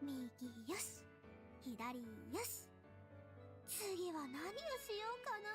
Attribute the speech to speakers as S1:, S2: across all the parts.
S1: 右よし、左よし。次は何をしようかな。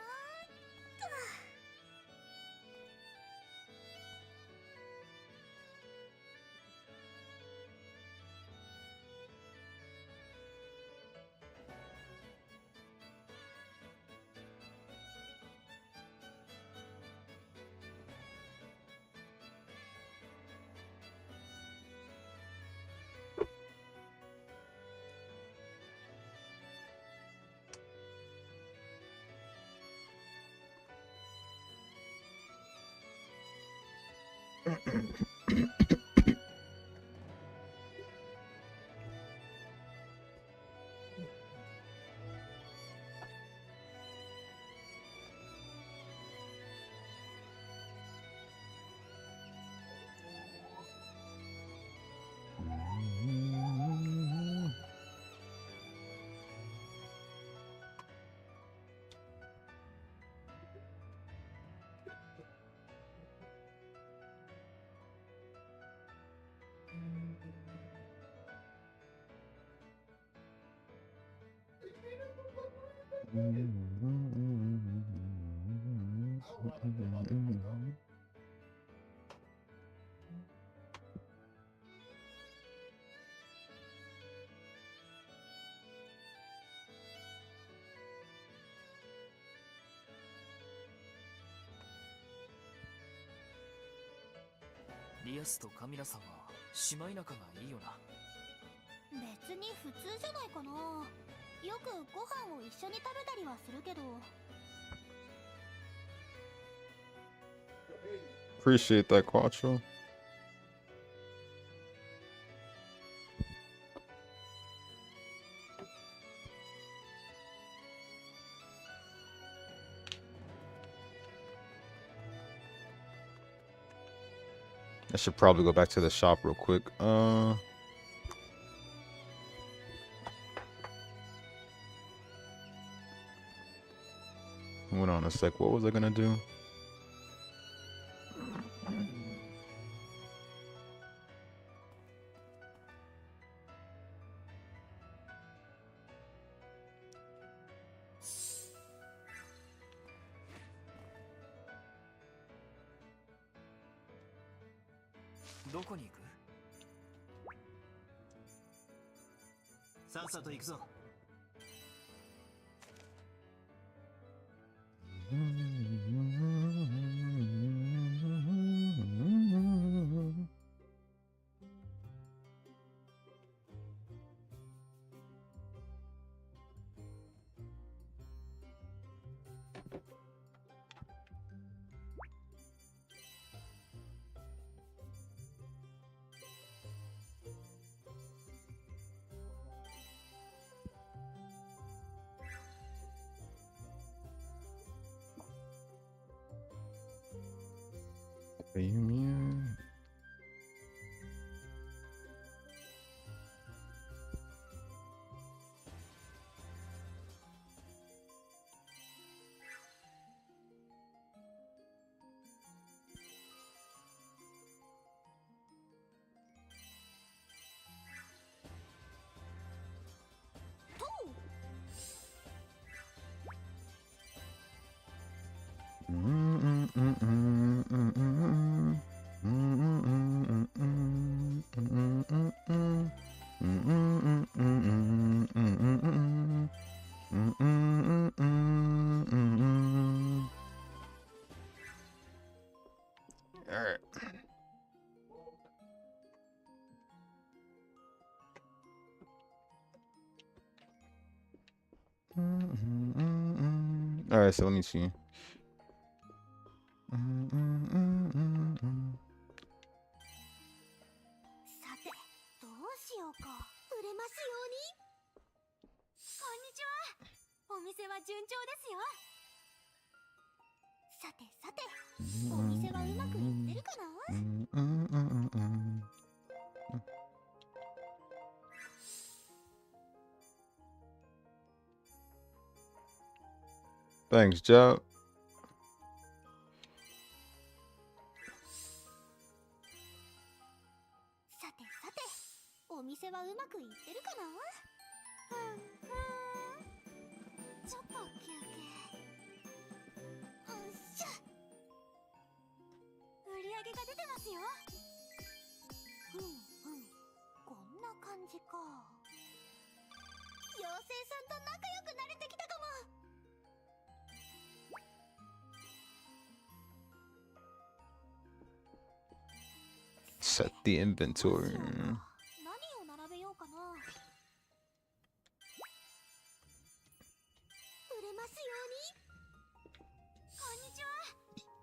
S2: リアスとカミラさんは姉妹仲がいいよな。
S1: 別に普通じゃないかな。よくご飯を一緒に食べたりはするけど。
S3: Appreciate that, Quattro. I should probably go back to the shop real quick. Hold on a sec. What was I gonna do?
S2: どこに行く？
S4: さっさと行くぞ。
S3: Premium. Alright. Alright, so let me see.
S1: さて、どうしようか。売れますように。こんにちは。お店は順調ですよ。さてさて、お店はうまくいってるかな。
S3: Thanks, Joe.
S1: さてさて、お店はうまくいってるかな。じか。妖精さんと仲良くなれてきたかも。
S3: Set the inventory.
S1: 何を並べようかな。売れますように。こんにちは。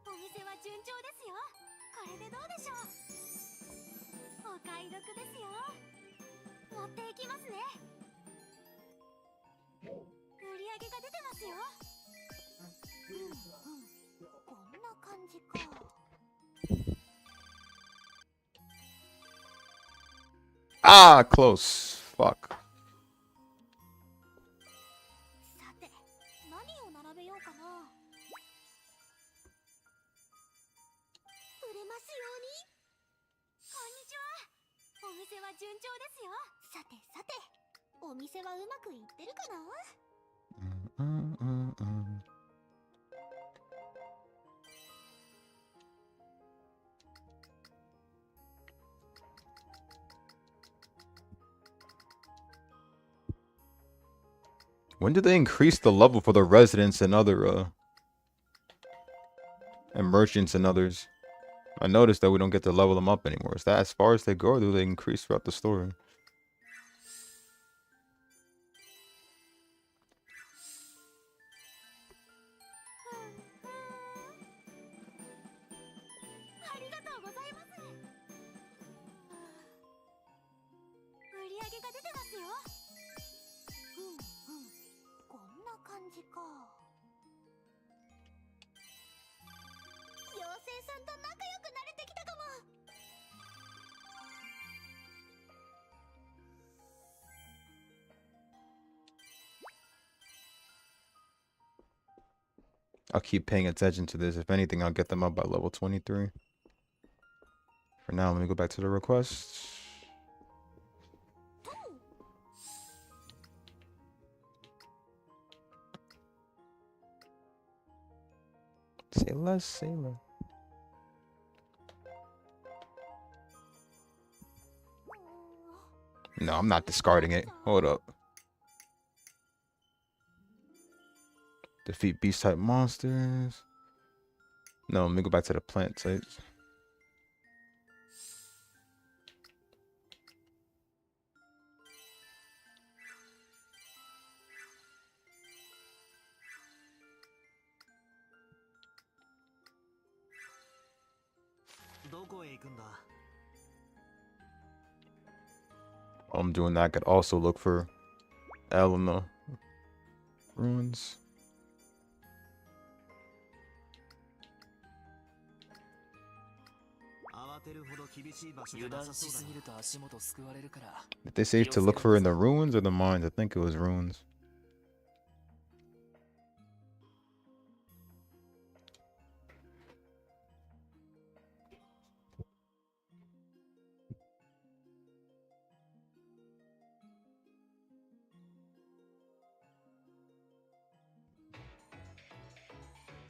S1: お店は順調ですよ。これでどうでしょう。お買い得ですよ。持っていきますね。売り上げが出てますよ。こんな感じか。
S3: Ah, close. Fuck.
S1: さて、何を並べようかな。売れますように。こんにちは。お店は順調ですよ。さてさて、お店はうまくいってるかな。
S3: When did they increase the level for the residents and other and merchants and others? I noticed that we don't get to level them up anymore. Is that as far as they go, or do they increase throughout the story?
S1: ありがとうございます。売り上げが出てますよ。こんな感じか。妖精さんと仲良くなれてきたかも。
S3: I'll keep paying attention to this. If anything, I'll get them up by level 23. For now, let me go back to the requests. Say less, sailor. No, I'm not discarding it. Hold up. Defeat beast type monsters. No, let me go back to the plant types. While I'm doing that, I could also look for Elena ruins. Did they say to look for in the ruins or the mines? I think it was ruins.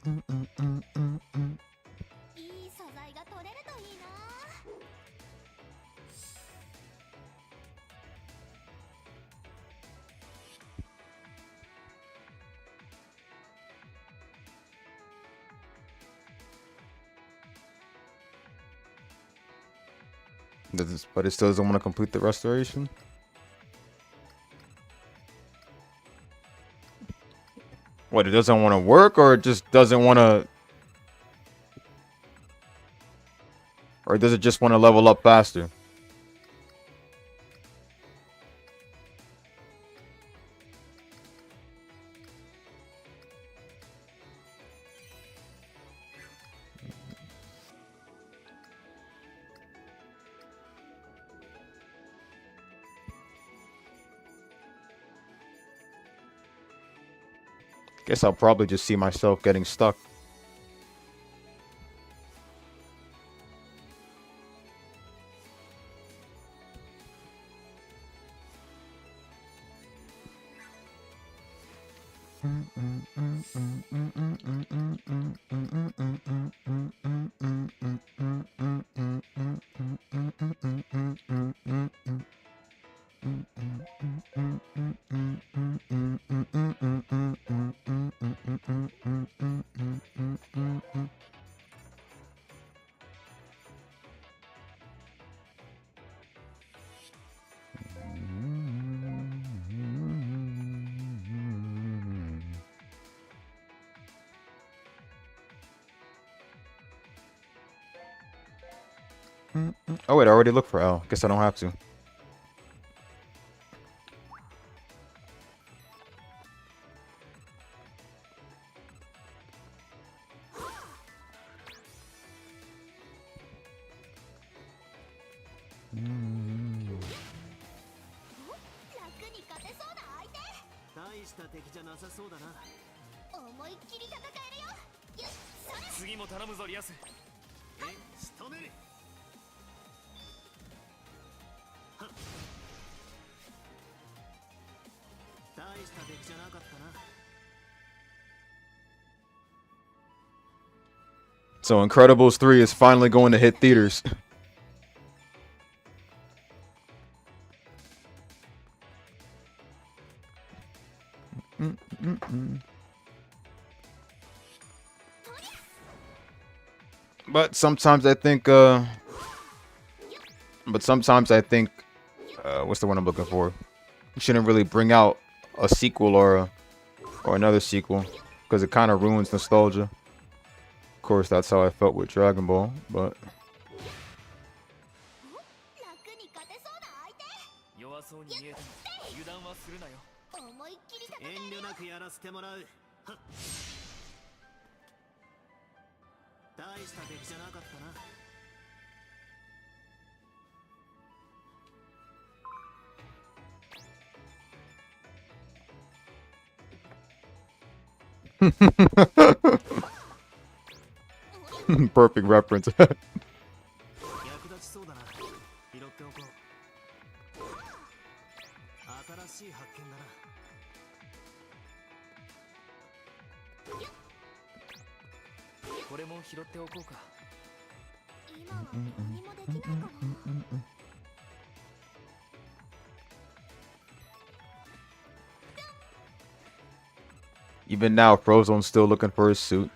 S3: Mm, mm, mm, mm, mm.
S1: いい素材が取れるといいな。
S3: But it still doesn't want to complete the restoration? What, it doesn't want to work, or it just doesn't want to... Or does it just want to level up faster? Guess I'll probably just see myself getting stuck. Oh wait, I already looked for L. Guess I don't have to. So Incredibles 3 is finally going to hit theaters. But sometimes I think what's the one I'm looking for? You shouldn't really bring out a sequel or another sequel because it kind of ruins nostalgia. Of course, that's how I felt with Dragon Ball, but
S2: 弱そうに見えても油断はするなよ。
S4: 遠慮なくやらせてもらう。はっ。大した出来じゃなかったな。
S3: perfect reference.
S4: 役立ちそうだな。拾っておこう。新しい発見だな。
S2: これも拾っておこうか。
S1: 今は何もできないかな。
S3: Even now, Frozone's still looking for his suit.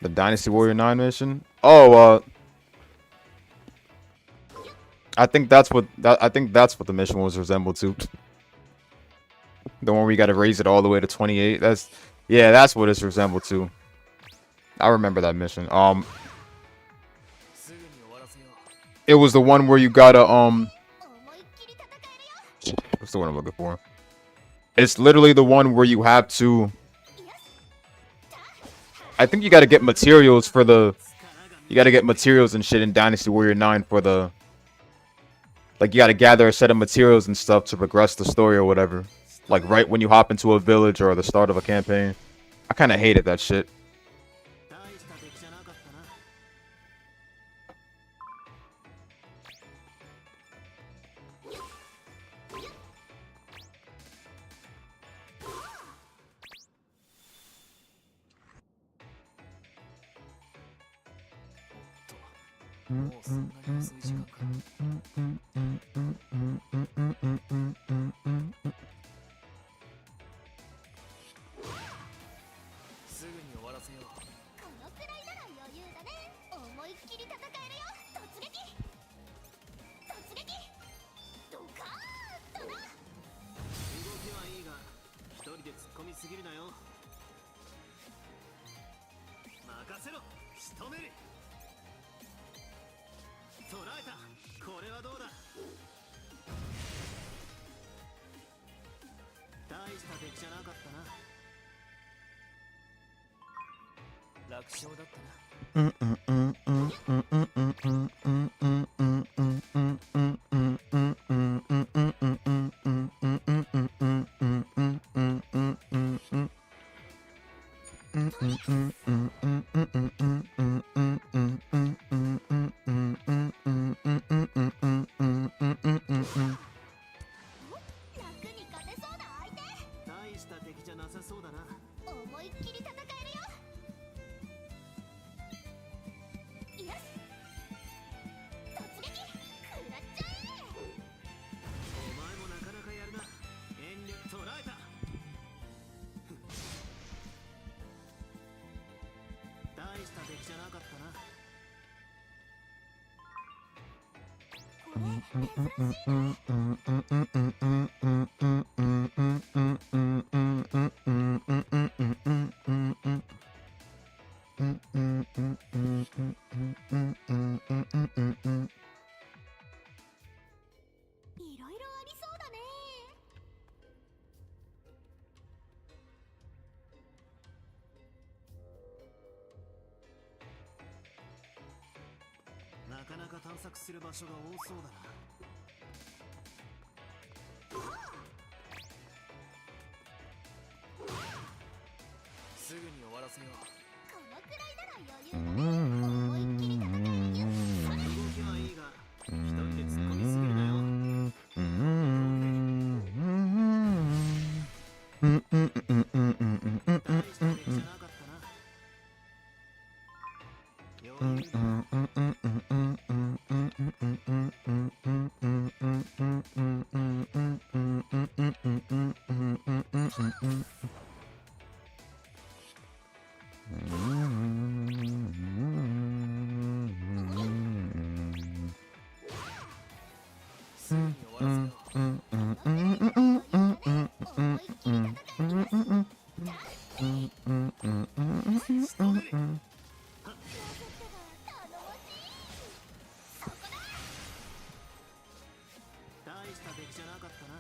S3: The Dynasty Warrior 9 mission? Oh, I think that's what the mission was resembled to. The one where you got to raise it all the way to 28. That's what it's resembled to. I remember that mission. It was the one where you gotta what's the one I'm looking for? It's literally the one where you have to. I think you got to get materials for the. You got to get materials and shit in Dynasty Warrior 9 for the. Like, you got to gather a set of materials and stuff to progress the story or whatever. Like, right when you hop into a village or the start of a campaign. I kind of hated that shit.
S4: じゃなかったな。
S2: 楽勝だったな。
S1: 楽に勝てそうな相手。
S4: 大した敵じゃなさそうだな。
S1: 思いっきり戦えるよ。よし、突撃食らっちゃえ。
S4: お前もなかなかやるな。遠慮捉えた。大した敵じゃなかったな。
S1: これ珍しいね。いろいろありそうだね。
S4: なかなか探索する場所が多そうだな。
S2: すぐに終わらせよう。
S1: このくらいなら余裕だね。思いっきり戦えるよ。それ。
S4: 動きはいいが、一人で突っ込みすぎるなよ。大した敵じゃなかったな。余裕だ。
S2: すぐに終わらせよう。
S4: 大した敵じゃなかったな。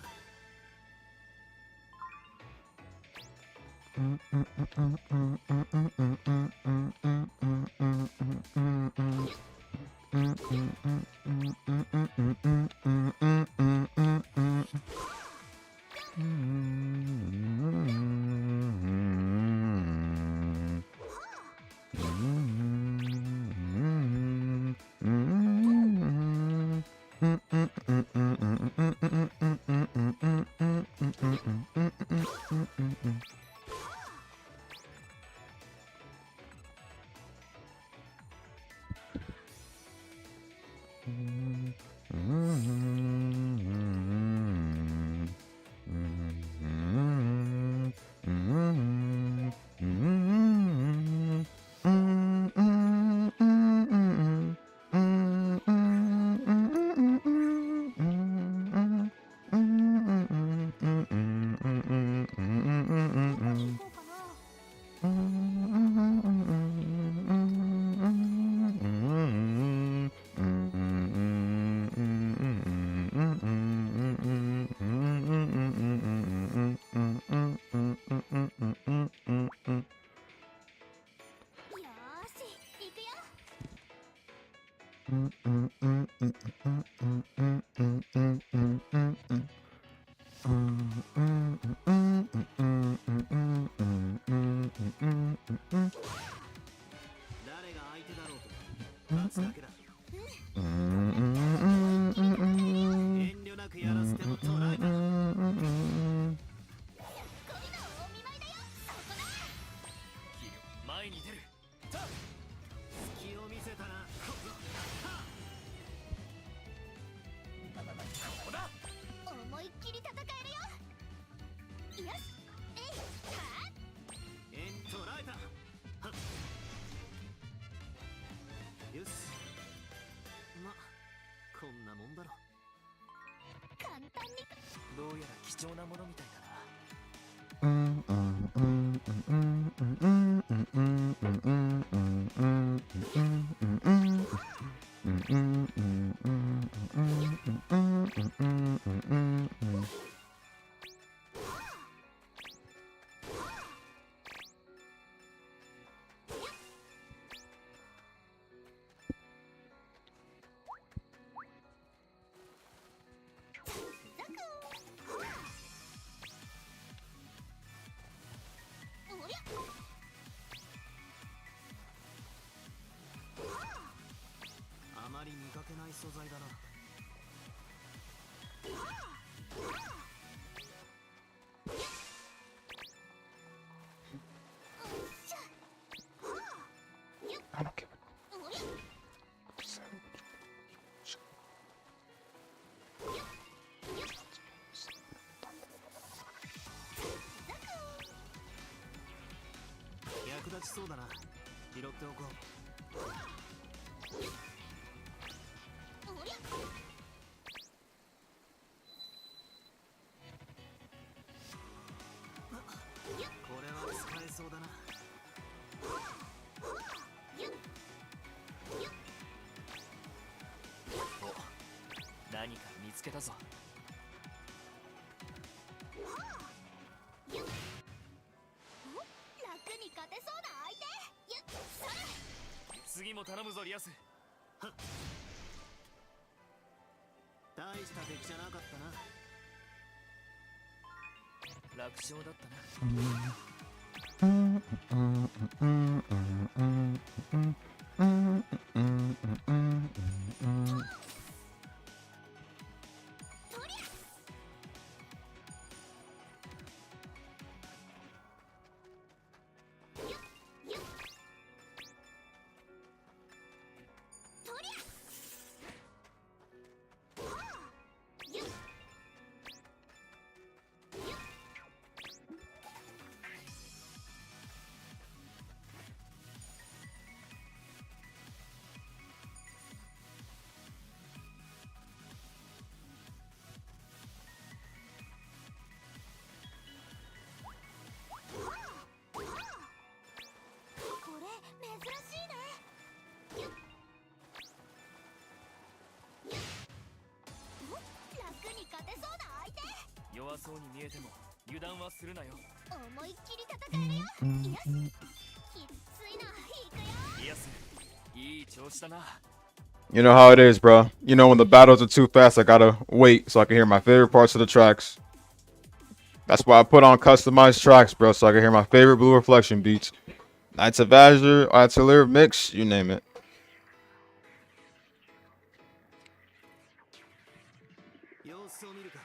S4: 誰が相手だろうと勝つだけだ。遠慮なくやらせても捉えた。
S2: 前に出る。
S4: 隙を見せたな。
S2: ここだ。
S1: 思いっきり戦えるよ。よし、えい、はっ。
S4: 捉えた。はっよし。ま、こんなもんだろ。
S1: 簡単に。
S2: どうやら貴重なものみたいだな。
S4: 立ちそうだな。拾っておこう。
S1: おりゃ。
S4: これは使えそうだな。
S2: お、何か見つけたぞ。
S1: 楽に勝てそうな相手。ゆっそれ。
S2: 次も頼むぞリアス。
S4: 大した敵じゃなかったな。
S2: 楽勝だったな。
S1: これ珍しいね。ゆっゆっ楽に勝てそうな相手。
S2: 弱そうに見えても油断はするなよ。
S1: 思いっきり戦えるよ。よし。きついな。行くよ。
S2: リアス、いい調子だな。
S3: You know how it is, bro. You know, when the battles are too fast, I gotta wait so I can hear my favorite parts of the tracks. That's why I put on customized tracks, bro, so I can hear my favorite Blue Reflection beats. Knights of Azure, Atelier Mix, you name it.
S4: 様子を見るか。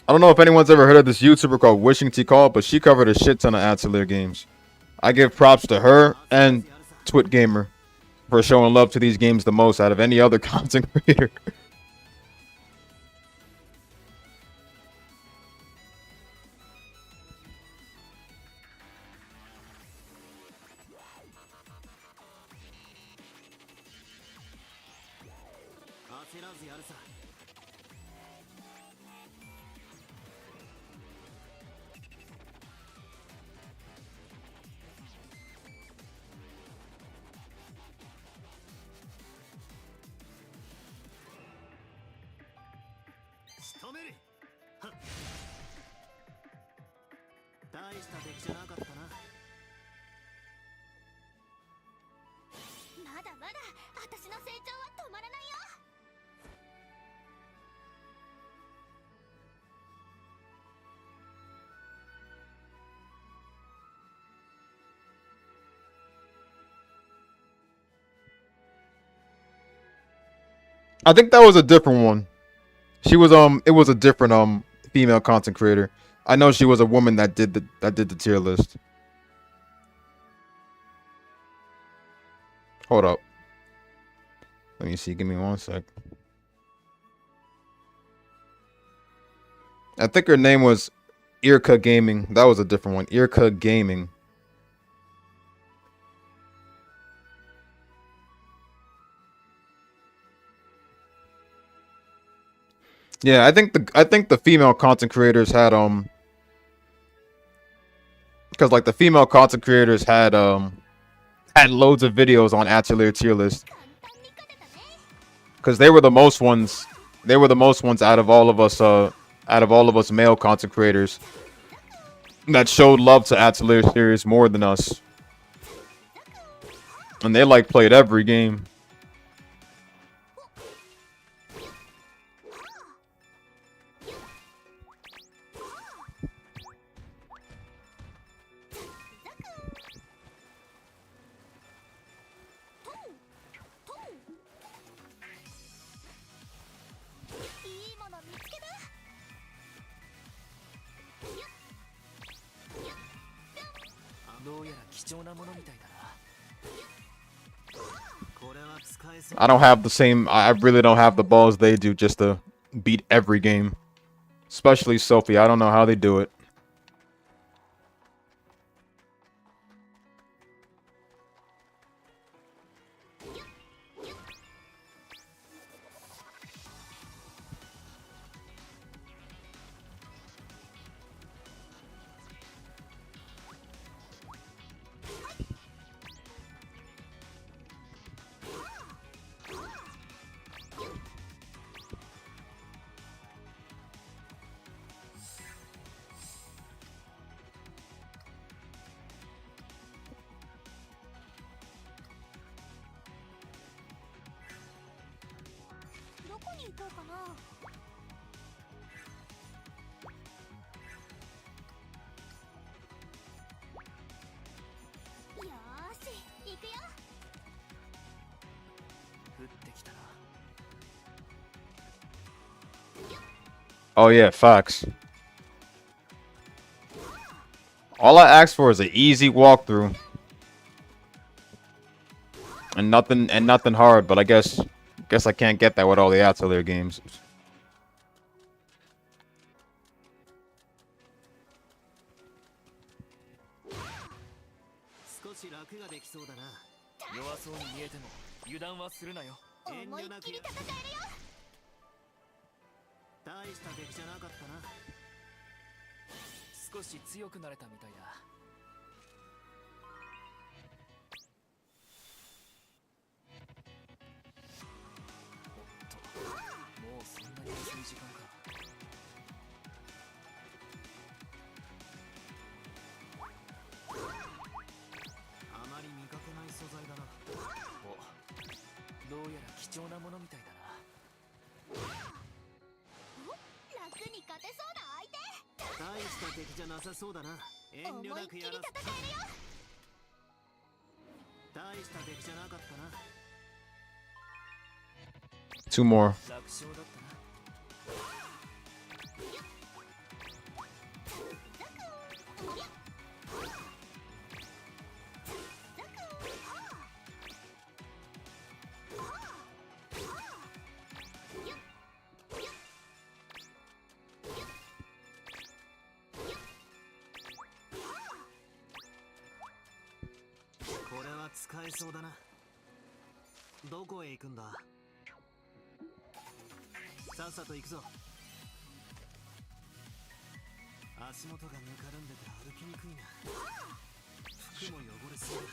S3: I don't know if anyone's ever heard of this YouTuber called Wishing T Call, but she covered a shit ton of Atelier games. I give props to her and Twit Gamer for showing love to these games the most out of any other content creator.
S4: 焦らずやるさ。仕留める。はっ。大した敵じゃなかったな。
S1: まだまだ私の成長は止まらないよ。
S3: I think that was a different one. She was it was a different female content creator. I know she was a woman that did the tier list. Hold up. Let me see. Give me one sec. I think her name was Irka Gaming. That was a different one. Irka Gaming. Yeah, I think the female content creators had because like the female content creators had loads of videos on Atelier tier list.
S1: 簡単に勝てたね。
S3: Because they were the most ones. They were the most ones out of all of us. Out of all of us male content creators that showed love to Atelier series more than us. And they like played every game.
S4: 使えそう
S3: I don't have the same. I really don't have the balls they do just to beat every game. Especially Sophie. I don't know how they do it.
S1: どこに行こうかな。よーし、行くよ。
S2: 降ってきたな。
S3: Oh yeah, facts. All I asked for is an easy walkthrough. And nothing hard, but I guess I can't get that with all the Atelier games.
S4: 少し楽ができそうだな。
S2: 弱そうに見えても油断はするなよ。
S4: 遠
S1: 思いっ
S4: 慮なく
S1: きり戦えるよ。
S4: 大した出来じゃなかったな。
S2: 少し強くなれたみたいだ。おっと、もうそんなに遅い時間か。
S4: あまり見かけない素材だな。
S2: お、どうやら貴重なものみたいだな。
S1: 楽に勝てそうな相手。
S4: 大した敵じゃなさそうだな。遠慮な
S1: 思いっきり戦
S4: くやらせ。
S1: えるよ。
S4: 大した出来じゃなかったな。
S3: Two more.
S2: 楽勝だったな。
S4: これは使えそうだな。どこへ行くんだ。さっさと行くぞ。足元がぬかるんでて歩きにくいな。服も汚れそうだ。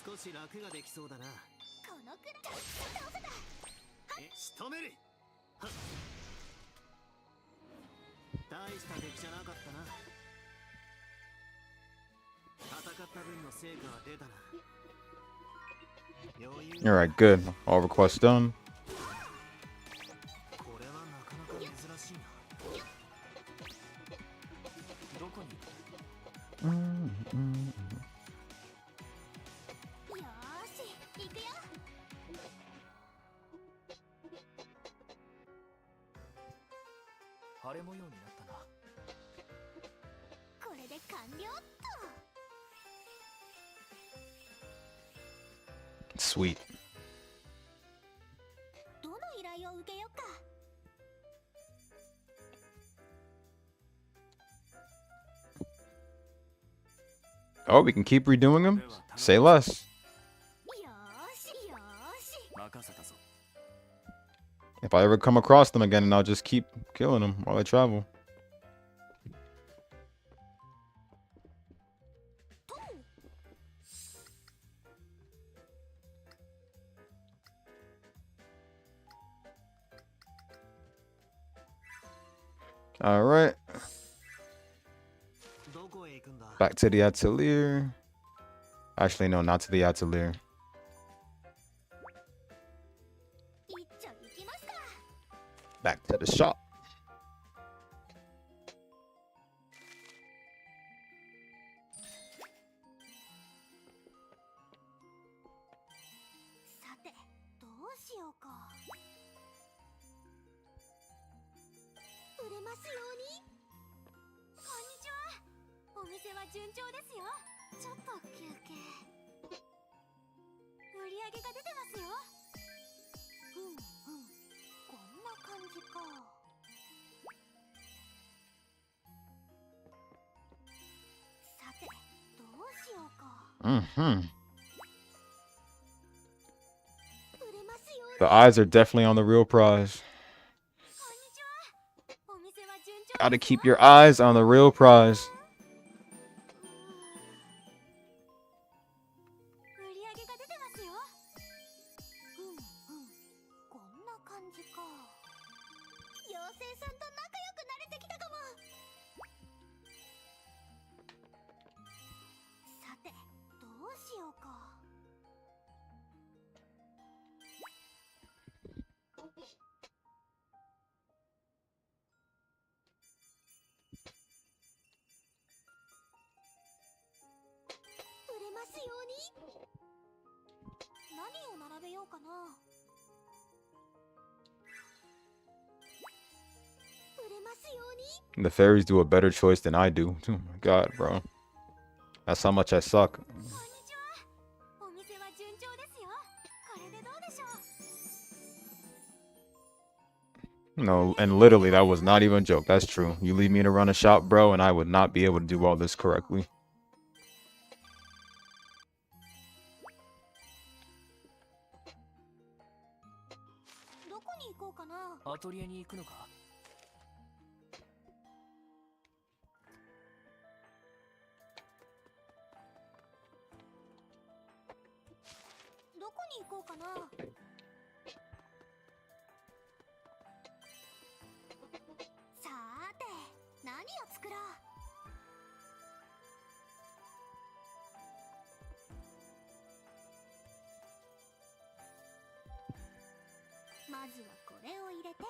S4: 少し楽ができそうだな。
S1: このくらい倒せた。
S4: 仕留める。はっ。大した出来じゃなかったな。戦った分の成果は出たな。余裕。
S3: Alright, good. All requests done.
S4: これはなかなか珍しいな。
S2: どこに？
S1: よーし、行くよ。
S2: 腫れ模様になったな。
S1: これで完了っと。
S3: Sweet.
S1: どの依頼を受けようか。
S3: Oh, we can keep redoing them? Say less.
S1: よーし、よーし。
S2: 任せたぞ。
S3: If I ever come across them again, and I'll just keep killing them while I travel. All right,
S4: どこへ行くんだ。
S3: back to the atelier. Actually, no, not to the atelier.
S1: 一丁行きますか。
S3: Back to the shop.
S1: さて、どうしようか。ますように。こんにちは。お店は順調ですよ。ちょっと休憩。売り上げが出てますよ。こんな感じか。さて、どうしようか。
S3: Mm-hmm.
S1: 売れますように。
S3: The eyes are definitely on the real prize.
S1: こんにちは。お店は順調ですよ。
S3: Gotta keep your eyes on the real prize.
S1: 売り上げが出てますよ。こんな感じか。妖精さんと仲良くなれてきたかも。さて、どうしようか。売れますように。何を並べようかな。売れますように。
S3: The fairies do a better choice than I do. Oh my god, bro. That's how much I suck.
S1: こんにちは。お店は順調ですよ。これでどうでしょう。
S3: No, and literally, that was not even a joke. That's true. You leave me to run a shop, bro, and I would not be able to do all this correctly.
S1: どこに行こうかな。
S2: アトリエに行くのか？
S1: どこに行こうかな。さーて、何を作ろう。まずはこれを入れて。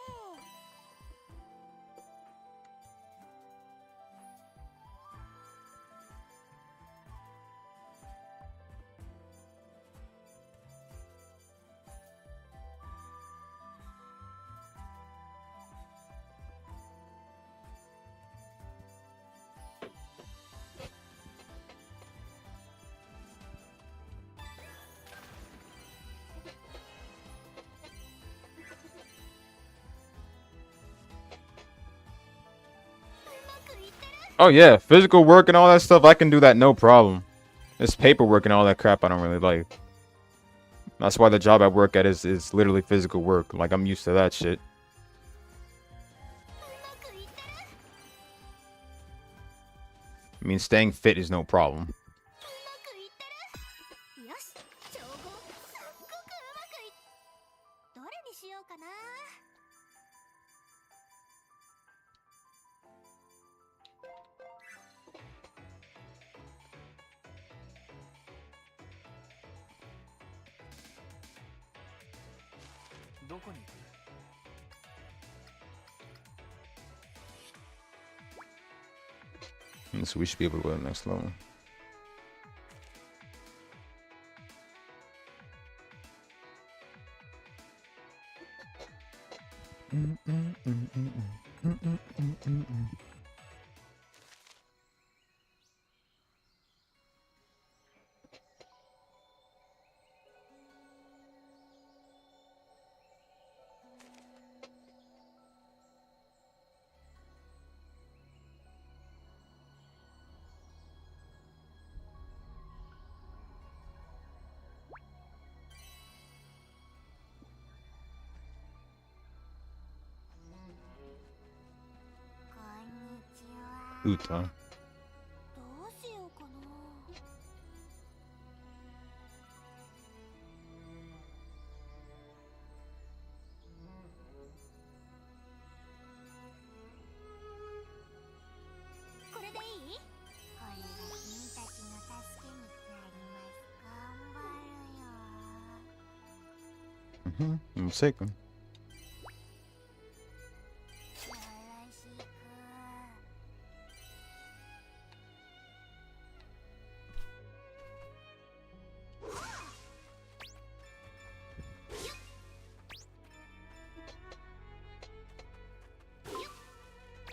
S3: Oh yeah, physical work and all that stuff, I can do that no problem. It's paperwork and all that crap I don't really like. That's why the job I work at is literally physical work. Like, I'm used to that shit. I mean, staying fit is no problem.
S1: よし、調合すっごくうまくい。どれにしようかな。
S2: どこに行く？
S3: So we should be able to go to the next level. Uta.
S1: どうしようかな。これでいい？これが君たちの助けになります。頑張るよ。
S3: I'm taken.
S1: よろしく。 こ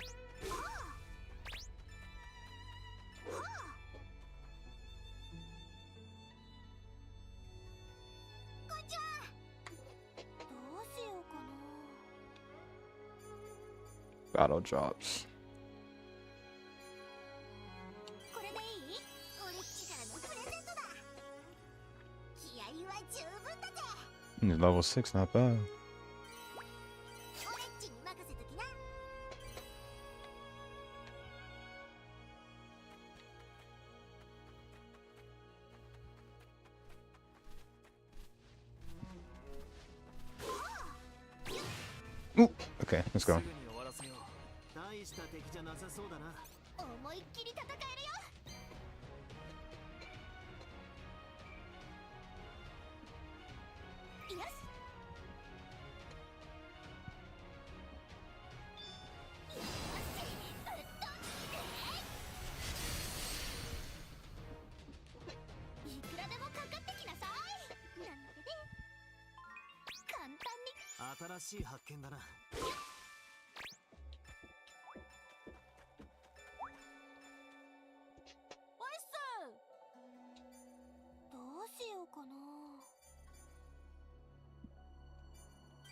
S3: Battle drops.
S1: これでいい？俺っちからのプレゼントだ。気合は十分だぜ。
S3: Level 6, not bad.
S1: 俺っちに任せときな。
S3: Ooh, okay, let's
S2: す
S3: go.
S2: ぐに終わらせよう。
S4: 大した敵じゃなさそうだな。
S1: 思いっきり戦えるよ。よし。いくらでもかかってきなさい。なんてね。簡単に。
S4: 新しい発見だな。
S1: おいっす。どうしようかな。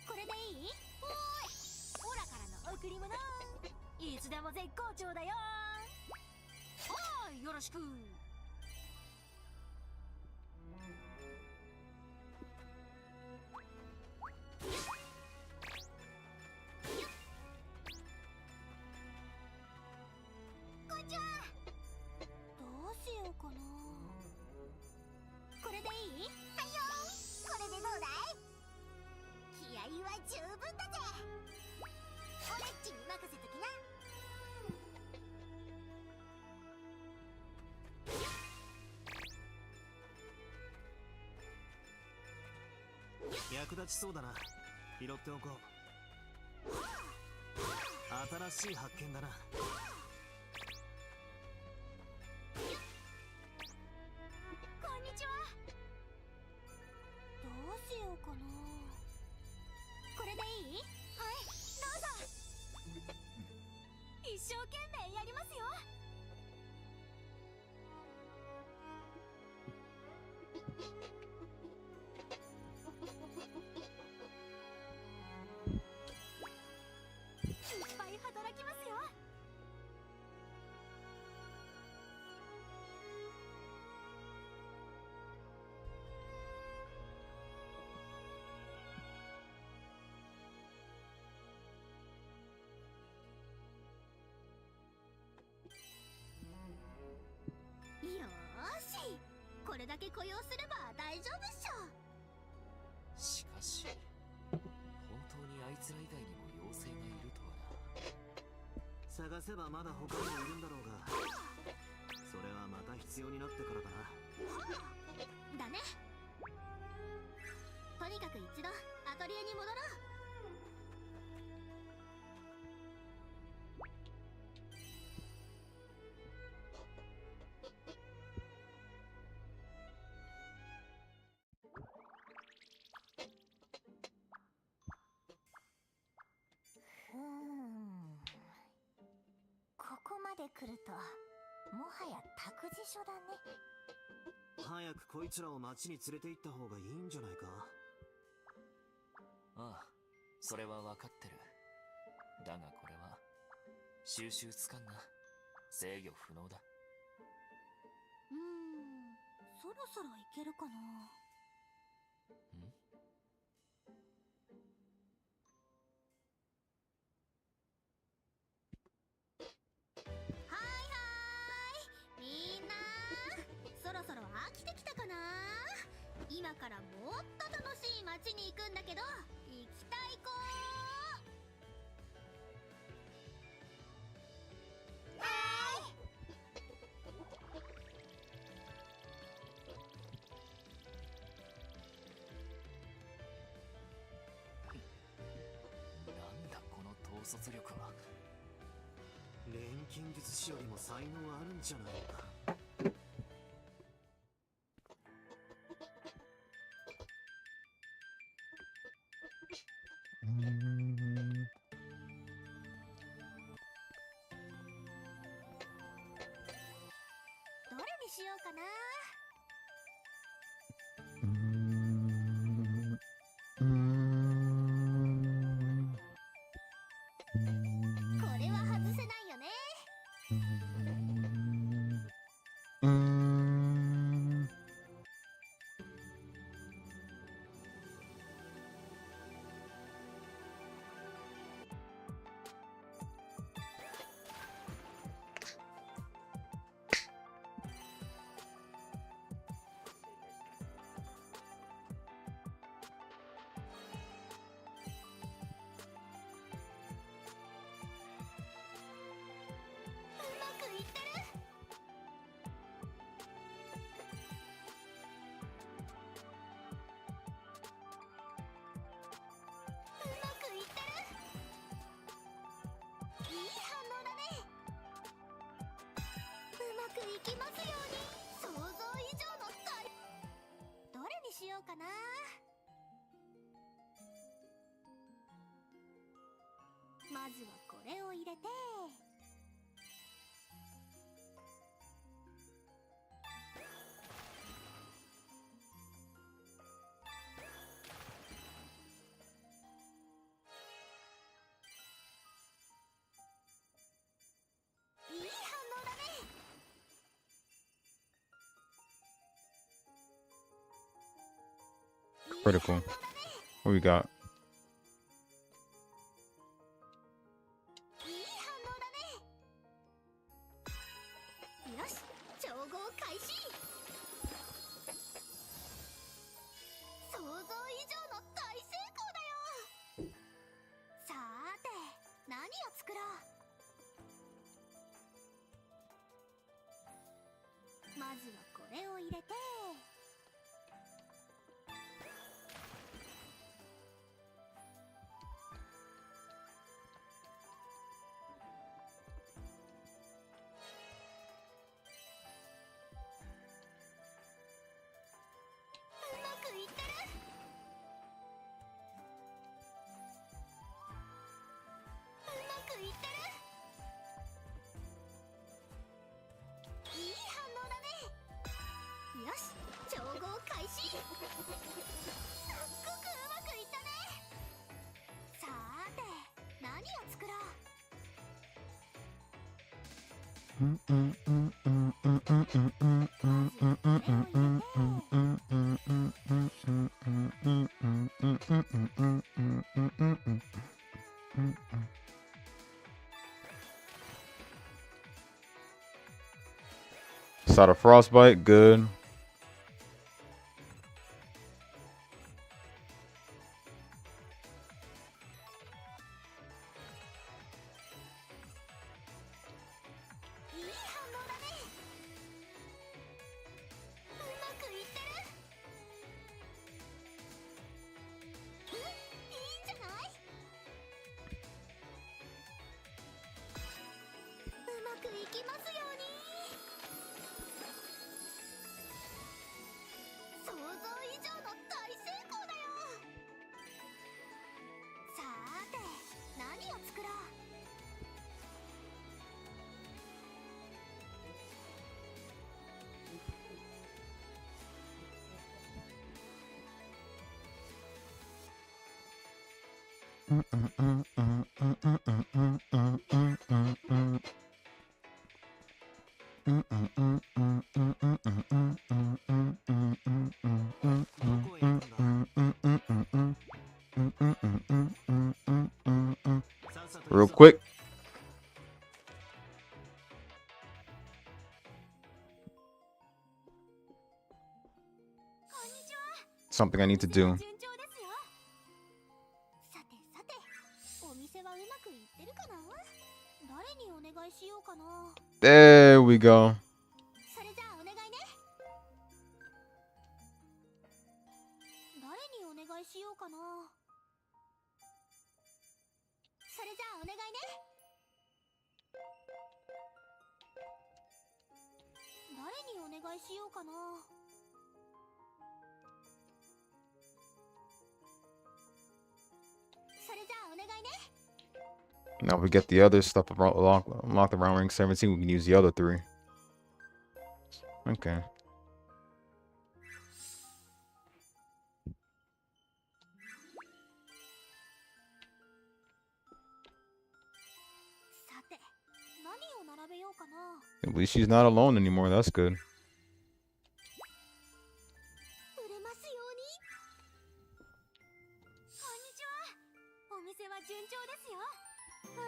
S1: これでいい？おーい、オラからの贈り物。いつでも絶好調だよ。おーい、よろしく。こんにちは。どうしようかな。これでいい？はいよ。これでどうだい？気合は十分だぜ。俺っちに任せときな。
S4: 役立ちそうだな。拾っておこう。新しい発見だな。
S1: こんにちは。どうしようかな。これでいい？はい、どうぞ。一生懸命やりますよ。いっぱい働きますよ。よーし、これだけ雇用すれば大丈夫っしょ。
S2: しかし、本当にあいつら以外にも妖精がいるとはな。
S4: 探せばまだ他にもいるんだろうが、それはまた必要になってからだな。
S1: だね。とにかく一度アトリエに戻ろう。ここまで来るともはや託児所だね。
S4: 早くこいつらを町に連れて行った方がいいんじゃないか。
S2: ああ、それは分かってる。だがこれは収集つかんな。制御不能だ。
S1: そろそろいけるかな。
S2: ん？
S1: みんなそろそろ飽きてきたかな。今からもっと楽しい街に行くんだけど、行きたい子。はーい。
S2: なんだこの統率力は。
S4: 錬金術師よりも才能あるんじゃないか。
S1: どれにしようかな。これまずはこれを入れて、いい反応だね。
S3: Critical. What we got?
S1: いい反応だね。よし、調合開始。想像以上の大成功だよ。さーて、何を作ろう。まずはこれを入れて、うまくいってる。うまくいってる。いい反応だね。よし、調合開始。すっごくうまくいったね。さーて、何を作ろう。
S3: Is that a frostbite? Good.
S1: いい反応だね。うまくいってる。いいんじゃない。うまくいきますように。想像以上の大成功だよ。さーて、何を作ろう。
S3: Real quick. Something I need to do.
S1: 順調ですよ。さてさて、お店はうまくいってるかな。誰にお願いしようかな。
S3: There we go.
S1: それじゃあお願いね。誰にお願いしようかな。それじゃあお願いね。誰にお願いしようかな。それじゃあお願いね。
S3: Now we get the other stuff unlocked around ring 17. We can use the other 3. Okay.
S1: さて、何を並べようかな。
S3: At least she's not alone anymore. That's good.
S1: 売れますように。こんにちは。お店は順調ですよ。うん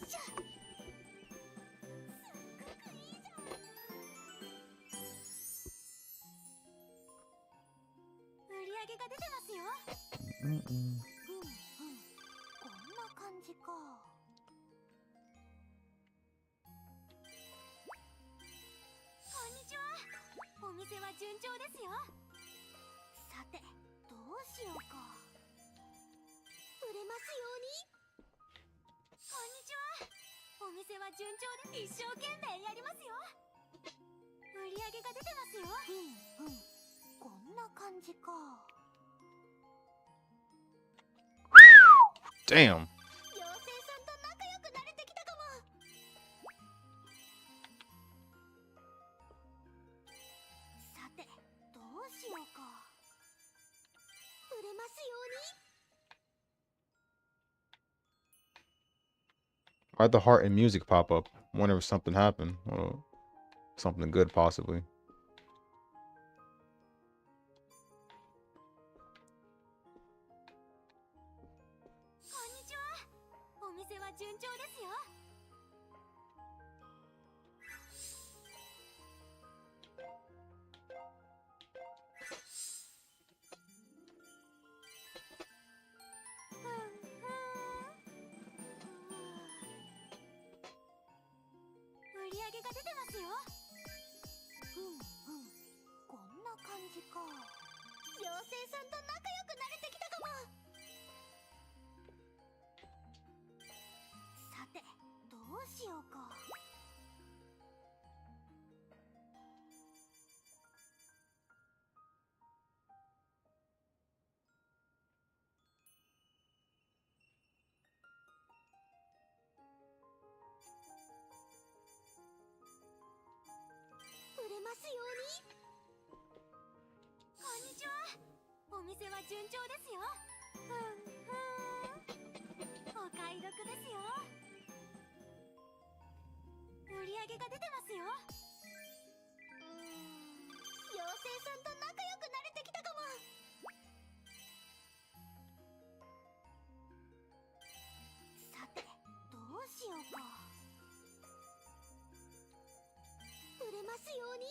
S1: しょ。すっごくいいじゃん。売り上げが出てますよ。こんな感じか。こんにちは。お店は順調ですよ。さて、どうしようか。売れますように。こんにちは。お店は順調で一生懸命やりますよ。売り上げが出てますよ。こんな感じか。
S3: Damn.
S1: 妖精さんと仲良くなれてきたかも。さてどうしようか。売れますように。
S3: Why'd the heart and music pop up? Wonder if something happened. Something good, possibly.
S1: こんにちは。お店は順調ですよ。売り上げが出てますよ。こんな感じか。妖精さんと仲良くなれてきたかも。さてどうしようか。売れますように。こんにちは。お店は順調ですよ。お買い得ですよ。売り上げが出てますよ。妖精さんと仲良くなれてきたかも。さてどうしようか。売れますように。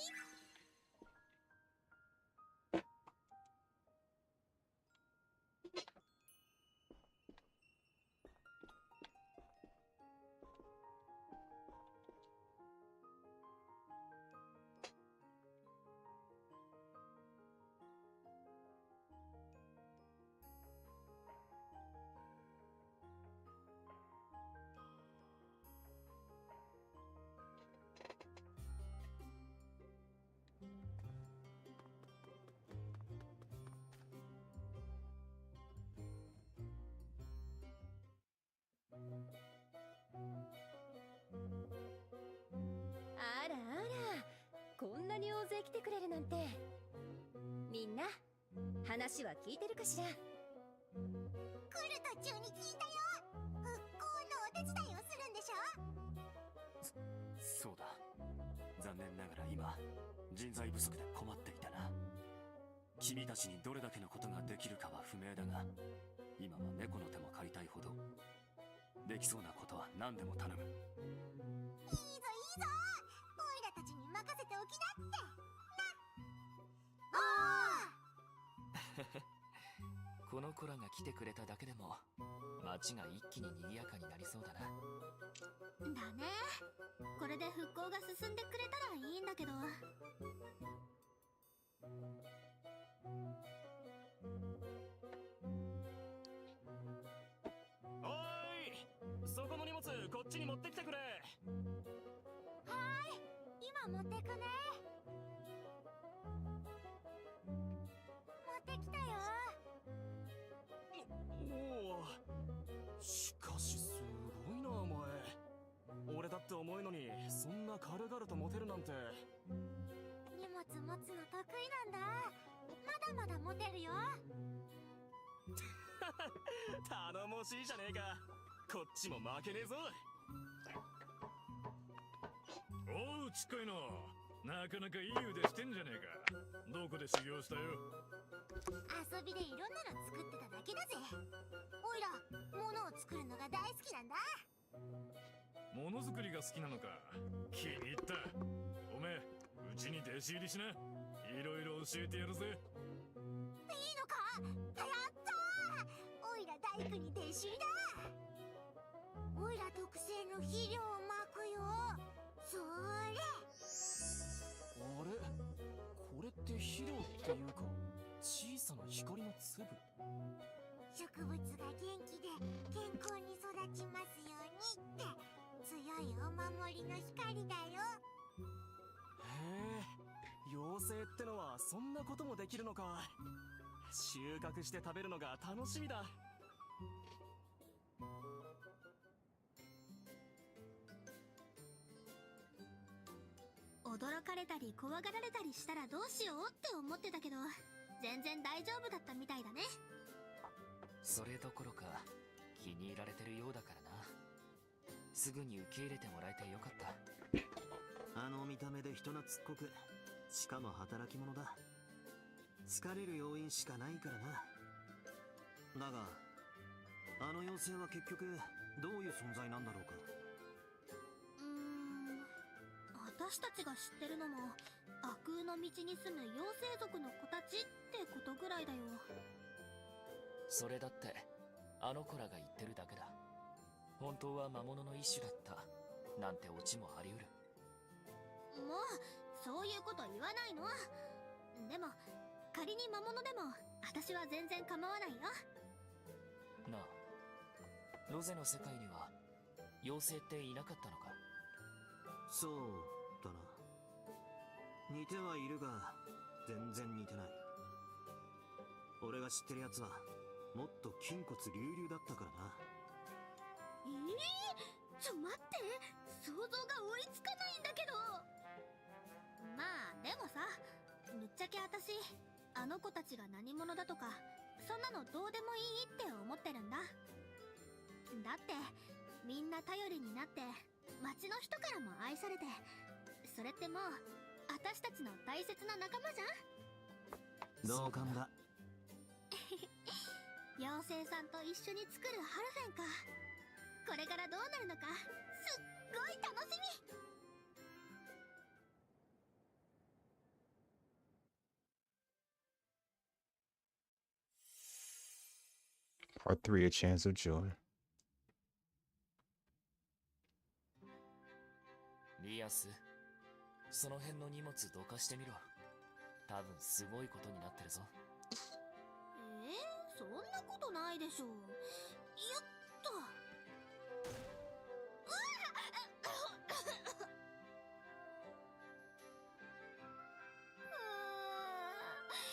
S1: あらあら、こんなに大勢来てくれるなんて。みんな話は聞いてるかしら。来る途中に聞いたよ。復興のお手伝いをするんでしょ。
S4: そうだ。残念ながら今人材不足で困っていたな。君たちにどれだけのことができるかは不明だが、今は猫の手も借りたいほど。できそうなことは何でも頼む。
S1: いいぞいいぞ。オイラたちに任せておきなって。
S2: この子らが来てくれただけでも街が一気に賑やかになりそうだな。
S1: だね。これで復興が進んでくれたらいいんだけど。
S4: おーい、そこの荷物こっちに持ってきてくれ。
S1: 今持ってくね。持ってきたよ。
S4: おお、しかしすごいなお前。俺だって重いのにそんな軽々と持てるなんて。
S1: 荷物持つの得意なんだ。まだまだ持てるよ。
S4: 頼もしいじゃねえか。こっちも負けねえぞ。
S5: おう、ちっこいの。なかなかいい腕してんじゃねえか。どこで修行したよ。
S1: 遊びでいろんなの作ってただけだぜ。おいら物を作るのが大好きなんだ。
S5: ものづくりが好きなのか。気に入った。おめえ、うちに弟子入りしな。いろいろ教えてやるぜ。
S1: いいのか。やったー。おいら大工に弟子入りだ。おいら特製の肥料をまくよ。それ。
S4: あれ、これって肥料っていうか小さな光の粒。
S1: 植物が元気で健康に育ちますようにって強いお守りの光だよ。
S4: へえ、妖精ってのはそんなこともできるのか。収穫して食べるのが楽しみだ。
S1: 驚かれたり怖がられたりしたらどうしようって思ってたけど、全然大丈夫だったみたいだね。
S2: それどころか気に入られてるようだからな。すぐに受け入れてもらえてよかった。
S4: あの見た目で人懐っこく、しかも働き者だ。疲れる要因しかないからな。だがあの妖精は結局どういう存在なんだろうか。
S1: 私たちが知ってるのも悪空の道に住む妖精族の子たちってことぐらいだよ。
S2: それだってあの子らが言ってるだけだ。本当は魔物の一種だったなんてオチもあり得る。
S1: もうそういうこと言わないの。でも仮に魔物でも私は全然構わないよ。
S2: なあ、ロゼの世界には妖精っていなかったのか？
S4: そうだな。似てはいるが全然似てない。俺が知ってるやつはもっと筋骨隆々だったからな。
S1: ちょ待って、想像が追いつかないんだけど。まあでもさ、ぶっちゃけ私あの子たちが何者だとかそんなのどうでもいいって思ってるんだ。だってみんな頼りになって町の人からも愛されて、それってもう私たちの大切な仲間じゃん。
S4: 同感だ。
S1: 妖精さんと一緒に作るハルフェンか。これからどうなるのかすっごい楽しみ。
S3: Part 3, A Chance of Joy.
S2: リアス、その辺の荷物どかしてみろ。多分すごいことになってるぞ。
S1: そんなことないでしょ。よっと。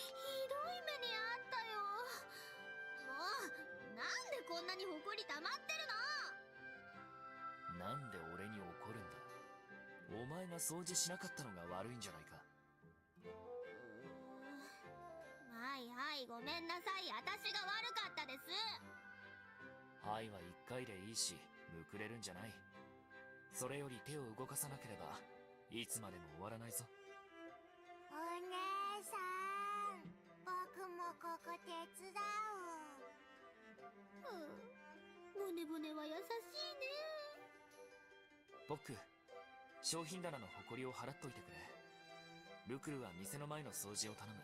S1: ひどい目にあったよ。もうなんでこんなに埃溜まってるの。
S2: なんで俺に怒るんだ。お前が掃除しなかったのが悪いんじゃないか。
S1: はいはい、ごめんなさい。私が悪かったです。
S2: はいは一回でいいし、むくれるんじゃない。それより手を動かさなければいつまでも終わらないぞ。
S1: お姉さん、僕もここ手伝う。ブネブネは優しいね。
S2: 僕、商品棚の埃を払っといてくれ。ルクルは店の前の掃除を頼む。
S1: よ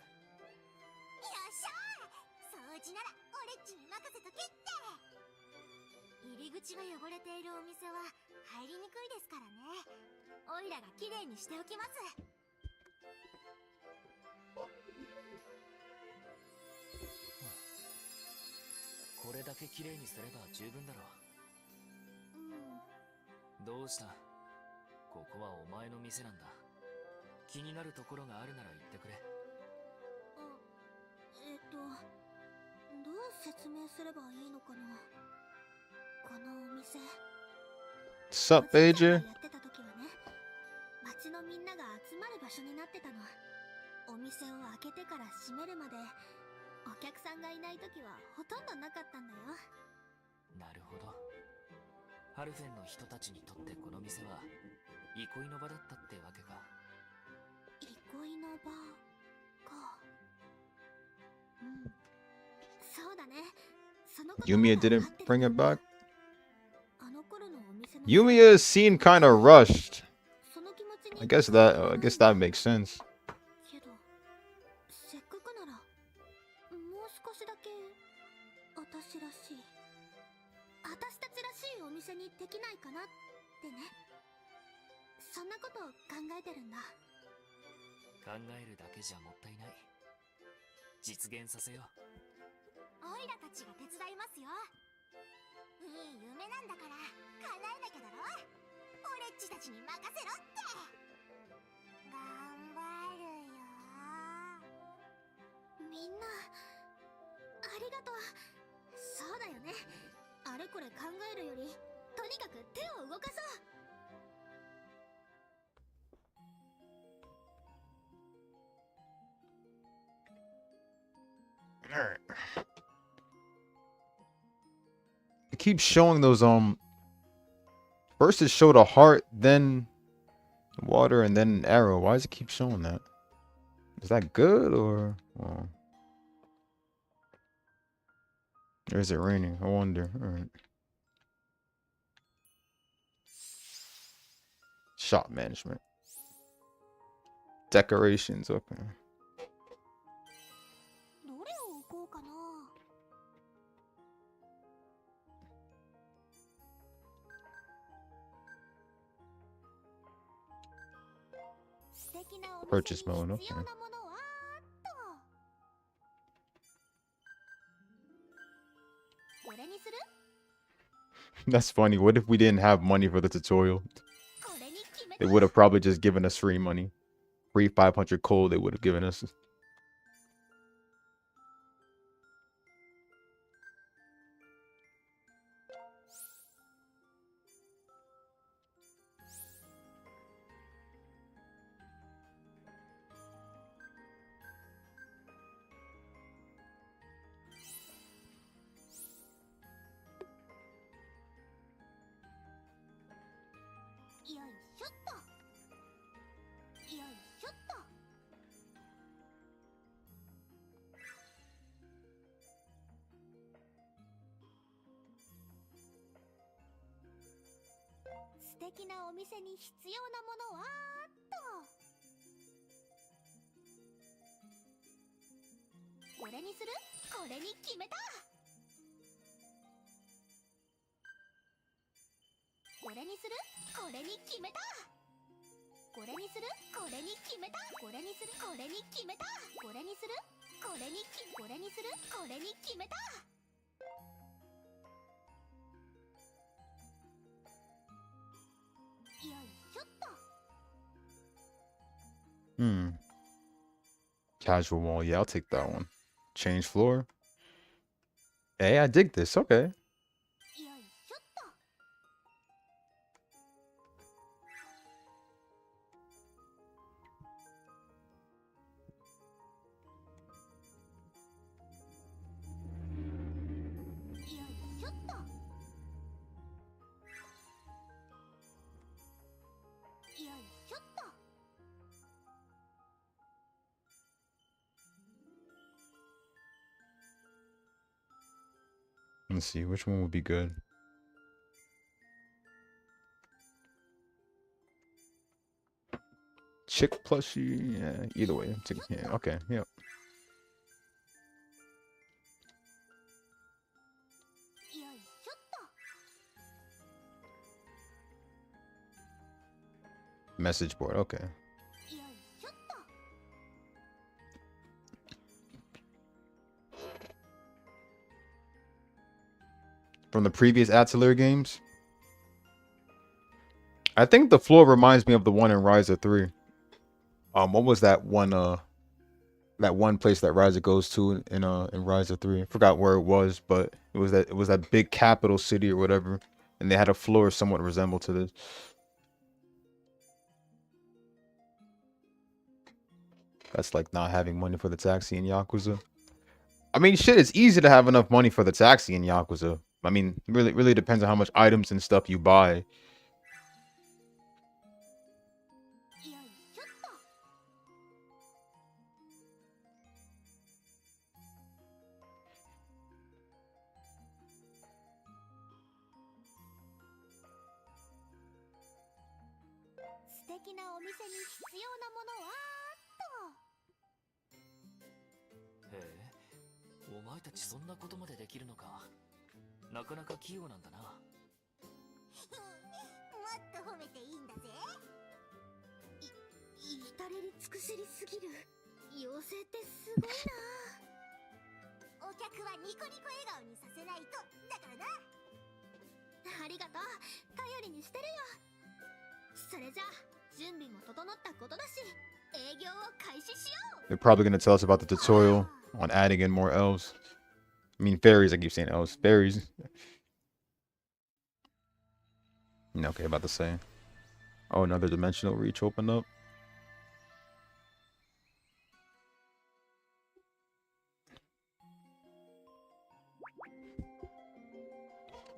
S1: っしゃー、掃除なら俺っちに任せとけって。入り口が汚れているお店は入りにくいですからね。オイラがきれいにしておきます。
S2: これだけきれいにすれば十分だろう。どうした？ここはお前の店なんだ。気になるところがあるなら言ってくれ。
S1: どう説明すればいいのかな。このお店、
S3: What's up, AJ?
S1: やってた時はね、町のみんなが集まる場所になってたの。お店を開けてから閉めるまでお客さんがいない時はほとんどなかったんだよ。
S2: なるほど。ハルフェンの人たちにとってこの店は憩いの場だったってわけか。
S1: 憩いの場か。そうだね。そのこと
S3: Yumiya didn't bring it back.
S1: あの頃のお店の
S3: Yumiya seemed kind of rushed.
S1: その気持ちに
S3: I guess that makes sense.
S1: けど、せっかくならもう少しだけ私らしい、私たちらしいお店にできないかなってね。そんなことを考えてるんだ。
S2: 考えるだけじゃもったいない。実現させよう。
S1: オイラたちが手伝いますよ。いい夢なんだから叶えなきゃだろ。俺っちたちに任せろって。頑張るよ。みんなありがとう。そうだよね。あれこれ考えるよりとにかく手を動かそう。
S3: Alright. It keeps showing those first it showed a heart, then water, and then an arrow. Why does it keep showing that? Is that good or well, or is it raining? I wonder. Alright. Shop management. Decorations, okay.
S1: どれを置こうかな。素敵なお店に
S3: Purchase
S1: 必
S3: mode,
S1: 要な
S3: okay.
S1: ものはと。これにする？
S3: That's funny. What if we didn't have money for the tutorial?
S1: これに決め
S3: They
S1: た。
S3: would have probably just given us free money. Free 500 coal they would have given us.
S1: よいしょっと。よいしょっと。素敵なお店に必要なものはと。これにする？これに決めた。これにする？これに決めた。これにする？これに決めた。これにする？これに決めた。これにする？これにこれにする？これに決めた。よいしょっと。
S3: Casual wall. Yeah, I'll take that one. Change floor. Hey, I dig this. Okay.
S1: よいしょっと。 よいしょっと。 よいしょっと。
S3: Let's see. Which one would be good? Chick plushie. Yeah, either way. Yeah, okay. Yep.
S1: よいしょっと。
S3: Message board. Okay.
S1: よいしょっと。
S3: From the previous Atelier games. I think the floor reminds me of the one in Riser 3. What was that one place that Riser goes to in Riser 3? I forgot where it was, but it was that big capital city or whatever, and they had a floor somewhat resembled to this. That's like not having money for the taxi in Yakuza. I mean, shit, it's easy to have enough money for the taxi in Yakuza. I mean, really depends on how much items and stuff you buy.
S1: よいしょっと。 素敵なお店に必要なものは
S2: へえ、お前たちそんなことまでできるのか。なかなか器用なんだな。
S1: と。もっと褒めていいんだぜ。至れり尽くせりすぎる。妖精ってすごいな。お客はニコニコ笑顔にさせないとだからな。ありがとう。頼りにしてるよ。それじゃあ準備も整ったことだし、営業を開始しよう。
S3: They're probably gonna tell us about the tutorial on adding in more elves. I mean fairies. I keep saying elves. Fairies. Okay, about to say. Oh, another dimensional reach opened up.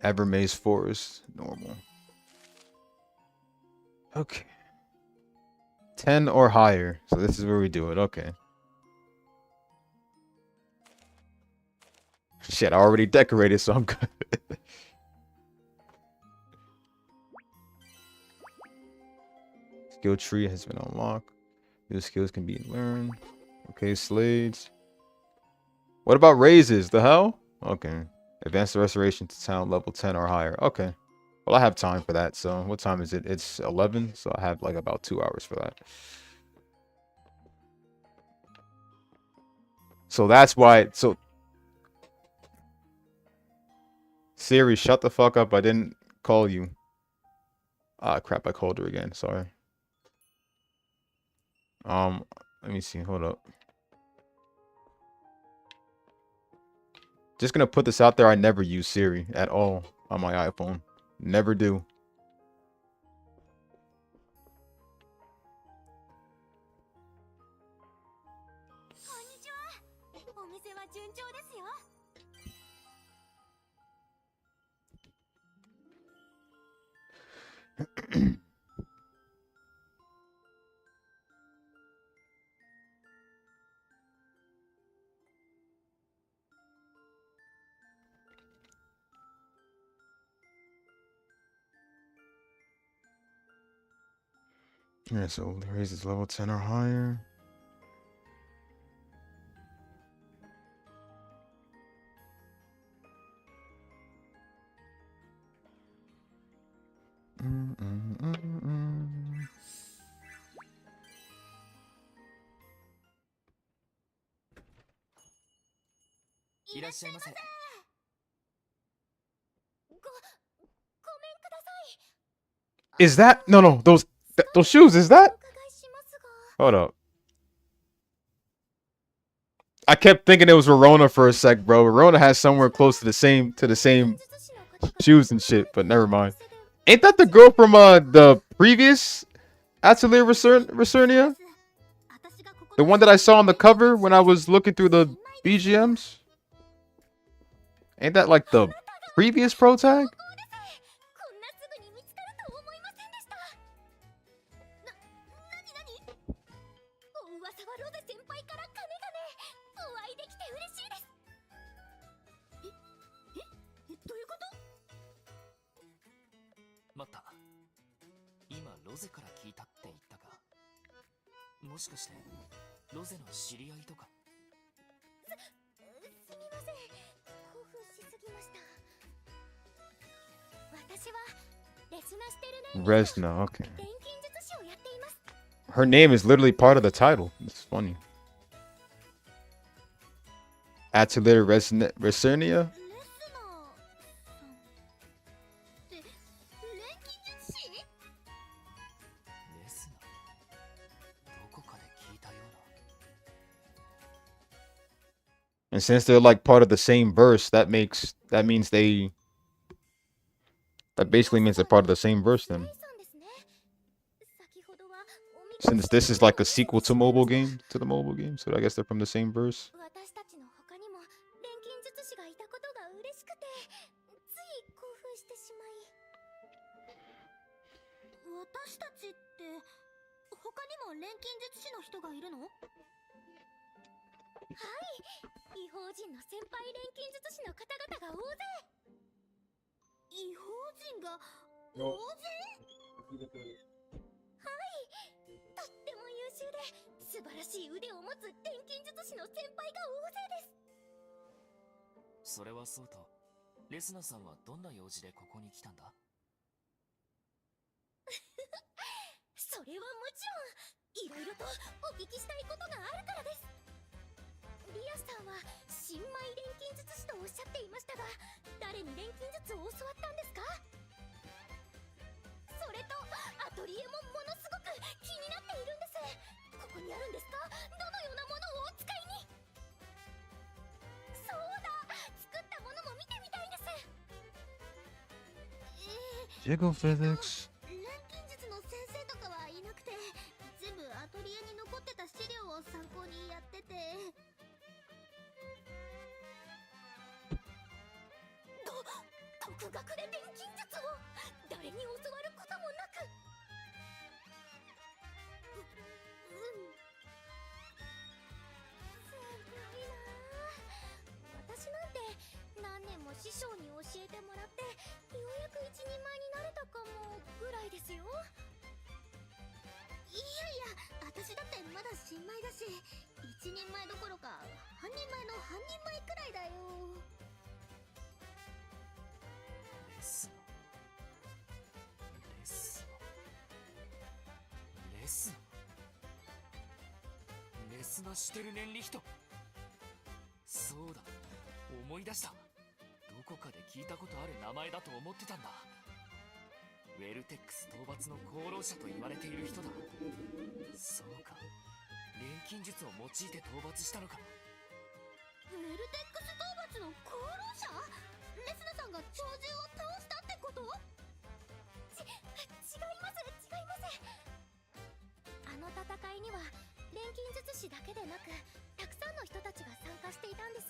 S3: Evermaze Forest, normal. Okay. 10 or higher. So this is where we do it. Okay. Shit, I already decorated, so I'm good. Skill tree has been unlocked. New skills can be learned. Okay, Slades. What about raises? The hell? Okay. Advance the restoration to town level 10 or higher. Okay. Well, I have time for that. So what time is it? It's 11. So I have like about 2 hours for that. So that's why. So Siri, shut the fuck up. I didn't call you. Ah, crap. I called her again. Sorry. Let me see. Hold up. Just gonna put this out there. I never use Siri at all on my iPhone. Never do. Yeah, so the raise is level 10 or higher. Is that no those shoes? Is that? Hold up. I kept thinking it was Verona for a sec, bro. Verona has somewhere close to the same shoes and shit, but never mind. Ain't that the girl from the previous Atelier Resleriana? The one that I saw on the cover when I was looking through the BGMs? Ain't that like the previous pro tag? Resna, okay. Her name is literally part of the title. It's funny. Atelier Resleriana? And since they're like part of the same verse, that basically means they're part of the same verse then. Since this is like a sequel to the mobile game, so I guess they're from the same verse. Jiggle physics.
S1: えてもらってようやく一人前になれたかもぐらいですよ。いやいや、私だってまだ新米だし、一人前どころか半人前の半人前くらいだよ。
S2: レスレスナしてる年リヒト。そうだ、思い出した。どこかで聞いたことある名前だと思ってたんだ。ウェルテックス討伐の功労者と言われている人だ。そうか、錬金術を用いて討伐したのか。
S1: ウェルテックス討伐の功労者？レスナさんが鳥獣を倒したってこと？違います。あの戦いには錬金術師だけでなくたくさんの人たちが参加していたんです。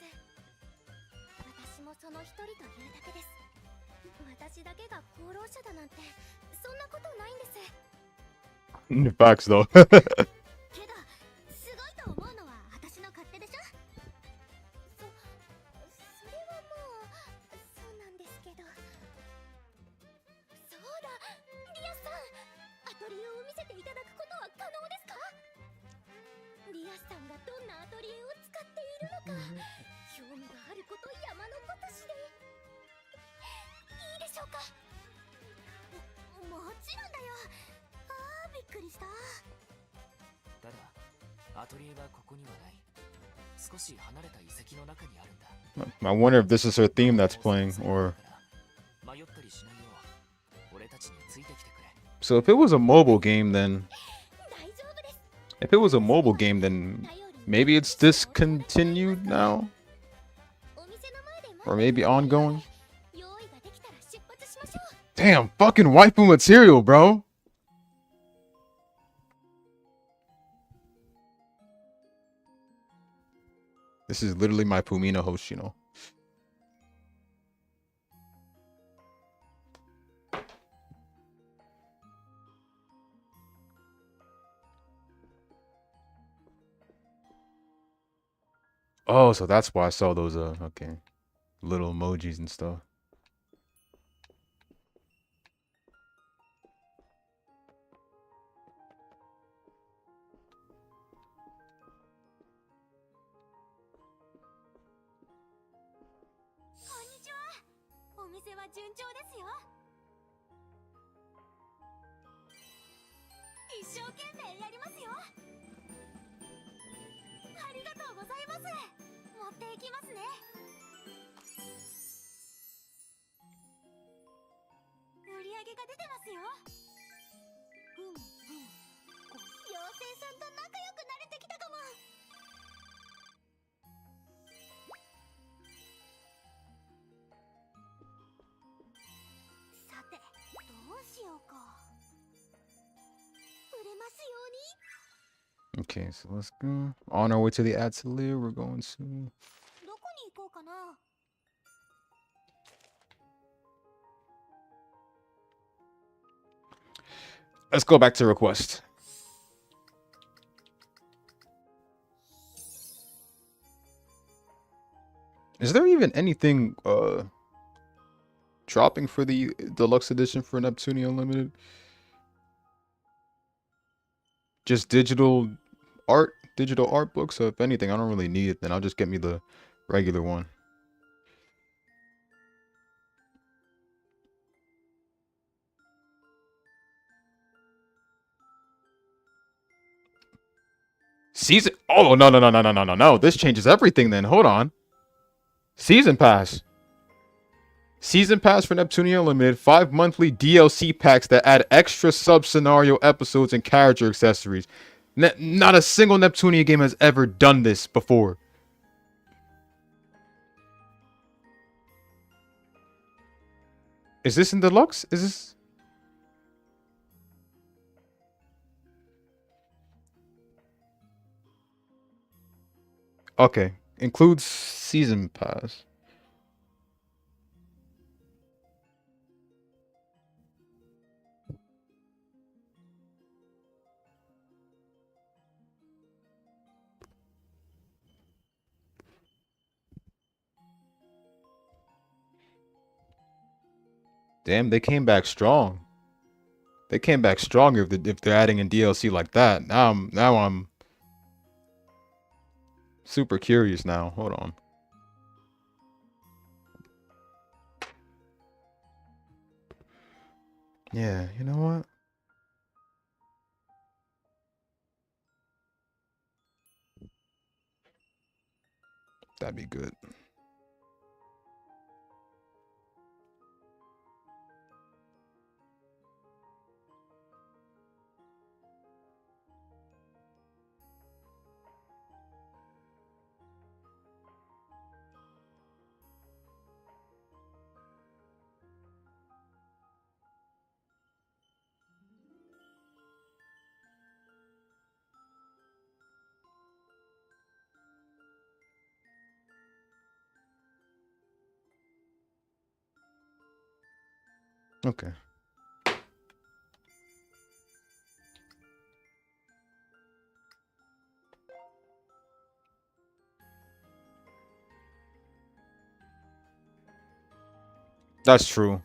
S1: 私もその一人というだけです。私だけが功労者だなんてそんなことないんです。
S3: Facts though.
S1: けどすごいと思うのは私の勝手でしょ。それはもうそうなんですけど。そうだ、リアスさん、アトリエを見せていただくことは可能ですか？リアスさんがどんなアトリエを使っているのか興味があること山のごとしで。いいでしょうか？もちろんだよ。あー、びっくりした。
S2: ただ、アトリエはここにはない。少し離れた遺跡の中にあるんだ。
S3: I wonder if this is her theme that's playing, or
S2: 迷ったりしないよう、俺たちについてきてくれ。
S3: so if it was a mobile game, then
S1: 大丈夫です。
S3: if it was a mobile game, then maybe it's discontinued now,
S1: お店の前で
S3: or maybe ongoing.
S1: 用意ができたら出発しましょう。
S3: Damn, fucking waifu material, bro. This is literally my Pumina Hoshino. Oh, so that's why I saw those okay, little emojis and stuff.
S1: こんにちは。お店は順調ですよ。一生懸命やりますよ。ありがとうございます。持っていきますね。売り上げが出てますよ。妖精さんと仲良くなれてきたかも。さて、どうしようか。売れますように。
S3: Okay, so let's go on our way to the Atelier. We're going to
S1: どこに行こうかな。
S3: let's go back to request. Is there even anything dropping for the deluxe edition for Neptunia Unlimited? Just digital art books. So if anything, I don't really need it. Then I'll just get me the regular one. Season. Oh no! This changes everything. Then hold on. Season pass. Season pass for Neptunia Unlimited. 5 monthly DLC packs that add extra sub-scenario episodes and character accessories. Not a single Neptunia game has ever done this before. Is this in deluxe? Is this? Okay. Includes season pass. Damn, they came back strong. They came back stronger if they're adding in DLC like that. Now I'm super curious now. Hold on. Yeah, you know what? That'd be good. Okay. That's true.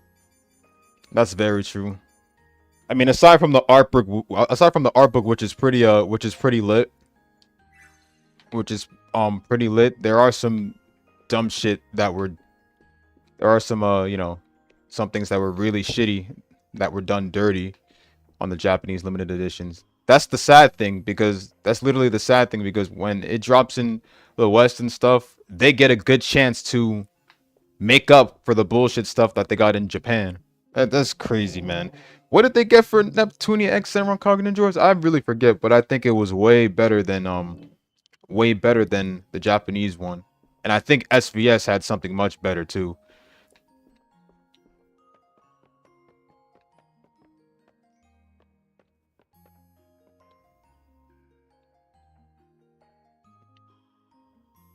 S3: That's very true. I mean, aside from the art book, which is pretty lit, pretty lit. There are some dumb shit that were. There are some you know, some things that were really shitty that were done dirty on the Japanese limited editions. That's the sad thing, because that's literally the sad thing, because when it drops in the West and stuff, they get a good chance to make up for the bullshit stuff that they got in Japan. That's crazy, man. What did they get for Neptunia X Senran Cognitive Droids? I really forget, but I think it was way better than the Japanese one. And I think SVS had something much better too.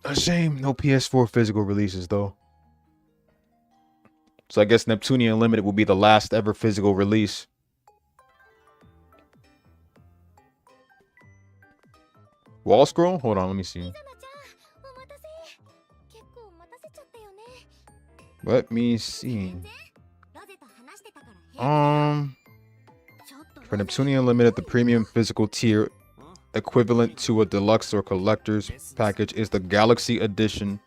S3: A shame, no PS4 physical releases though. So I guess Neptunia Unlimited will be the last ever physical release. Wall scroll? Hold on, let me see. Let me see. For Neptunia Unlimited, the premium physical tier equivalent to a deluxe or collector's package is the Galaxy Edition,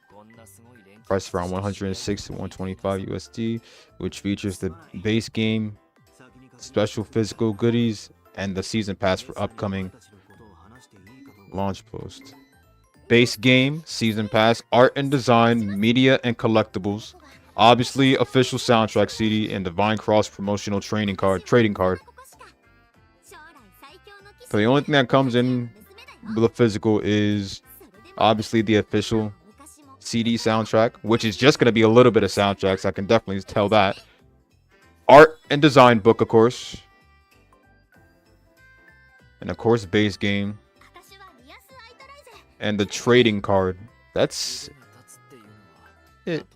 S3: priced around 106 to 125 USD, which features the base game, special physical goodies, and the season pass for upcoming launch post. Base game, season pass, art and design, media and collectibles, obviously official soundtrack CD, and Divine Cross promotional trading card. So the only thing that comes in the physical is obviously the official CD soundtrack, which is just going to be a little bit of soundtracks. I can definitely tell that. Art and design book, of course. And of course, base game. And the trading card. That's it.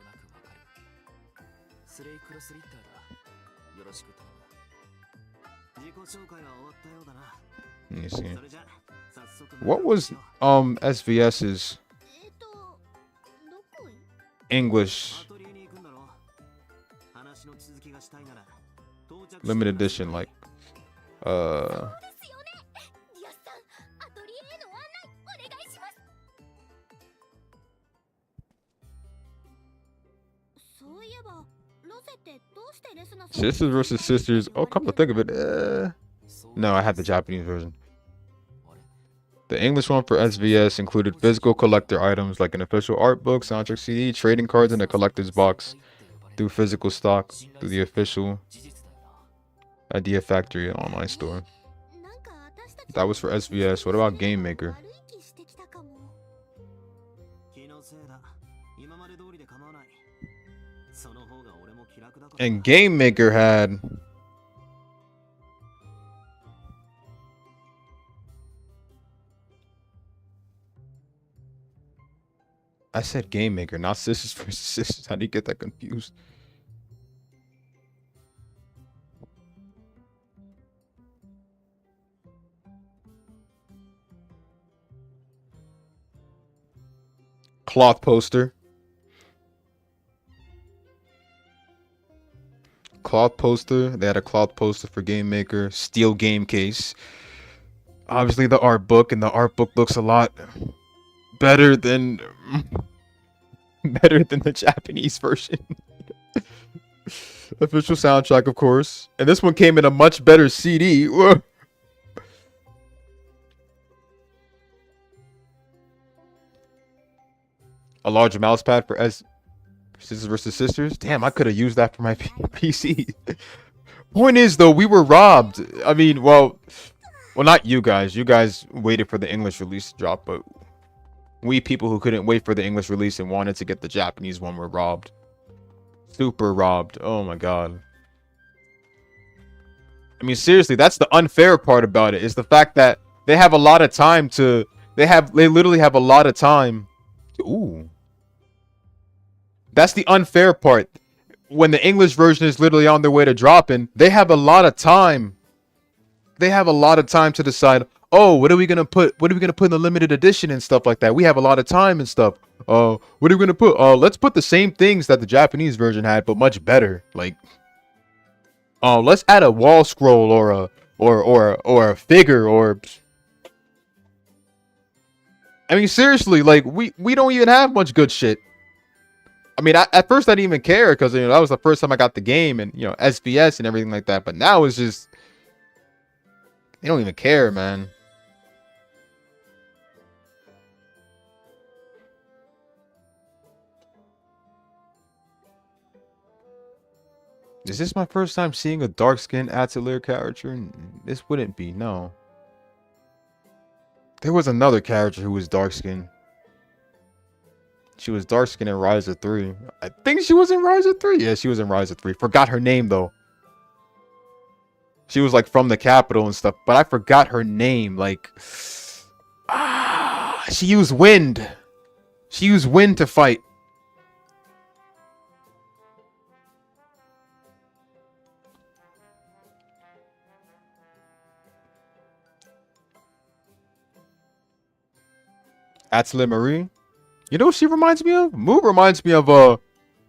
S3: Let me see. What was SVS's English limited edition, like Sisters versus Sisters. Oh, come to think of it, no, I had the Japanese version. The English one for SVS included physical collector items like an official art book, soundtrack CD, trading cards, and a collector's box through physical stock through the official Idea Factory online store. That was for SVS. What about Game Maker? And Game Maker had I said Game Maker, not Sisters versus Sisters. How do you get that confused? Cloth poster. cloth poster. They had a cloth poster for Game Maker, steel game case. Obviously the art book, and the art book looks a lot better than the Japanese version. Official soundtrack, of course. And this one came in a much better CD. A large mouse pad for Sisters versus Sisters. Damn, I could have used that for my PC. Point is, though, we were robbed. I mean, well, not you guys. You guys waited for the English release to drop, but we people who couldn't wait for the English release and wanted to get the Japanese one were robbed. Super robbed. Oh my god. I mean, seriously, that's the unfair part about it, is the fact that they have a lot of time to... They literally have a lot of time. Ooh. That's the unfair part. When the English version is literally on their way to dropping, they have a lot of time. They have a lot of time to decide, oh, what are we gonna put in the limited edition and stuff like that? We have a lot of time and stuff. What are we gonna put? Let's put the same things that the Japanese version had, but much better. Like, let's add a wall scroll or a figure or... I mean, seriously, like, we don't even have much good shit. I mean, at first I didn't even care because, you know, that was the first time I got the game and, you know, SBS and everything like that. But now it's just... They don't even care, man. Is this my first time seeing a dark-skinned Atelier character? This wouldn't be, no. There was another character who was dark-skinned. She was dark-skinned in Rise of 3. I think she was in Rise of 3. Yeah, she was in Rise of 3. Forgot her name, though. She was, like, from the capital and stuff. But I forgot her name. Like... she used wind. She used wind to fight. Atelier Marie. You know what she reminds me of? Moo reminds me of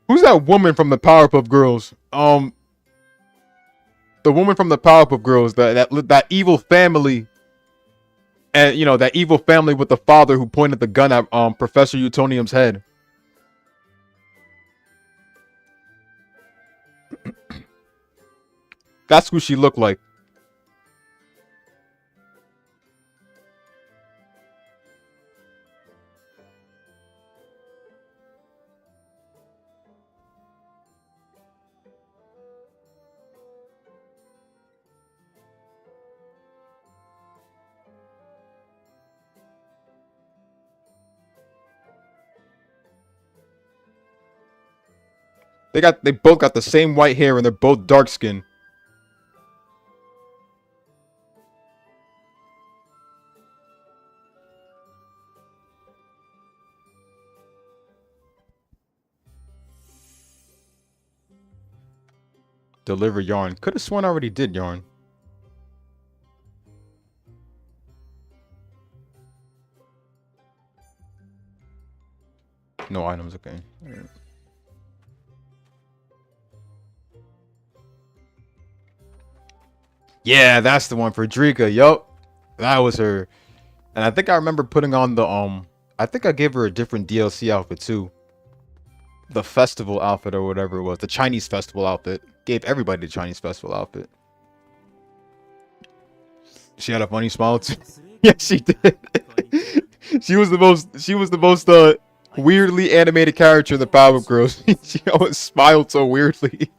S3: who's that woman from the Powerpuff Girls? The woman from the Powerpuff Girls, that evil family, and you know, that evil family with the father who pointed the gun at Professor Utonium's head. That's who she looked like. They both got the same white hair and they're both dark skinned. Deliver yarn. Could have sworn I already did yarn. No items, okay. All right. Yeah, that's the one for Drika. Yup. That was her. And I think I remember putting on the I think I gave her a different DLC outfit too. The festival outfit or whatever it was. The Chinese festival outfit. Gave everybody the Chinese festival outfit. She had a funny smile too. Yeah, she did. She was the most weirdly animated character in the Powerpuff Girls. She always smiled so weirdly.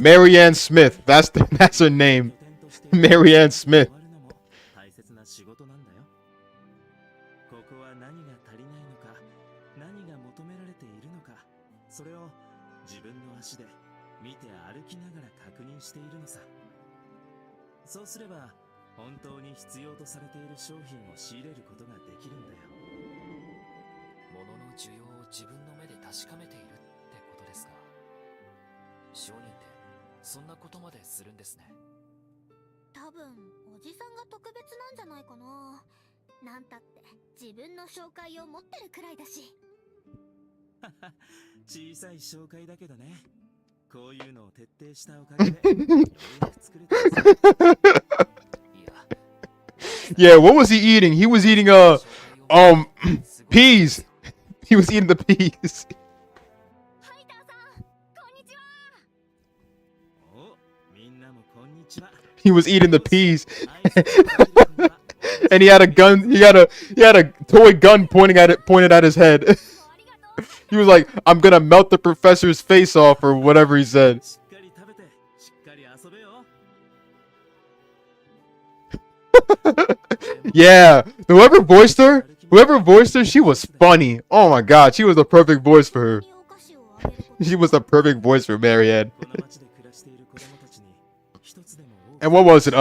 S3: Marianne Smith. That's her name. Marianne Smith.
S1: なんたって自分の紹介を持ってるくらいだし。
S4: 小さい紹介だけどね。こういうのを徹底したおかげでようやく作れたんです。
S3: Yeah, what was he eating? He was eating peas. He was eating the peas.
S1: ハイターさん、こんにちは。
S4: お、みんなもこんにちは。
S3: He was eating the peas.
S4: 愛想が悪い子は
S3: And he had a gun. He had a toy gun pointed at his head.
S1: ありがとう。
S3: He was like, "I'm gonna melt the professor's face off," or whatever he said.
S4: しっかり食べて、しっかり遊べよ。
S3: Yeah, whoever voiced her, she was funny. Oh my god, she was the perfect voice for her.
S1: お菓子をあげること
S3: She was the perfect voice for Marianne.
S4: この町で暮らしている子供たちに一つでも多く
S3: And what was it?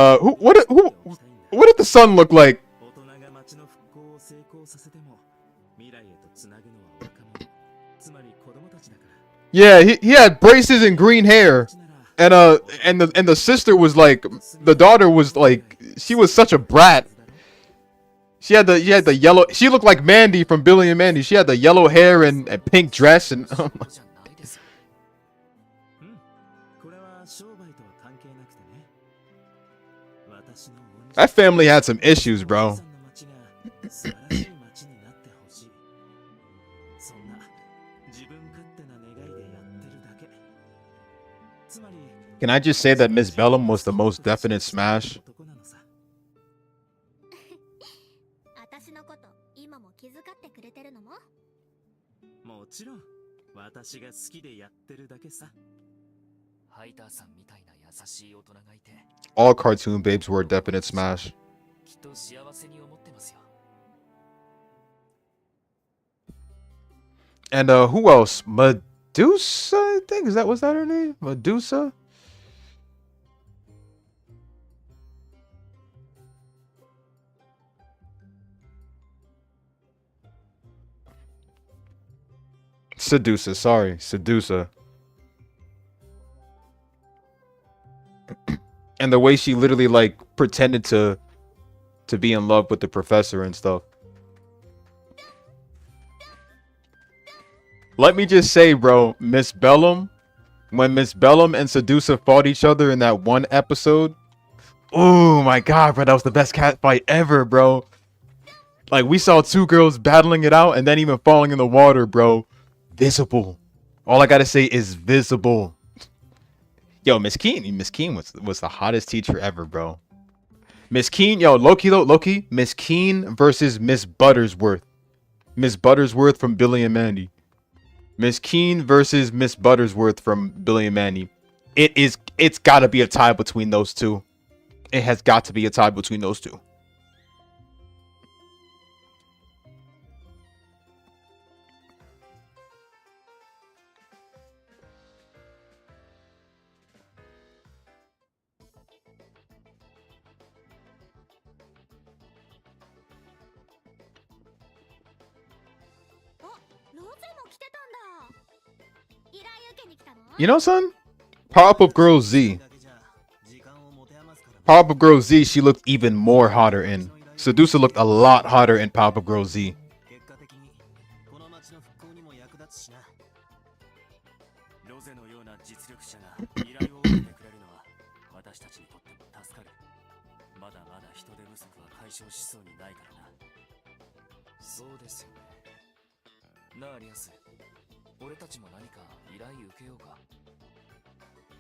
S3: What did the sun look like?
S4: 大人が町の復興を成功させても未来へとつなぐのは若者、つまり子供たちだから。
S3: Yeah, he had braces and green hair.
S4: なら
S3: And the sister was like, the daughter was like, she was such a brat. She had the yellow. She looked like Mandy from Billy and Mandy. She had the yellow hair and pink dress and
S2: そうじゃないですよ。
S4: うん、これは商売とは関係なくてね。私の恩人
S3: that family had some issues,
S4: お
S3: bro.
S4: 父さんの町が素晴らしい町になってほしい。そんな自分勝手な願いでやってるだけ。つまり
S3: Can I just say that Miss Bellum was the most definite smash?
S4: 男なのさ。
S1: 私のこと今も気遣ってくれてるのも。
S4: もちろん私が好きでやってるだけさ。
S2: ハイターさんみたいな優しい大人がいて、
S3: All cartoon babes were a definite smash.
S2: きっと幸せに思ってますよ。
S3: And who else? Medusa, I think. Was that her name? Medusa? Sedusa, sorry, Sedusa. And the way she literally like pretended to be in love with the professor and stuff. Let me just say, bro, Miss Bellum, when Miss Bellum and Sedusa fought each other in that one episode, oh my god, bro, that was the best cat fight ever, bro. Like, we saw two girls battling it out and then even falling in the water, bro. Visible. All I gotta say is visible. Yo, Miss Keen was the hottest teacher ever, bro. Miss Keen, yo, Loki, Miss Keen versus Miss Buttersworth. Miss Buttersworth from Billy and Mandy. Miss Keen versus Miss Buttersworth from Billy and Mandy. It's gotta be a tie between those two. It has got to be a tie between those two. You know, son? Powerpuff Girl Z. Powerpuff Girl Z, she looked even more hotter in. Sedusa looked a lot hotter in Powerpuff Girl Z.
S4: 結果的にこの町の復興にも役立つしな。ロゼのような実力者が依頼を受けてくれるのは私たちにとっても助かる。まだまだ人手不足は解消しそうにないからな。
S2: そうですよね。なあリアス、俺たちも何か依頼受けようか。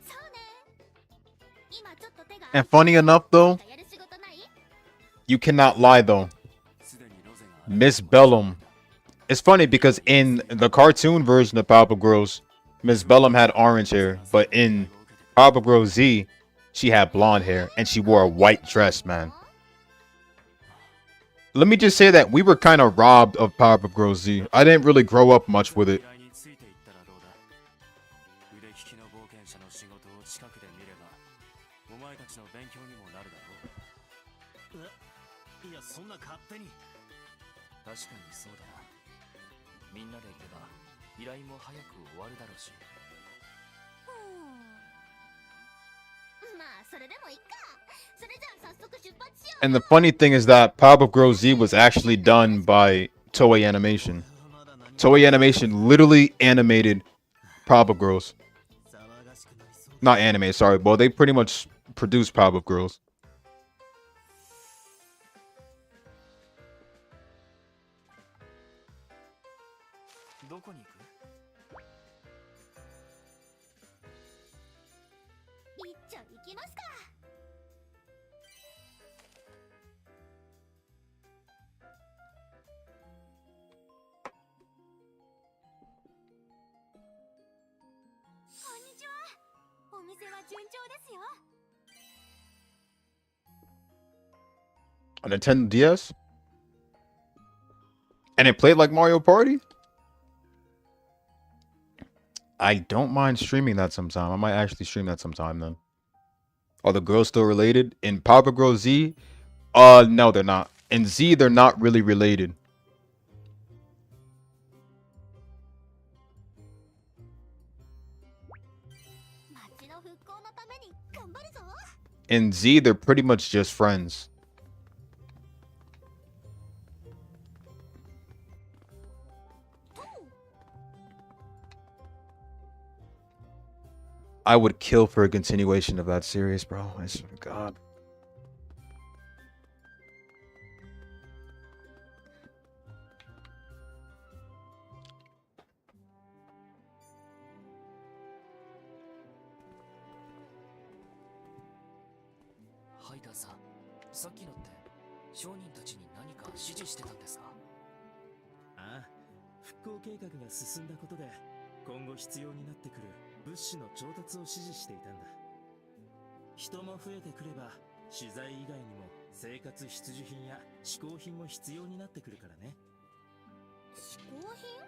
S1: そうね。今ちょっと手が
S3: And funny enough, though,
S1: やる仕事ない？
S3: you cannot lie, though.
S4: すでにロゼが
S3: Miss Bellum. It's funny because in the cartoon version of Powerpuff Girls, Miss Bellum had orange hair, but in Powerpuff Girls Z, she had blonde hair and she wore a white dress, man. Let me just say that we were kind of robbed of Powerpuff Girls Z. I didn't really grow up much with it.
S4: 依頼についていったらどうだ。腕利きの冒険者の仕事を近くで見ればお前たちの勉強にもなるだろう。いや、そんな勝手に。
S2: 確かにそうだな。みんなで行けば依頼も早く終わるだろうし。
S1: まあそそれでもいいか。それじゃあ早速出発しよ
S3: And the funny thing is that Powerpuff Girls Z was actually done by Toei Animation. Toei Animation literally animated Powerpuff Girls. Not anime, sorry. Well, they pretty much produced Powerpuff Girls.
S2: どこに行く？
S1: う。一丁行きますか。こんにちは。お店は順調ですよ。
S3: A Nintendo DS? And it played like Mario Party? I don't mind streaming that sometime. I might actually stream that sometime then. Are the girls still related? In Powerpuff Girls Z? No, they're not. In Z, they're not really related.
S1: 町の復興のために頑張るぞ。
S3: In Z, they're pretty much just friends. I would kill for a continuation of that series, bro. I swear to God.
S2: ハイターさん、さっきのって商人たちに何か指示してたんですか？
S4: ああ、復興計画が進んだことで今後必要になってくる物資の調達を指示していたんだ。人も増えてくれば資材以外にも生活必需品や嗜好品も必要になってくるからね。
S1: 嗜好品？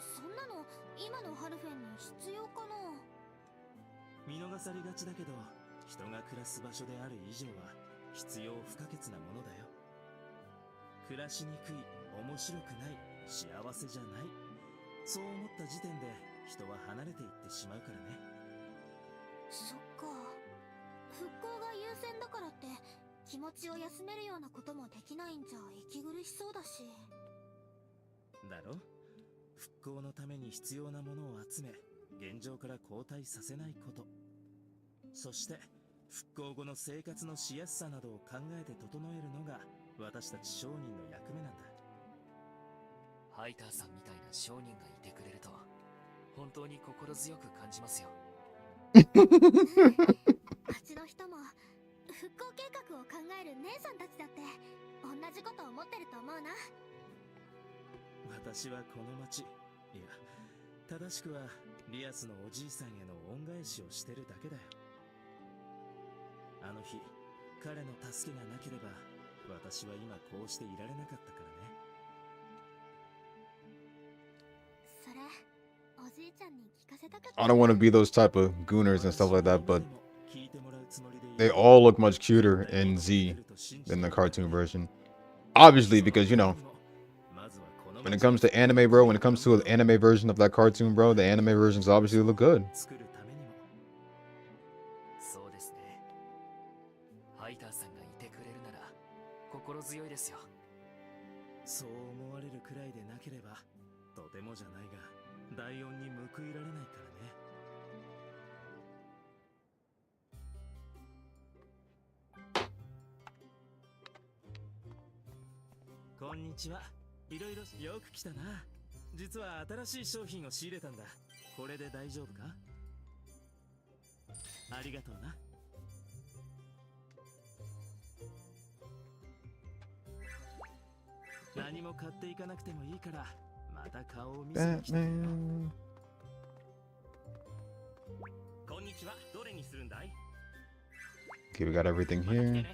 S1: そんなの今のハルフェンに必要かな。
S4: 見逃されがちだけど、人が暮らす場所である以上は必要不可欠なものだよ。暮らしにくい、面白くない、幸せじゃない、そう思った時点で人は離れていってしまうからね。
S1: そっか。復興が優先だからって気持ちを休めるようなこともできないんじゃ息苦しそうだし。
S4: だろ？復興のために必要なものを集め、現状から後退させないこと。そして復興後の生活のしやすさなどを考えて整えるのが私たち商人の役目なんだ。
S2: ハイターさんみたいな商人がいてくれると本当に心強く感じますよ。
S1: 町の人も復興計画を考える姉さんたちだって同じこと思ってると思うな。
S4: 私はこの町、いや正しくはリアスのおじいさんへの恩返しをしてるだけだよ。あの日彼の助けがなければ私は今こうしていられなかったからね。
S1: それおじいちゃんに聞かせたかった。
S3: I don't want to be those type of gooners and stuff like that, but they all look much cuter in Z than the cartoon version. Obviously, because, you know, when it comes to anime, bro, when it comes to an anime version of that cartoon, bro, the anime versions obviously look good.
S2: そうですね。ハイターさんがいてくれるなら心強いですよ。
S4: そう思われるくらいでなければとてもじゃないがライオンに報いられないからね。こんにちは。いろいろよく来たな。実は新しい商品を仕入れたんだ。これで大丈夫か？ありがとうな。何も買っていかなくてもいいからまた顔を見せに来てよ。こんにちは。どれにするんだい？
S3: Okay, we got everything here.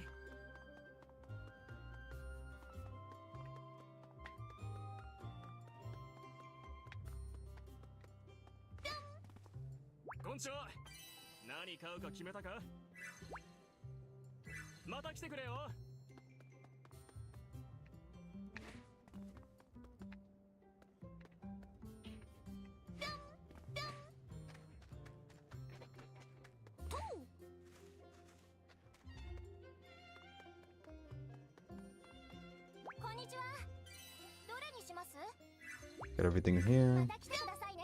S5: こんにちは。何買うか決めたか？また来てくれよ。
S3: Got everything here.
S1: また来てくださいね。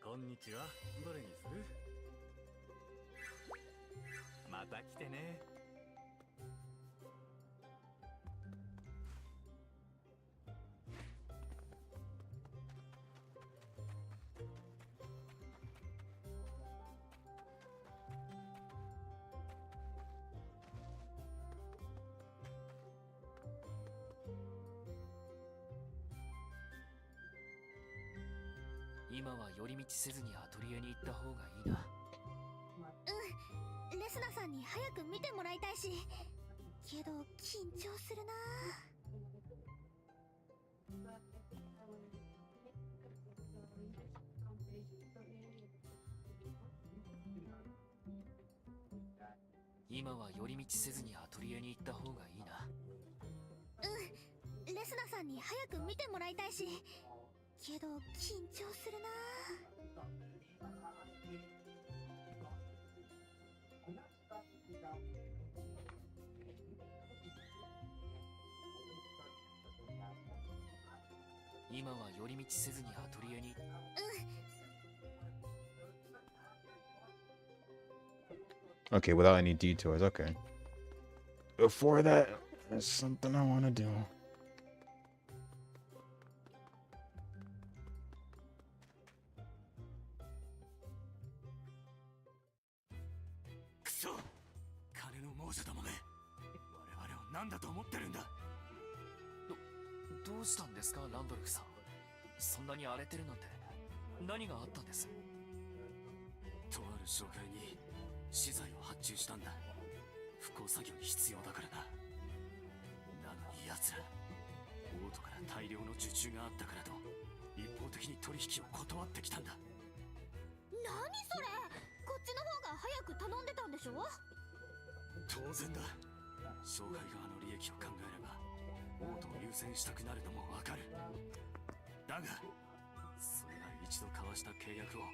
S5: こんにちは。どれにする？また来てね。
S2: 今は寄り道せずにアトリエに行った方がいいな。
S1: レスナさんに早く見てもらいたいし、けど緊張するな。
S2: 今は寄り道せずにアトリエに行った方がいいな。
S1: レスナさんに早く見てもらいたいし、けど緊張するな。
S2: 今は寄り道せずにアトリエに。
S3: Okay, without any detours. Okay. Before that, there's something I want to do.
S4: くそ！金の亡者どもめ！我々を何だと思ってるんだ！
S2: どうしたんですか、ランドルフさん。そんなに荒れてるなんて何があったんです？
S4: とある商会に資材を発注したんだ。復興作業に必要だからな。なのに奴ら、王都から大量の受注があったからと一方的に取引を断ってきたんだ。
S1: 何それ、こっちの方が早く頼んでたんでしょ。
S4: 当然だ。商会側の利益を考えれば王都を優先したくなるのもわかる。だがそれが一度交わした契約を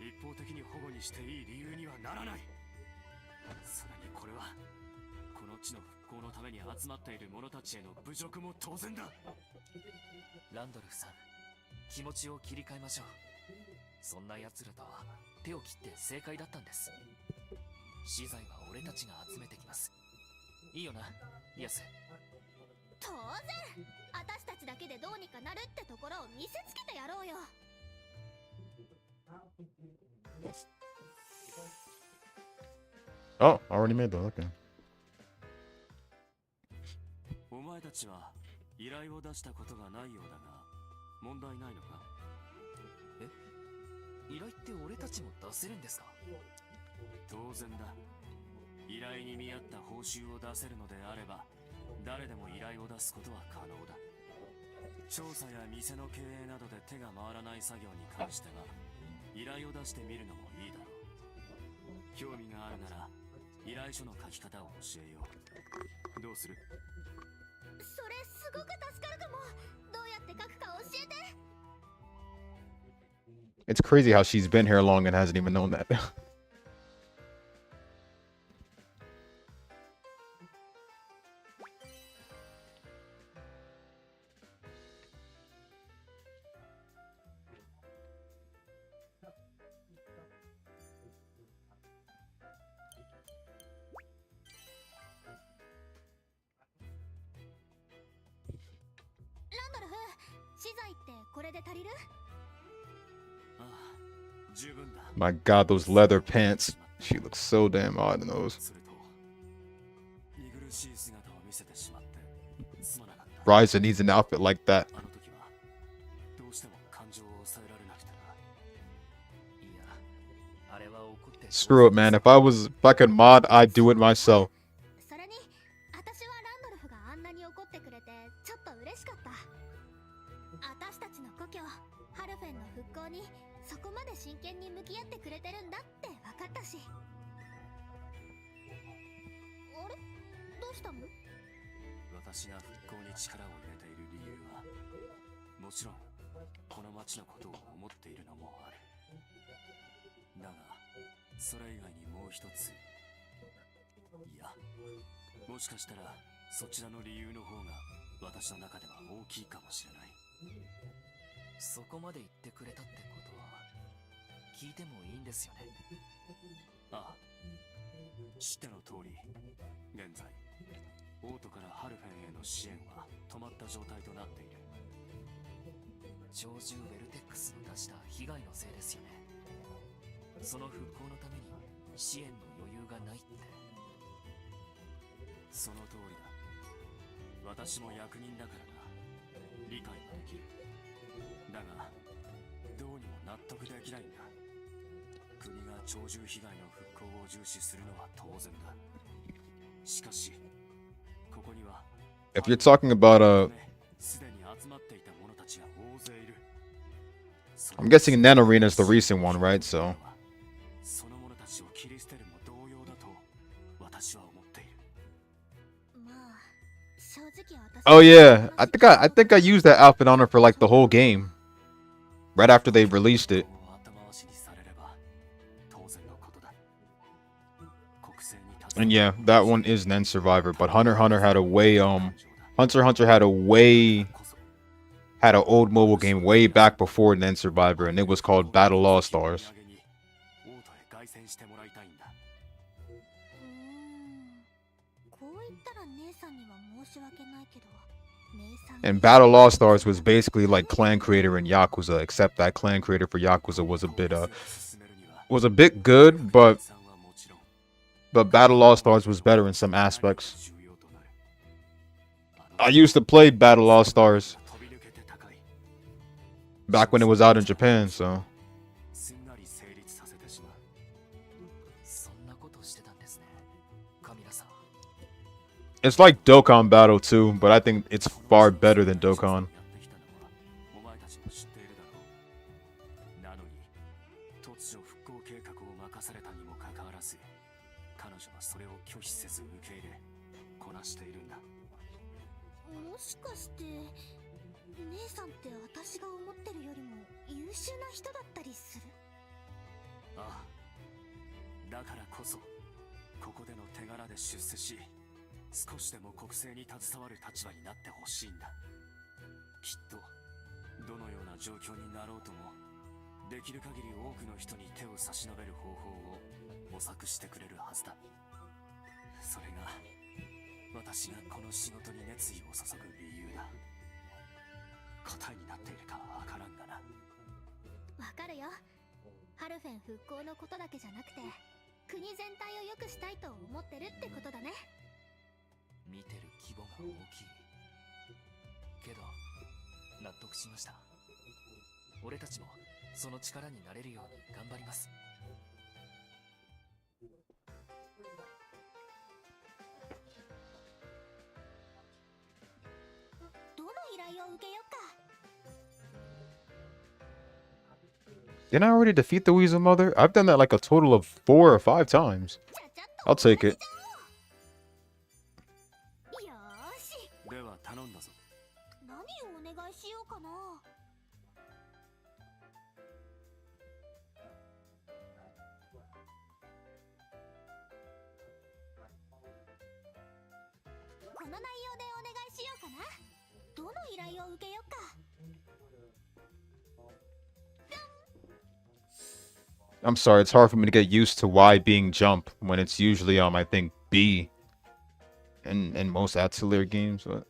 S4: 一方的に保護にしていい理由にはならない。それにこれはこの地の復興のために集まっている者たちへの侮辱も当然だ。
S2: ランドルフさん、気持ちを切り替えましょう。そんな奴らとは手を切って正解だったんです。資材は俺たちが集めてきます。いいよな、イエス。
S1: 当然、私たちだけでどうにかなるってところを見せつけてやろうよ。
S3: Oh, already made those. Okay.
S4: お前たちは依頼を出したことがないようだが問題ないのか？
S2: 依頼って俺たちも出せるんですか？
S4: 当然だ。依頼に見合った報酬を出せるのであれば誰でも依頼を出すことは可能だ。調査や店の経営などで手が回らない作業に関しては依頼を出してみるのもいいだろう。興味があるなら依頼書の書き方を教えよう。どうする？
S1: それすごく助かるかも。どうやって書くか教えて。
S3: It's crazy how she's been here long and hasn't even known that.
S1: ランドルフ、資材ってこれで足りる？
S4: ああ、十分だ。
S3: My God, those leather pants. She looks so damn odd in those.
S4: すると見苦しい姿を見せてしまってすまなかった。
S3: Ryza needs an outfit like that.
S4: あの時はどうしても感情を抑えられなくてな。
S2: いや、あれは怒って。
S3: Screw it, man. If I could mod, I'd do it myself.
S1: それに、私はランドルフがあんなに怒ってくれてちょっと嬉しかった。私たちの故郷、ハルフェンの復興にそこまで真剣に向き合ってくれてるんだって分かったし。あれ？どうしたの？
S4: 私が復興に力を入れている理由はもちろんこの町のことを思っているのもある。だがそれ以外にもう一つ、いや、もしかしたらそちらの理由の方が私の中では大きいかもしれない。
S2: そこまで言ってくれたってことは聞いてもいいんですよね。
S4: ああ、知っての通り、現在オートからハルフェンへの支援は止まった状態となっている。
S2: 鳥獣ウェルテックスの出した被害のせいですよね。その復興のために支援の余裕がないって。
S4: その通りだ。私も役人だからな。理解はできる。だがどうにも納得できないんだ。国が鳥獣被害の復興を重視するのは当然だ。しかしここには
S3: If you're talking about
S4: すでに集まっていた者たちが大勢いる。
S3: I'm guessing Nen Arena is the recent one, right? So
S4: その者たちを切り捨てるも同様だと私は思っている。
S1: まあ正直私
S3: oh yeah, I think I used that outfit on her for like the whole game. Right after they released it.
S4: 頭回しにされれば当然のことだ。国政に立つ
S3: And yeah, that one is Nen Survivor, but Hunter x Hunter had a way Hunter x Hunter had a way had an old mobile game way back before Nen Survivor, and it was called Battle All Stars.
S4: オートへ凱旋してもらいたいんだ。
S1: こう言ったら姉さんには申し訳ないけど、姉さん
S3: And Battle All Stars was basically like Clan Creator in Yakuza, except that Clan Creator for Yakuza was a bit good, but Battle All Stars was better in some aspects. I used to play Battle All Stars back when it was out in Japan, so
S4: すんなり成立させてしまう。
S2: そんなことしてたんですね、カミラさん。
S3: it's like Dokkan Battle too, but I think it's far better than Dokkan.
S4: お前たちも知っているだろう。なのに突如復興計画を任されたにもかかわらず、彼女はそれを拒否せず受け入れこなしているんだ。
S1: もしかして姉さんって私が思ってるよりも優秀な人だったりする？
S4: ああ、だからこそここでの手柄で出世し、少しでも国政に携わる立場になってほしいんだ。きっとどのような状況になろうとも、できる限り多くの人に手を差し伸べる方法を模索してくれるはずだ。それが私がこの仕事に熱意を注ぐ理由だ。答えになっているかはわからんがな。
S1: わかるよ。ハルフェン復興のことだけじゃなくて、国全体を良くしたいと思ってるってことだね。
S2: 見てる規模が大きいけど納得しました。俺たちもその力になれるように頑張ります。
S1: どの依頼を受けようか。
S3: Didn't I already defeat the Weasel Mother? I've done that like a total of 4 or 5 times.
S1: ちゃちゃっと
S3: I'll take it.
S1: よーし、
S4: では頼んだぞ。
S1: 何をお願いしようかな。この内容でお願いしようかな。どの依頼を受けようか。
S3: I'm sorry, it's hard for me to get used to Y being jump when it's usually I think B in most Atelier games, but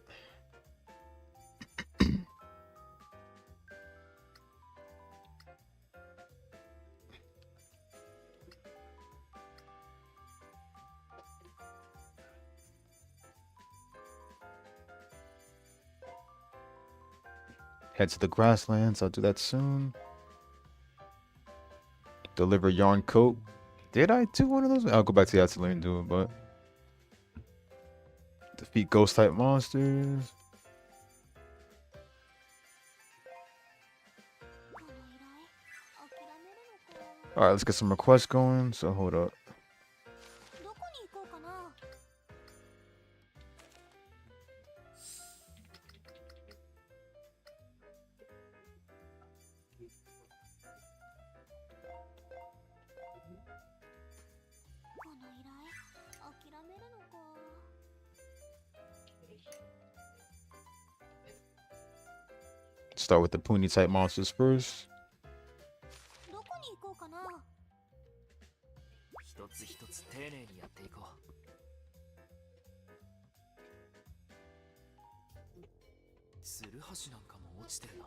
S3: head to the grasslands. I'll do that soon. Deliver yarn coat. Did I do one of those? I'll go back to the Atelier and do it, but defeat ghost type monsters.
S1: この依頼諦めるのか。
S3: All right, let's get some requests going. So hold up.
S1: どこに行こうかな。
S3: All start with the puny type monsters first.
S1: どこに行こうかな。
S2: 一つ一つ丁寧にやっていこう。ツルハシなんかも落ちてるな。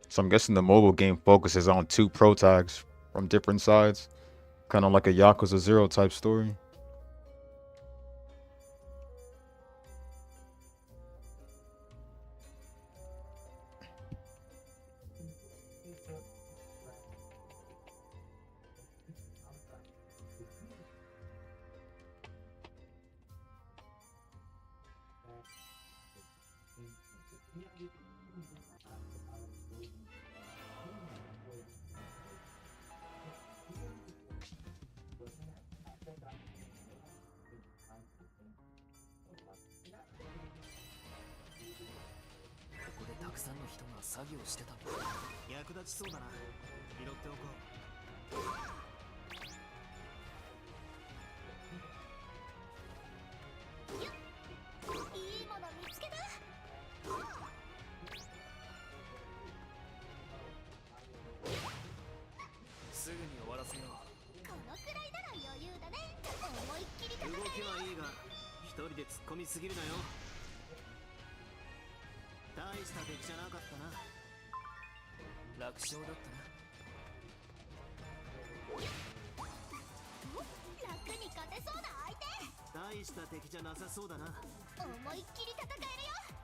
S3: So I'm guessing the mobile game focuses on 2 protags from different sides. Kind of like a Yakuza 0 type story.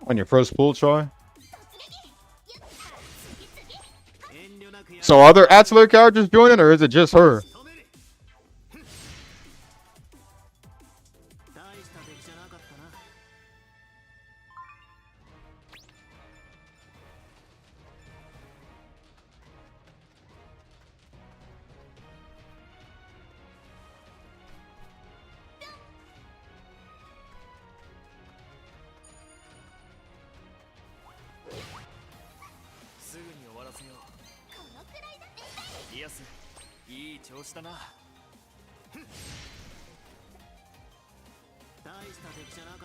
S3: On your first pull try? So are there Atelier characters joining, or is it just her?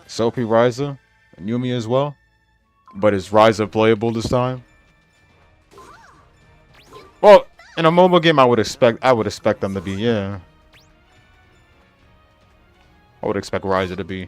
S3: Sophie Ryza and Yumi as well. But is Ryza playable this time? Well, in a mobile game I would expect them to be, yeah. I would expect Ryza to be.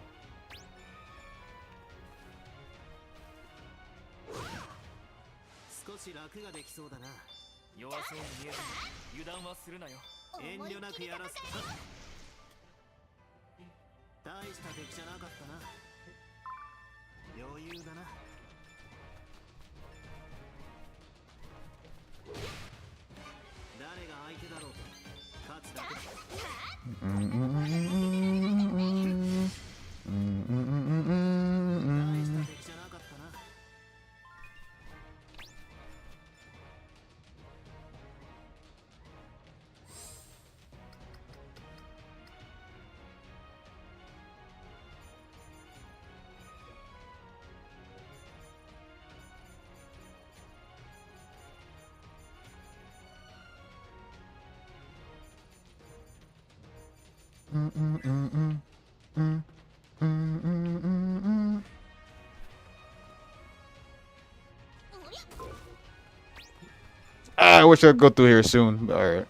S3: I wish I'd go through here soon. Alright.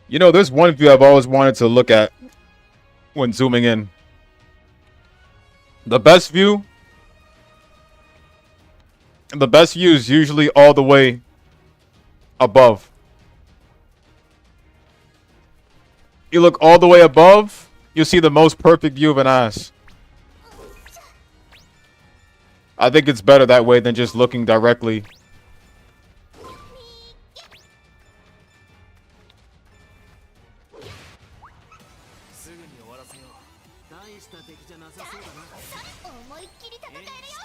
S3: You know, there's one view I've always wanted to look at when zooming in. The best view is usually all the way above. You look all the way above, you'll see the most perfect view of an ass. I think it's better that way than just looking directly.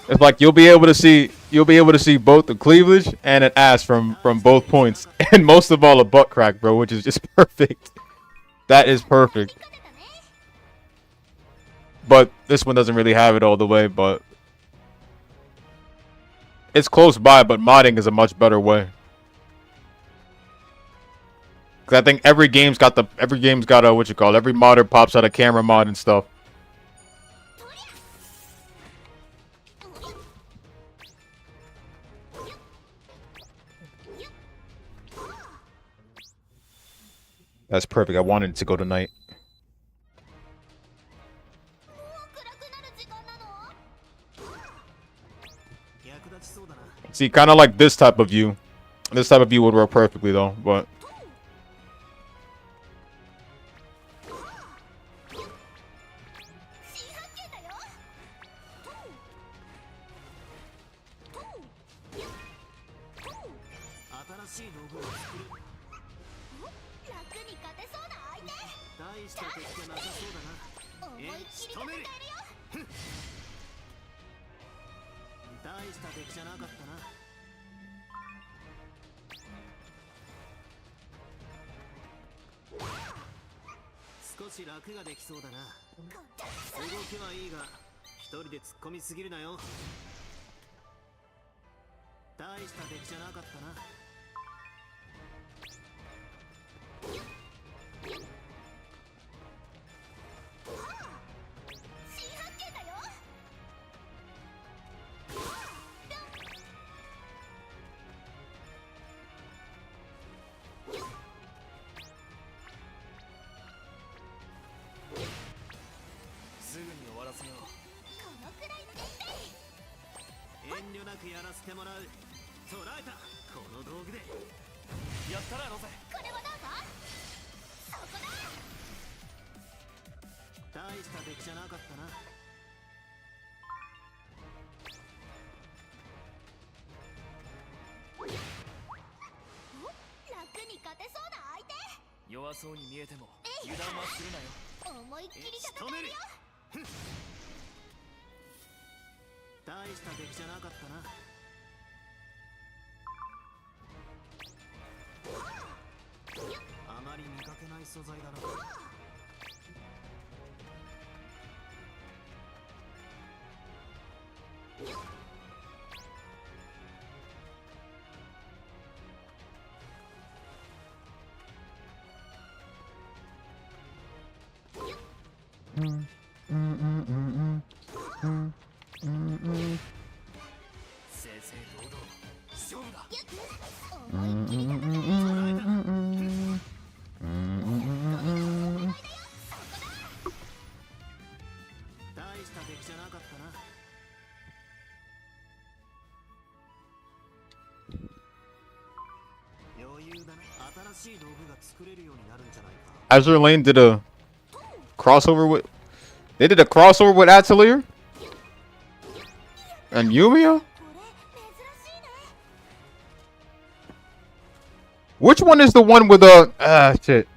S3: It's like you'll be able to see both the cleavage and an ass from both points, and most of all a butt crack, bro, which is just perfect. That is perfect. But this one doesn't really have it all the way, but it's close by. But modding is a much better way. Cause I think every game's got a what you call it, every modder pops out a camera mod and stuff. That's perfect. I wanted it to go tonight. See, kind of like this type of view. This type of view would work perfectly, though. But
S2: 弱そうに見えても油断はするなよ。
S1: 思いっきり戦えるよ。
S4: 大した出来じゃなかったな。あまり見かけない素材だな。
S3: Azure Lane did a crossover with... They did a crossover with Atelier? And Yumiya? Which one is the one with the... shit.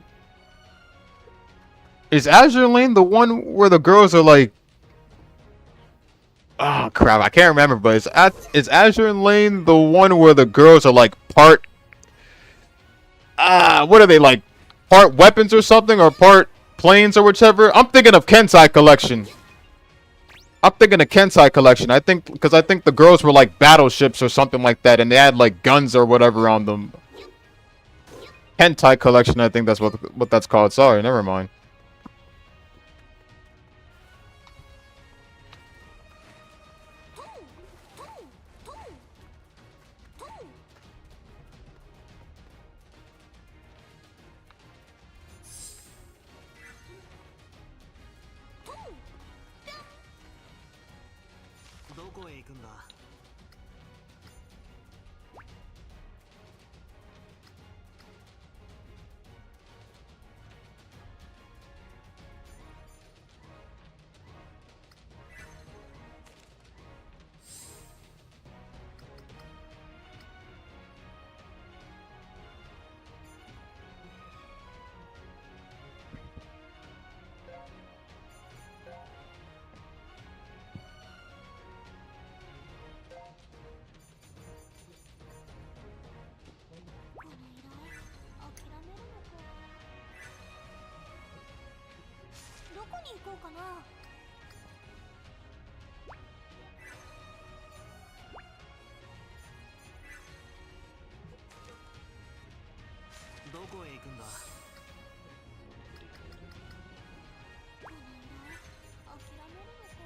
S3: Is Azure Lane the one where the girls are like... Oh, crap. I can't remember, but is Azure Lane the one where the girls are like part... what are they like? Part weapons or something, or part planes or whichever? I'm thinking of Kensai Collection. I think because I think the girls were like battleships or something like that, and they had like guns or whatever on them. Hentai Collection, I think that's what that's called. Sorry, never mind.
S6: こへ行くんだ。
S1: この依頼諦めるのか。どこに行こうかな。
S6: どこへ行くんだ。
S1: この依頼諦めるのか。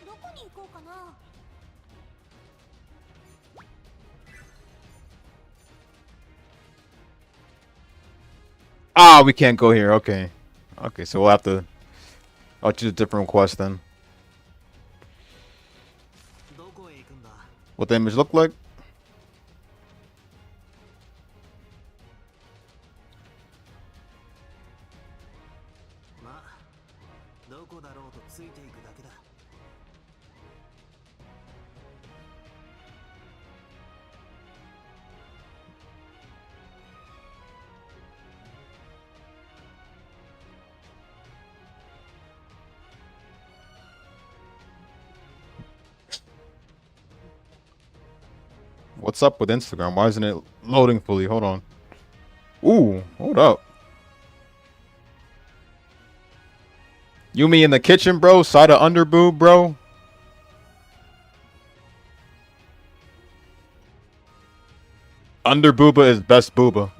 S1: どこに行こうかな。
S3: Ah, we can't go here. Okay. Okay, so we'll have to... I'll choose a different quest then.
S6: どこへ行くんだ。
S3: What the image look like?
S6: まあ、どこだろうとついていくだけだ。
S3: What's up with Instagram? Why isn't it loading fully? Hold on. Ooh, hold up. Yumi in the kitchen, bro. Side of underboob, bro. Underbooba is best booba.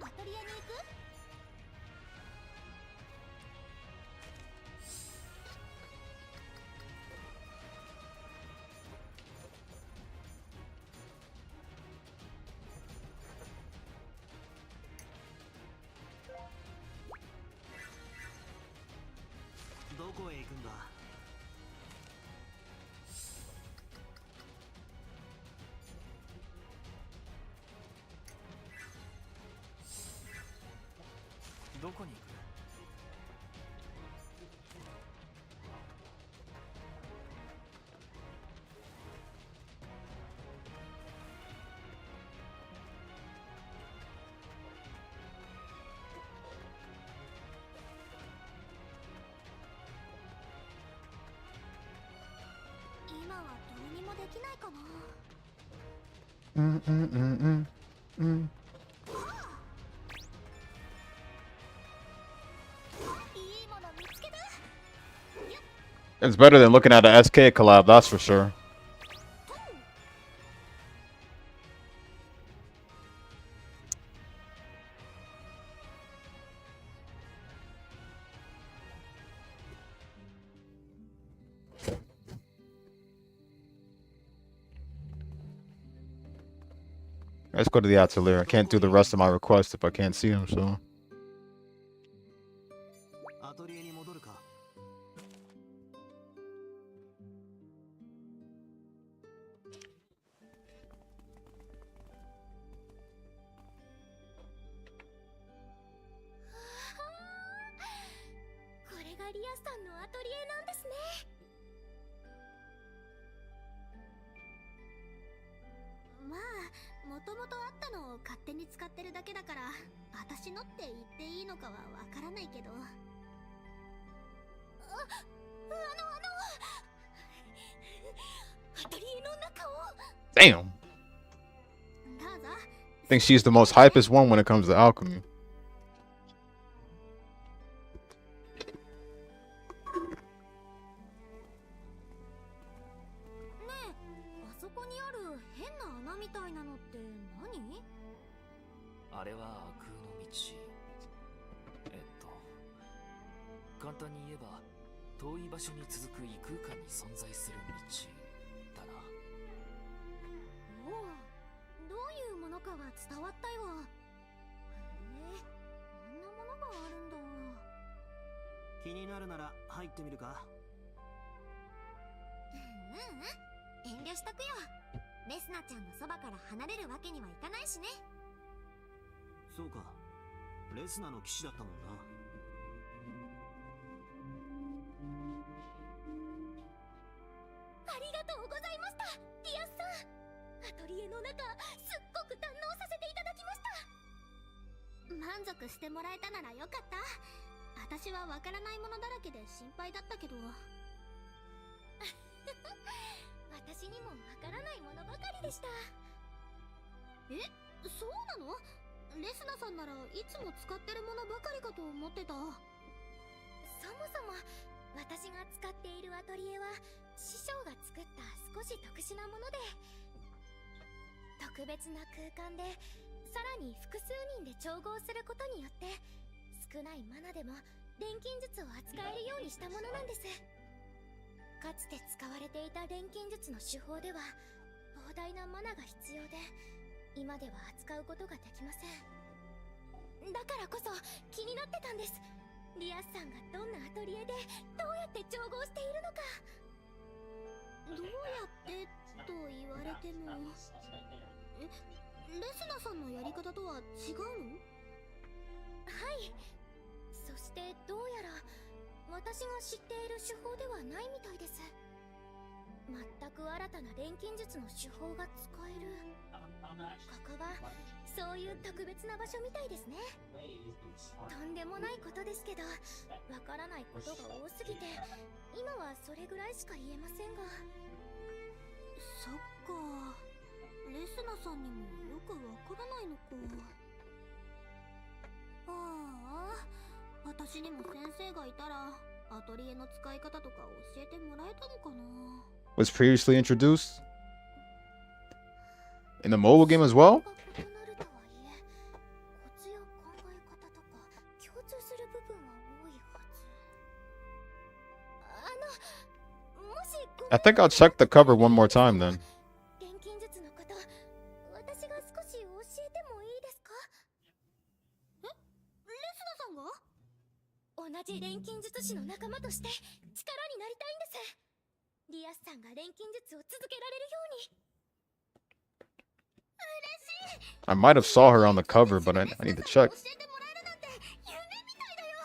S1: アトリエに行く。
S6: どこへ行くんだ。
S2: どこに行く？
S1: 今はどうにもできないかな。 いいもの見つけた。
S3: It's better than looking at a SK collab, that's for sure. Let's go to the Atelier. I can't do the rest of my requests if I can't see them, so.
S6: アトリエに戻るか。
S1: これがリアさんのアトリエなんですね。まあ、もともとあったのを勝手に使ってるだけだから、私のって言っていいのかはわからないけど。アトリエの中を。
S3: Damn.
S1: どうぞ。
S3: I think she's the most hypest one when it comes to alchemy.
S1: ねえ、あそこにある変な穴みたいなのって何？
S2: あれは空の道。簡単に言えば遠い場所に続く異空間に存在する道だな。
S1: おお、どういうものか
S6: あるなら入ってみるか。
S1: 遠慮しとくよ。レスナちゃんのそばから離れるわけにはいかないしね。
S6: そうか、レスナの騎士だったもんな。
S1: ありがとうございました、ディアスさん。アトリエの中、すっごく堪能させていただきました。満足してもらえたならよかった。私はわからないものだらけで心配だったけど。私にもわからないものばかりでした。え、そうなの？レスナさんならいつも使ってるものばかりかと思ってた。そもそも私が使っているアトリエは師匠が作った少し特殊なもので、特別な空間でさらに複数人で調合することによって少ないマナでも錬金術を扱えるようにしたものなんです。かつて使われていた錬金術の手法では膨大なマナが必要で、今では扱うことができません。だからこそ気になってたんです。リアスさんがどんなアトリエでどうやって調合しているのか。どうやってと言われても、レスナさんのやり方とは違うの？はい。そしてどうやら私が知っている手法ではないみたいです。全く新たな錬金術の手法が使える。ここはそういう特別な場所みたいですね。とんでもないことですけど、わからないことが多すぎて今はそれぐらいしか言えませんが。そっか、レスナさんにもよくわからないのか。ああ、私にも先生がいたらアトリエの使い方とか教えてもらえたのかな。
S3: Was previously introduced in the mobile game as well?
S1: 異なるとはいえ、コツや考え方とか共通する部分は多いはず。もしごめん
S3: I think I'll check the cover one more time then.
S1: 錬金術のこと、私が少し教えてもいいですか？え、レスナさんが？同じ錬金術師の仲間として力になりたいんです。リアスさんが錬金術を続けられるように。
S3: I might have saw her on the cover, but I need to check.
S1: 教えてもらえるなんて夢みたいだよ。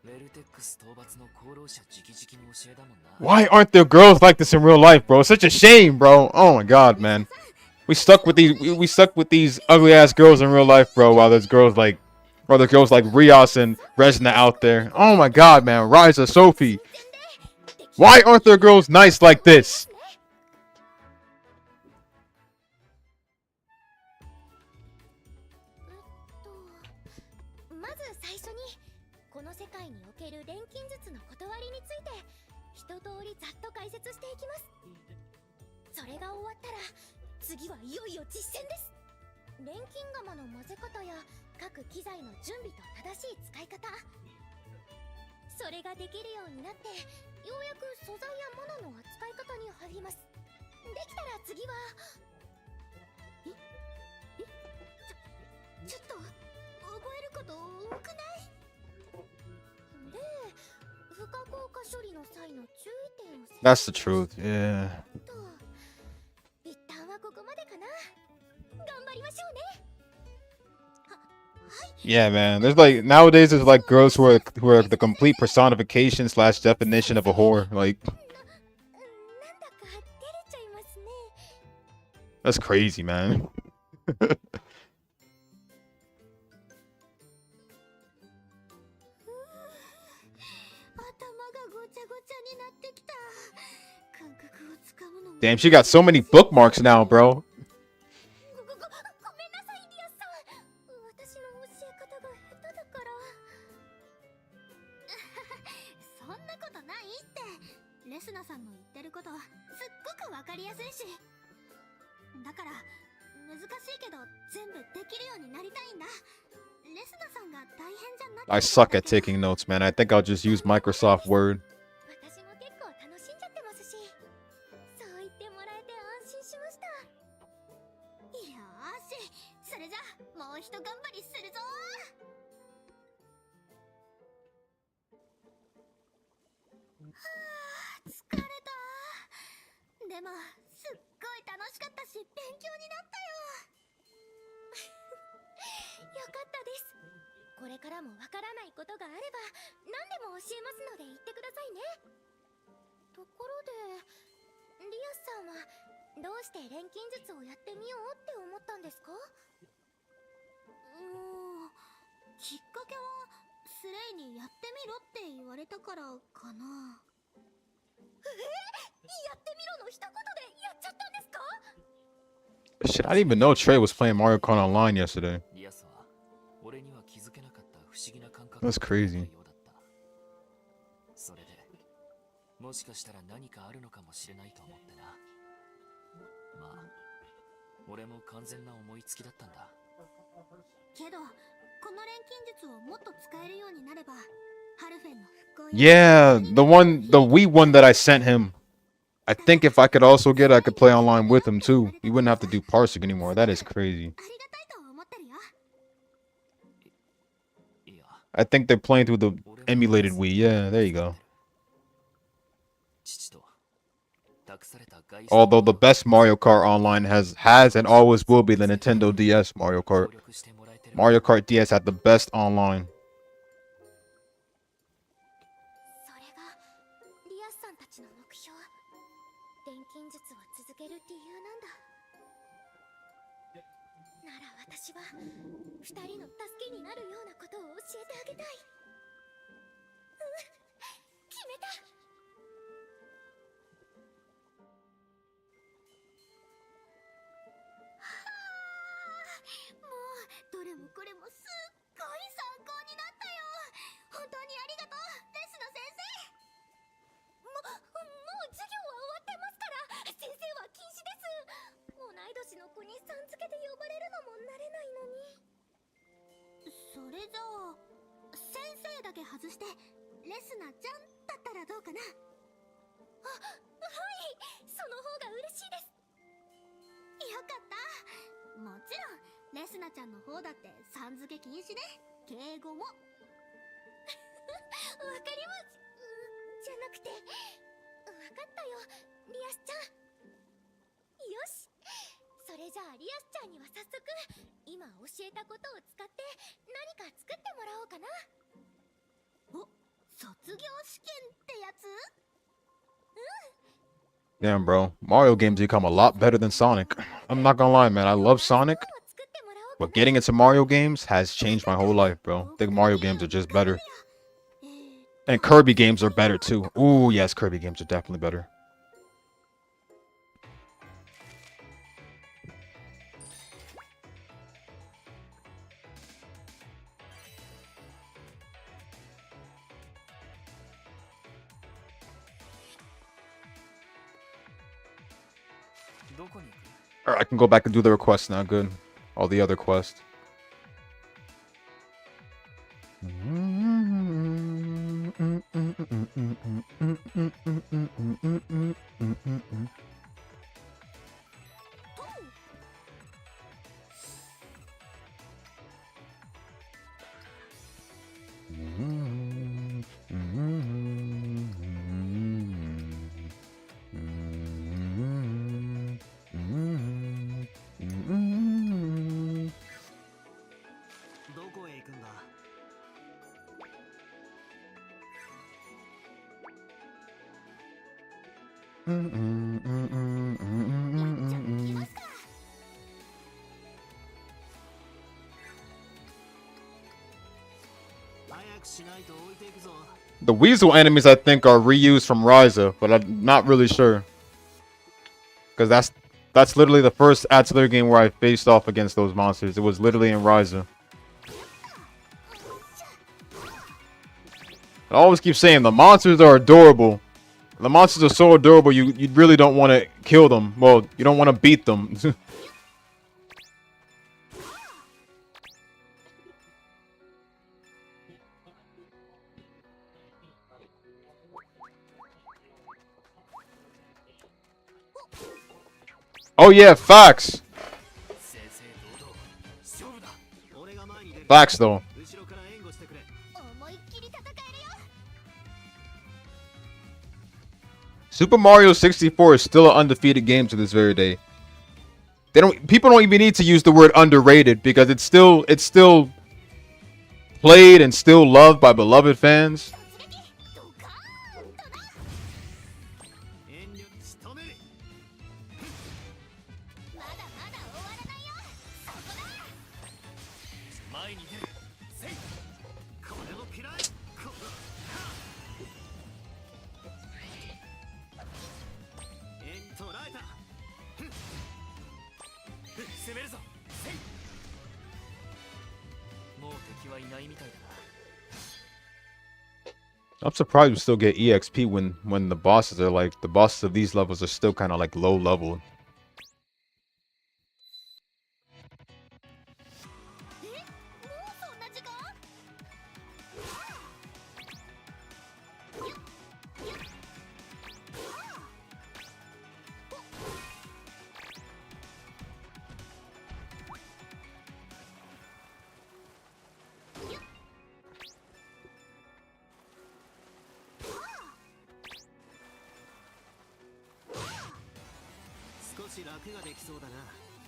S2: ウェルテックス討伐の功労者直々に教えだもんな。
S3: Why aren't there girls like this in real life, bro? It's such a shame, bro. Oh my god, man. We stuck with these ugly ass girls in real life, bro. While there's girls like Rios and Resna out there. Oh my god, man. Ryza, Sophie. Why aren't there girls nice like this?
S1: まず最初にこの世界における錬金術の断りについて一通りざっと解説していきます。それが終わったら次はいよいよ実践です。錬金釜の混ぜ方や各機材の準備と正しい使い方、それができるようになってようやく素材や物の扱い方に入ります。できたら次はちょっと覚えること多くない？で、不可抗化処理の際の注意点を。
S3: That's the truth. Yeah.
S1: 一旦はここまでかな。頑張りましょうね。
S3: Yeah, man. There's like nowadays there's like girls who are the complete personification slash definition of a whore. Like
S1: なんだか照れちゃいますね。
S3: that's crazy, man.
S1: 頭がごちゃごちゃになってきた。感覚をつかむのも。
S3: Damn, she got so many bookmarks now, bro.
S1: ごめんなさい、リアスさん。私の教え方が下手だから。そんなことないって。レスナさんの言ってることすっごくわかりやすいし。だから難しいけど全部できるようになりたいんだ。レスナさんが大変じゃなくて。
S3: I suck at taking notes, man. I think I'll just use Microsoft Word.
S1: 私も結構楽しんじゃってますし、そう言ってもらえて安心しました。よーし、それじゃもうひと頑張りするぞー。でもすっごい楽しかったし勉強になったよ。よかったです。これからもわからないことがあれば何でも教えますので言ってくださいね。ところでリアスさんはどうして錬金術をやってみようって思ったんですか？きっかけはスレイにやってみろって言われたからかな。やってみろの一言でやっちゃったんですか？
S3: Shit, I didn't even know Trey was playing Mario Kart Online yesterday.
S2: リアスは俺には気づけなかった不思議な感覚
S3: That's crazy.
S2: ようだった。それでもしかしたら何かあるのかもしれないと思ってな。まあ俺も完全な思いつきだったんだ。
S1: けどこの錬金術をもっと使えるようになればハルフェンの復興
S3: Yeah, the Wii one that I sent him. I think if I could also get it, I could play online with him too. We wouldn't have to do parsing anymore. That is crazy.
S1: ありがたいと思ってるよ。
S2: いや
S3: I think they're playing through the emulated Wii. Yeah, there you go.
S2: 父と託された外
S3: Although the best Mario Kart Online has and always will be the Nintendo DS Mario
S2: 協
S3: Kart.
S2: 力してもらえてる
S3: Mario Kart DS had the best online.
S1: それがリアスさんたちの目標。錬金術を続ける理由なんだ。なら私は二人の助けになるようなことを教えてあげたい。決めた。もうどれもこれもすっごい参考になったよ。本当にありがとう、レスナ先生。もう授業は終わってますから、先生は禁止です。同い年の子にさん付けで呼ばれるのも慣れないのに。それじゃあ先生だけ外してレスナちゃんだったらどうかな。あ、はい、その方が嬉しいです。よかった。もちろんレスナちゃんの方だってさん付け禁止ね。敬語もわかります。じゃなくて、わかったよ、リアスちゃん。よし、それじゃあリアスちゃんには早速今教えたことを使って何か作ってもらおうかな。お、卒業試験ってやつ？
S3: Damn, bro. Mario games become a lot better than Sonic. I'm not gonna lie, man. I love Sonic,
S1: 作ってもらおうか
S3: but getting into Mario games has changed my whole life, bro. I think Mario games are just better.
S1: な。
S3: And Kirby games are better too. Ooh, yes, Kirby games are definitely better.
S2: どこに行く？
S3: Alright, I can go back and do the requests now. Good. All the other quests. The weasel enemies, I think, are reused from Ryza, but I'm not really sure. Because that's literally the first Atelier game where I faced off against those monsters. It was literally in Ryza. I always keep saying the monsters are adorable. The monsters are so adorable, you really don't want to kill them. Well, you don't want to beat them. Oh yeah, facts.
S2: 正々堂々勝負だ。
S3: Facts though.
S6: 後ろから援護してくれ。
S1: 思いっきり戦えるよ。
S3: Super Mario 64 is still an undefeated game to this very day. People don't even need to use the word underrated because it's still played and still loved by beloved fans.
S1: ドカーンとな。
S6: 遠慮仕留める。
S1: まだまだ終わらないよ。そこだ。
S2: 前に出る。せい。
S6: これも嫌い。この捉えた。
S2: 攻めるぞ。せい。もう敵はいないみたいだな。
S3: I'm surprised we still get EXP when the bosses are like the bosses of these levels are still kind of like low level.
S1: え、もうそんな時間？
S6: 少し楽ができそうだな。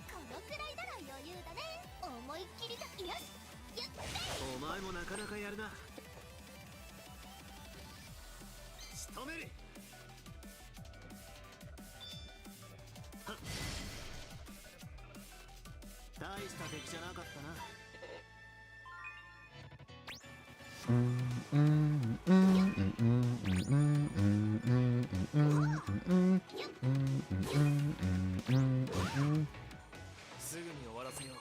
S1: このくらいなら余裕だね。思いっきりだ。よし。やって。
S6: お前もなかなかやるな。仕留める。はっ。大した出来じゃなかったな。
S2: すぐに終わらせよう。
S1: よ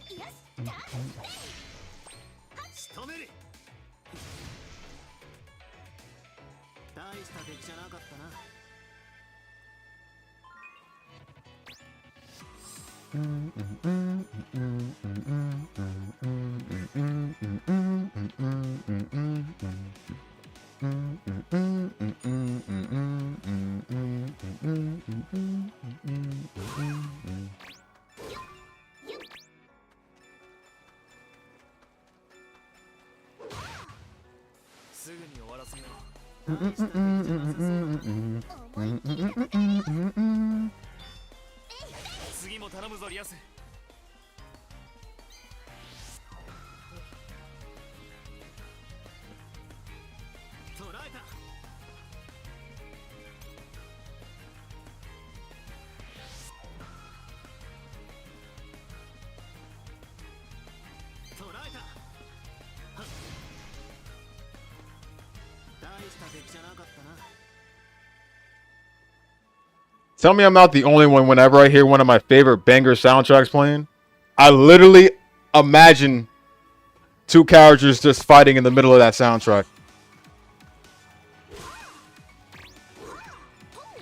S1: し。じゃあ。
S6: 仕留める。大した出来じゃなかったな。
S2: すぐに終わらせよう。
S6: 大した出来じゃなさそうだ。
S1: 思いっきりだ。
S2: 次も頼むぞリアス。
S6: 捉えた。捉えた。はっ。大した出来じゃなかったな。
S3: Tell me I'm not the only one whenever I hear one of my favorite banger soundtracks playing. I literally imagine two characters just fighting in the middle of that soundtrack.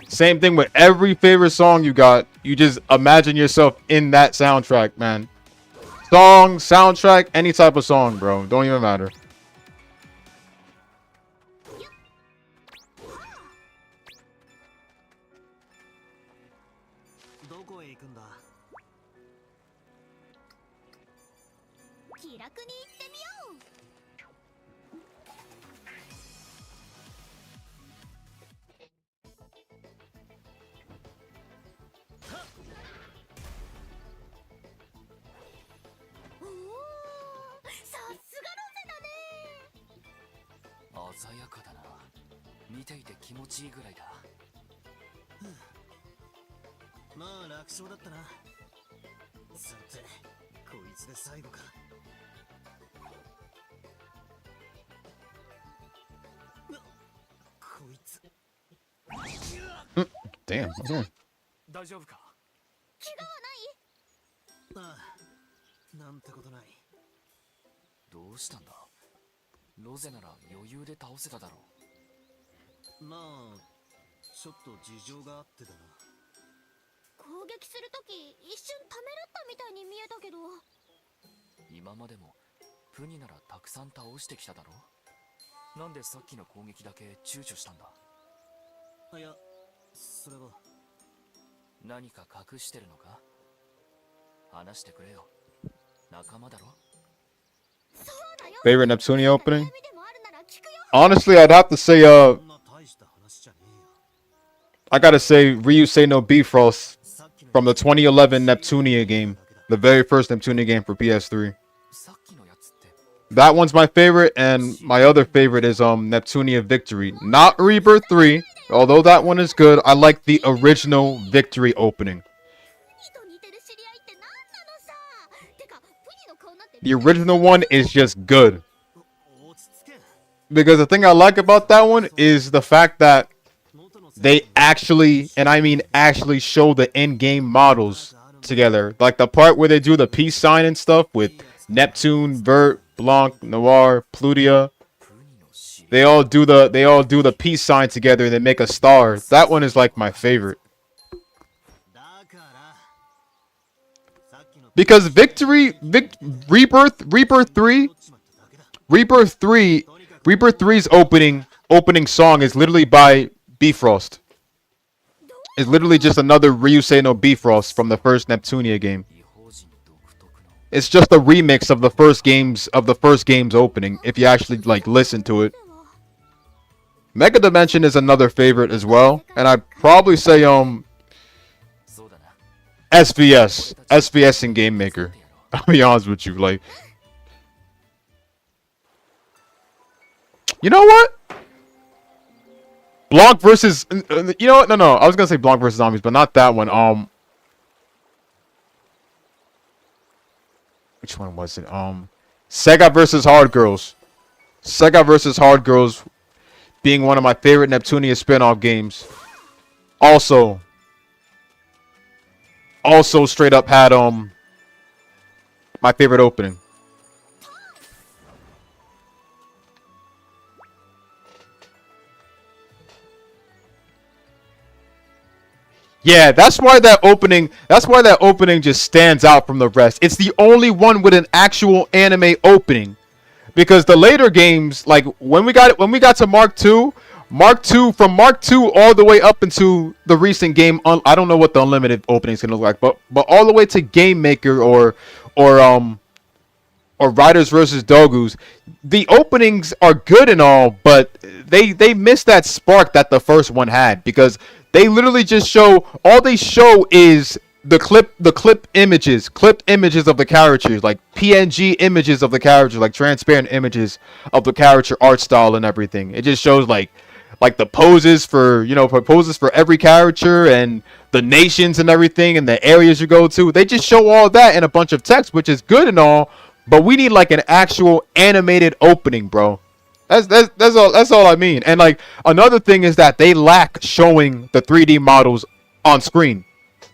S3: Same thing with every favorite song you got. You just imagine yourself in that soundtrack, man. Song, soundtrack, any type of song, bro. Don't even matter.
S6: どこへ行くんだ。
S1: 気楽に行ってみよう。おお、さすがロゼだね。
S2: 鮮やかだな。見ていて気持ちいいぐらいだ。
S6: まあ楽勝だったな。さて、こいつで最後か。こいつ。
S3: Damn. Okay.
S2: 大丈夫か。
S1: 怪我はない？
S6: ああ、なんてことない。
S2: どうしたんだ。ロゼなら余裕で倒せただろ
S6: まあ、ちょっと事情があってだな。
S1: 攻撃するとき一瞬ためらったみたいに見えたけど。
S2: う。今までもプニならたくさん倒してきただろ。なんでさっきの攻撃だけ躊躇したんだ。
S6: いや、それは。
S2: 何か隠してるのか。話してくれよ。仲間だろ。
S1: そうだよ。
S3: Favorite Neptunia opening?
S1: 悩みでもあるなら聞くよ。
S3: Honestly, I'd have to say
S6: そんな大した話じゃねえよ。
S3: I gotta say, Ryusei no Bifrost from the 2011 Neptunia game, the very first Neptunia game for PS3.
S2: さっきのやつって
S3: That one's my favorite, and my other favorite is Neptunia Victory. Not Rebirth 3, although that one is good. I like the original Victory opening.
S1: と似てる知り合いって何なのさ。てかプニの顔なんて
S3: The original one is just good.
S6: 落ち着け
S3: Because the thing I like about that one is the fact that
S6: 元の
S3: they actually, and I mean actually, show the in-game models together. Like the part where they do the peace sign and stuff with Neptune, Vert, Blanc, Noir, Plutia.
S2: プニの知り
S3: They all do the peace sign together and they make a star. That one is like my favorite.
S6: だからさっきの
S3: Because Rebirth 3,
S6: 取っちまっただけだ
S3: Rebirth 3's opening song is literally by Bifrost. It's literally just another Ryusei no Bifrost from the first Neptunia game.
S2: 異邦人独特の
S3: It's just a remix of the first game's opening if you actually like listen to it. Mega Dimension is another favorite as well, and I'd probably say
S2: そうだな
S3: SVS in Game Maker. I'll be honest with you, like, you know what? Blanc versus, you know what? No, I was gonna say Blanc versus Zombies, but not that one. Which one was it? Sega versus Hard Girls. Sega versus Hard Girls being one of my favorite Neptunia spin-off games. Also straight up had my favorite opening. Yeah, that's why that opening just stands out from the rest. It's the only one with an actual anime opening. Because the later games, like when we got to Mark II from Mark II all the way up into the recent game, I don't know what the unlimited opening is gonna look like, but all the way to Game Maker or Riders versus Dogus, the openings are good and all, but they miss that spark that the first one had, because they literally just show, all they show is the clip images of the characters, like PNG images of the characters, like transparent images of the character art style and everything. It just shows like the poses for, poses for every character and the nations and everything and the areas you go to. They just show all that in a bunch of text, which is good and all, but we need like an actual animated opening, bro. That's all I mean. And like another thing is that they lack showing the 3D models on screen.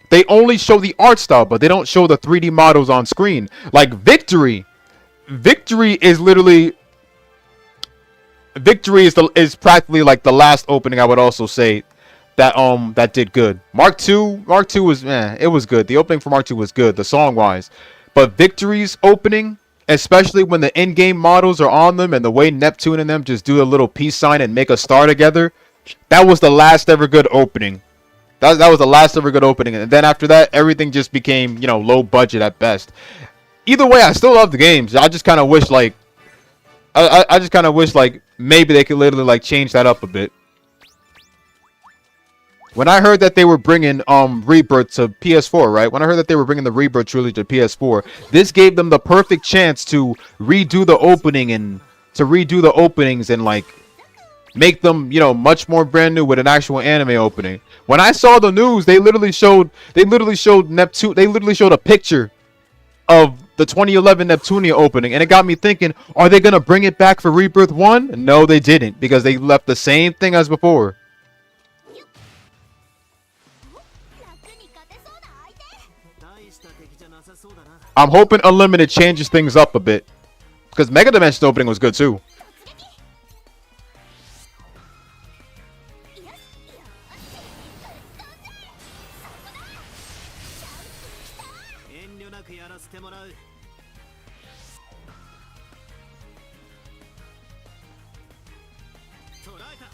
S3: They only show the art style, but they don't show the 3D models on screen. Like Victory is literally, Victory is practically like the last opening, I would also say, that did good. Mark II was, it was good. The opening for Mark II was good, the song wise. But Victory's opening, especially when the in-game models are on them and the way Neptune and them just do a little peace sign and make a star together, that was the last ever good opening. That was the last ever good opening. And then after that, everything just became, low budget at best. Either way, I still love the games. I just kind of wish, like, I just kind of wish, like, maybe they could literally, like, change that up a bit. When I heard that they were bringing Rebirth to PS4, right? When I heard that they were bringing the Rebirth trilogy to PS4, this gave them the perfect chance to redo the opening and like make them, much more brand new with an actual anime opening. When I saw the news, they literally showed Neptune, they literally showed a picture of the 2011 Neptunia opening, and it got me thinking, are they gonna bring it back for Rebirth 1? No, they didn't, because they left the same thing as before.
S1: 楽に勝てそうな相手。
S6: 大した敵じゃなさそうだな
S3: I'm hoping Unlimited changes things up a bit, because Mega Dimension opening was good too.
S6: 遠慮なくやらせてもらう捕らえた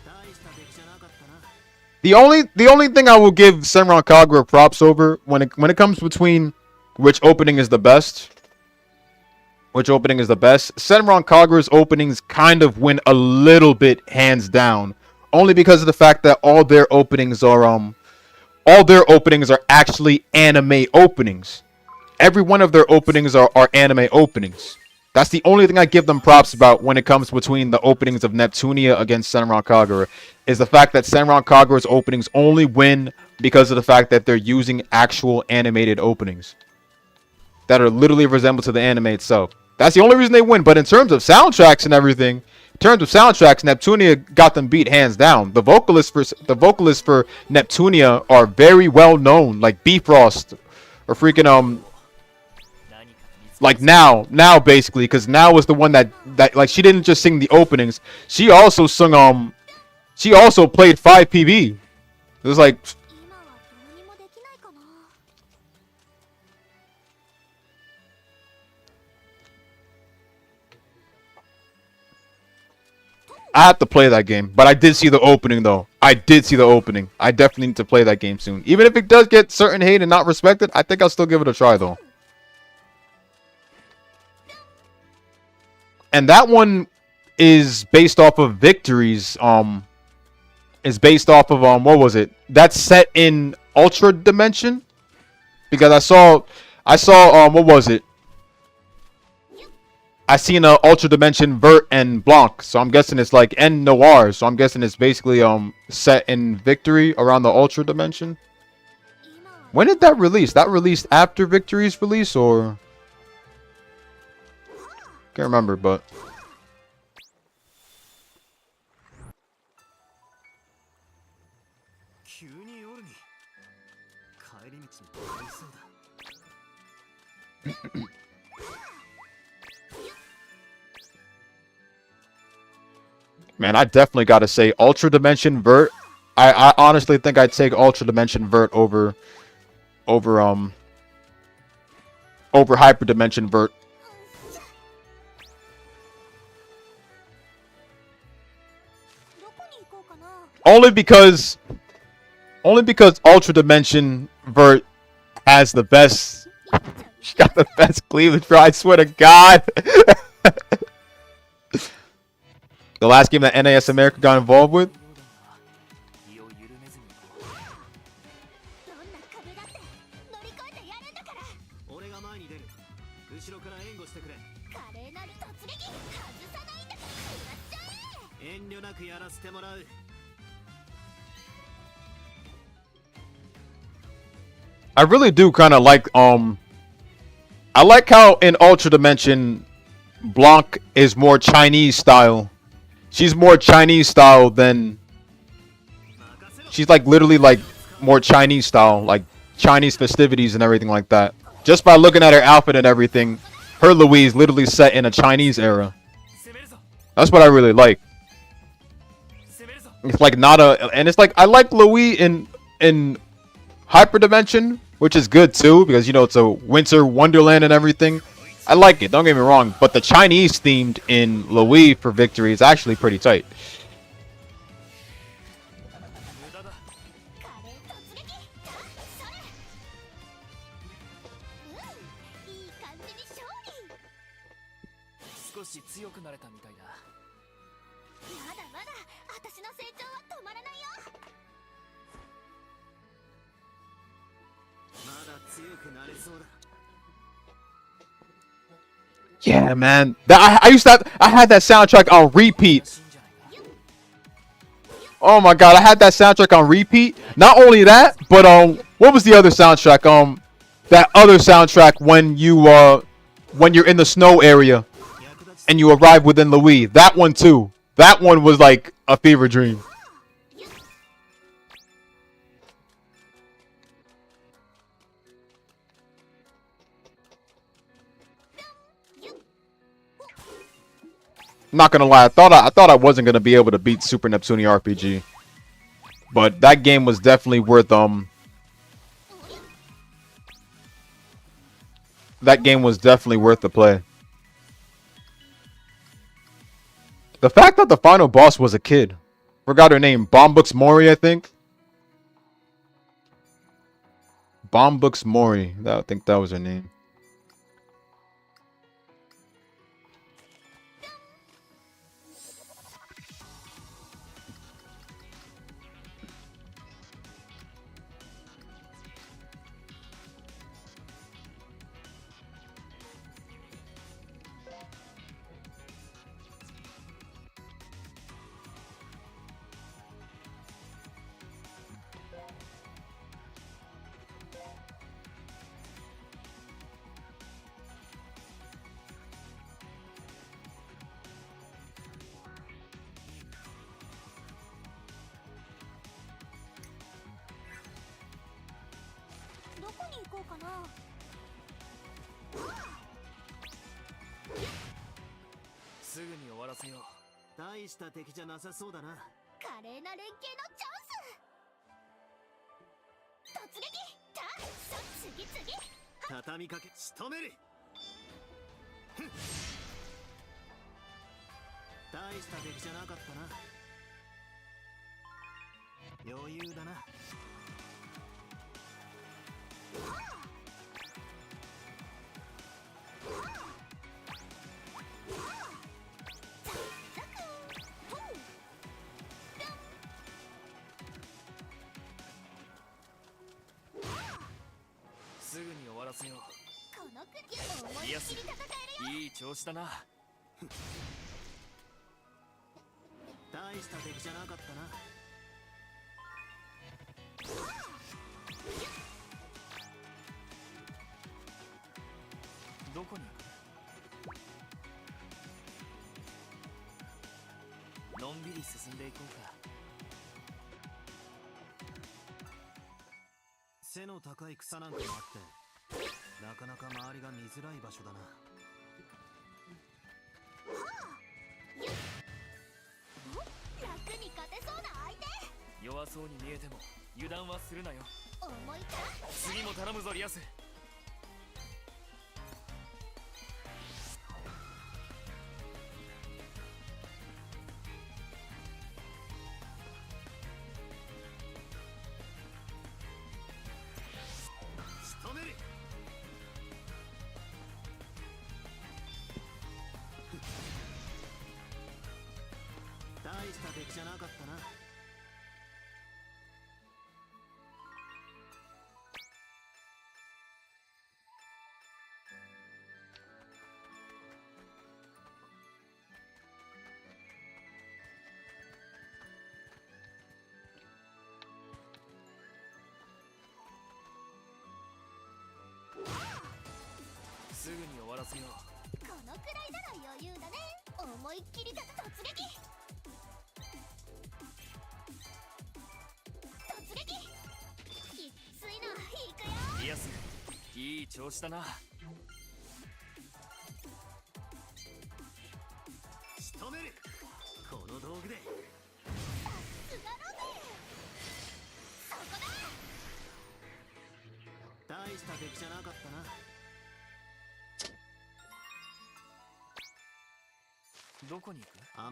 S6: 大した敵じゃなかったな
S3: The only thing I will give Senran Kagura props over when it comes between which opening is the best, Which opening is the best? Senran Kagura's openings kind of win a little bit hands down. Only because of the fact that all their openings are actually anime openings. Every one of their openings are anime openings. That's the only thing I give them props about when it comes between the openings of Neptunia against Senran Kagura, is the fact that Senran Kagura's openings only win because of the fact that they're using actual animated openings that are literally resembled to the anime itself. That's the only reason they win. But in terms of soundtracks and everything, in terms of soundtracks, Neptunia got them beat hands down. The vocalists for Neptunia are very well known, like Bifrost or freaking like now basically, because now was the one that like she didn't just sing the openings. She also sung she also played 5PB. It was like,
S1: 今はどうにもできないかな。
S3: I have to play that game, but I did see the opening though. I did see the opening. I definitely need to play that game soon. Even if it does get certain hate and not respected, I think I'll still give it a try though. And that one is based off of Victories. Is based off of what was it? That's set in Ultra Dimension, because I saw what was it? I seen Ultra Dimension Vert and Blanc, so I'm guessing it's like N Noir. So I'm guessing it's basically set in Victory around the Ultra Dimension. When did that release? That released after Victory's release, or can't remember, but.
S6: 急に夜に帰り道にありそうだ。
S3: Man, I definitely gotta say Ultra Dimension Vert. I honestly think I'd take Ultra Dimension Vert over Hyper Dimension Vert. Only because Ultra Dimension Vert has the best. She got the best cleavage, bro. I swear to God. The last game that NAS America got involved with.
S4: 気を緩めずに行こう。
S1: どんな壁だって乗り越えてやるんだから。
S6: 俺が前に出る。後ろから援護してくれ。
S1: 華麗なる突撃外さないんだから食らっちゃえ。
S6: 遠慮なくやらせてもらう。
S3: I really do kind of like I like how in Ultra Dimension Blanc is more Chinese style. She's more Chinese style than she's like literally like more Chinese style, like Chinese festivities and everything like that. Just by looking at her outfit and everything, her Louise literally set in a Chinese era. That's what I really like. It's like not a, and it's like I like Louis in Hyper Dimension, which is good too, because you know it's a winter wonderland and everything. I like it, don't get me wrong, but the Chinese themed in Louis for Victory is actually pretty tight.
S1: 華麗突撃それ。いい感じに勝利。
S2: 少し強くなれたみたいだ。
S1: まだまだ私の成長は止まらないよ。
S6: まだ強くなれそうだ。
S3: Yeah, man. I had that soundtrack on repeat. Oh my god, I had that soundtrack on repeat. Not only that, but what was the other soundtrack? That other soundtrack when you're in the snow area and you arrive within Louis. That one too. That one was like a fever dream. Not gonna lie, I thought I wasn't gonna be able to beat Super Neptunia RPG, but that game was definitely worth that game was definitely worth the play. The fact that the final boss was a kid, forgot her name, Bombux Mori, I think. Bombux Mori, I think that was her name.
S1: 行こうかな。
S2: すぐに終わらせよう。
S6: 大した敵じゃなさそうだな。
S1: 華麗な連携のチャンス。突撃た次々。
S6: 畳みかけ仕留める。ふん、大した敵じゃなかったな。余裕だな。
S2: すぐに終わらせよう。
S1: この国思いっきり戦えるよ。
S2: いい調子だな。
S6: 大した敵じゃなかったな。
S2: どこに行く？のんびり進んでいこうか。
S6: 背の高い草なんかもあってなかなか周りが見づらい場所だな。
S1: 楽に勝てそうな相手。
S2: 弱そうに見えても油断はするなよ。
S1: 思いた
S2: 次も頼むぞリアス。
S6: 仕留める。大した敵じゃなかったな。
S2: すぐに終わらせよう。
S1: このくらいなら余裕だね。思いっきり突撃突撃。きついな。行くよ。
S2: リアス、いい調子だな。
S6: 仕留める。この道具で。
S1: さすがロビン。そこだ。
S6: 大した敵じゃなかったな。
S2: どこに行く？
S6: あ、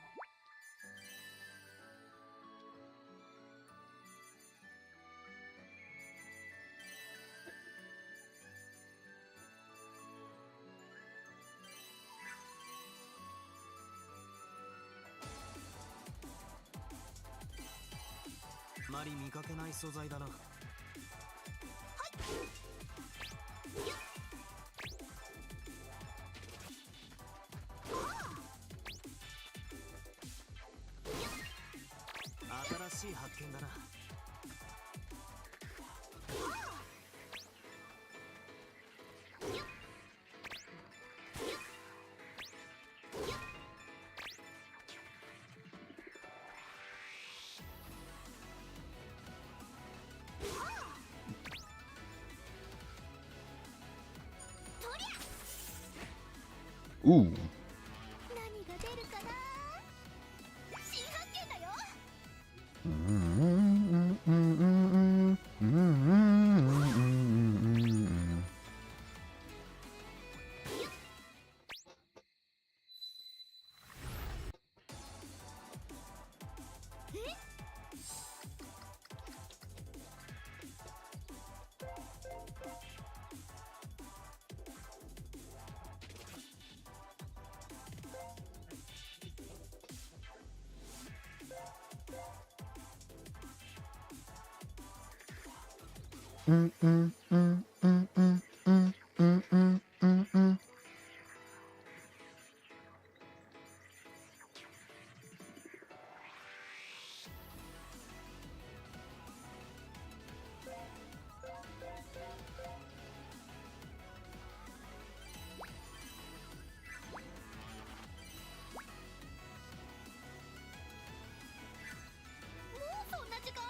S6: まり見かけない素材だな。新しい発見だな。
S3: Ooh.
S1: 何が出るかな。新発見だよ。もうそんな時間。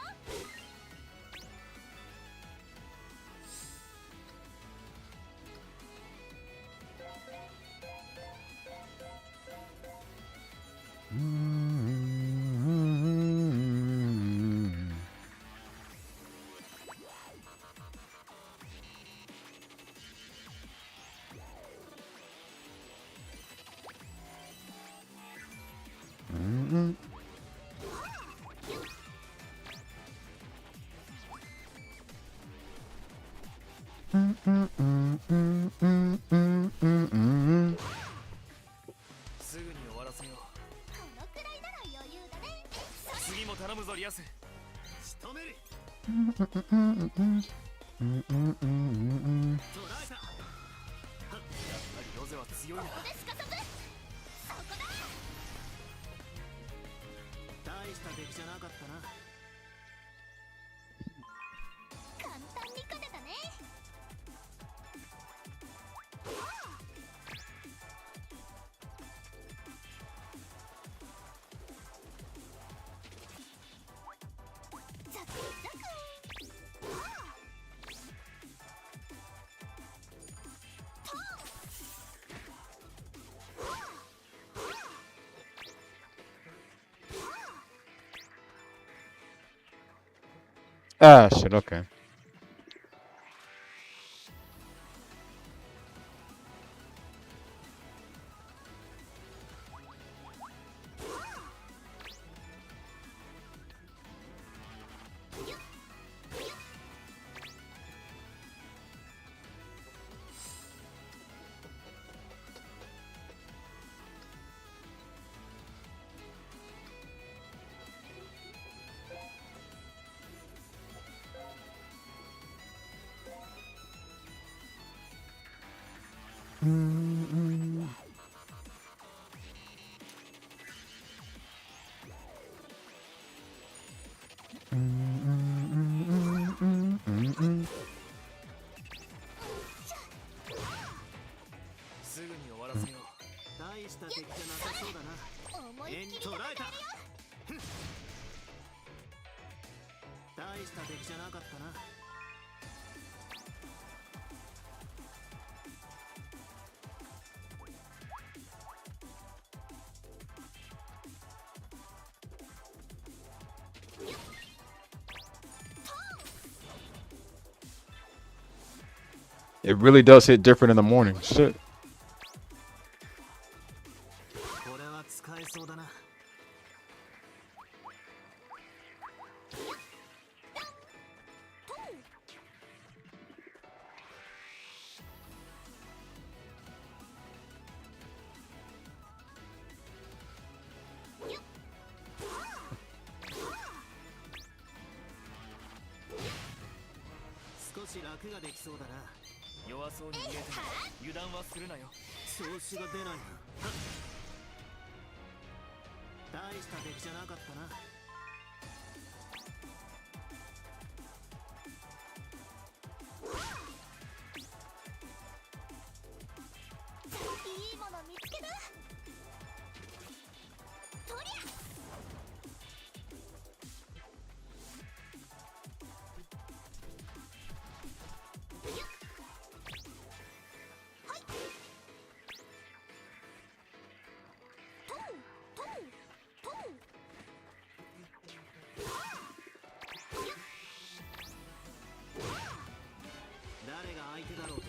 S2: すぐに終わらせよう。
S1: このくらいなら余裕だね。
S2: 次も頼むぞリアス。
S6: 仕留める。
S4: 捉えた。
S2: やっぱりロゼは強いな。
S1: ここですかさず。そこだ。
S6: 大した出来じゃなかったな。
S1: 簡単に勝てたね。ザクザク。
S3: Ah, shit, okay.
S2: すぐに終わらせよう。
S6: 大した出来じゃなさそうだな。
S1: 思いっきり
S6: 捉えた。
S1: 戦えるよ。
S6: 大した出来じゃなかったな。
S3: It really does hit different in the morning. Shit.
S6: これは使えそうだな。少し楽ができそうだな。
S2: 弱そうに見えても油断はするなよ。
S6: 調子が出ないな。大した出来じゃなかったな。
S1: いいもの見つけた。とりゃ。
S6: 誰が相手だろうと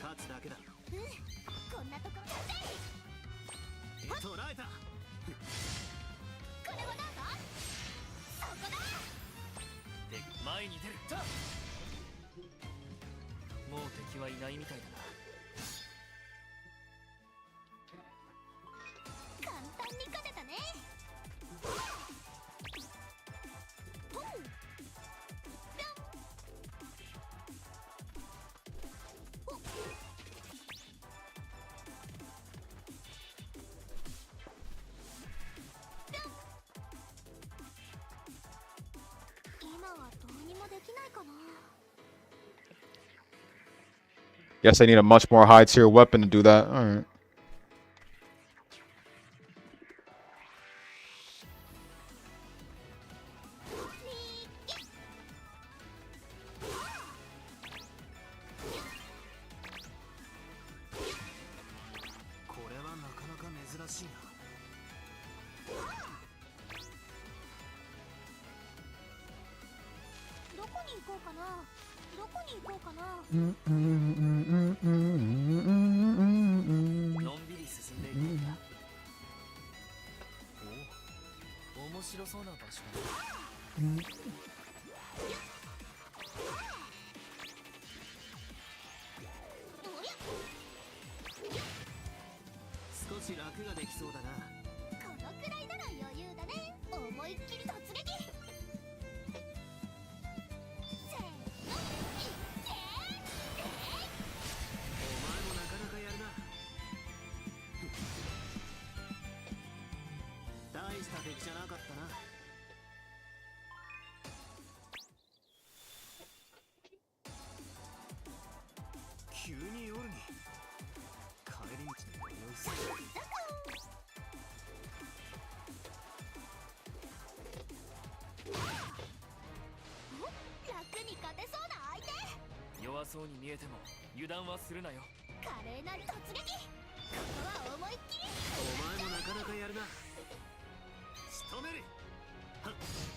S6: 勝つだけだ。
S1: こんなところだぜ。
S6: 捉えた。
S1: これはなんだ。そこだ。
S2: で、前に出る。もう敵はいないみたいだな。
S1: 簡単に勝てたね。今はどうにもできないかな。
S3: Guess I need a much more high tier weapon to do that. Alright.
S6: これはなかなか珍しいな。
S1: どこに行こうかな。どこに行こうかな。
S2: のんびり進んでいくんだ。おお、面白そうな場所だ。
S6: 楽ができそうだな。
S1: このくらいなら余裕だね。思いっきり突撃。せーの、いっけー。
S6: お前もなかなかやるな。大した出来じゃなかったな。急に夜に帰り道の匂いする。
S1: 楽に勝てそうな相手。
S2: 弱そうに見えても油断はするなよ。
S1: 華麗なる突撃。ここは思いっきり。
S6: お前もなかなかやるな。仕留める。はっ。
S1: すっ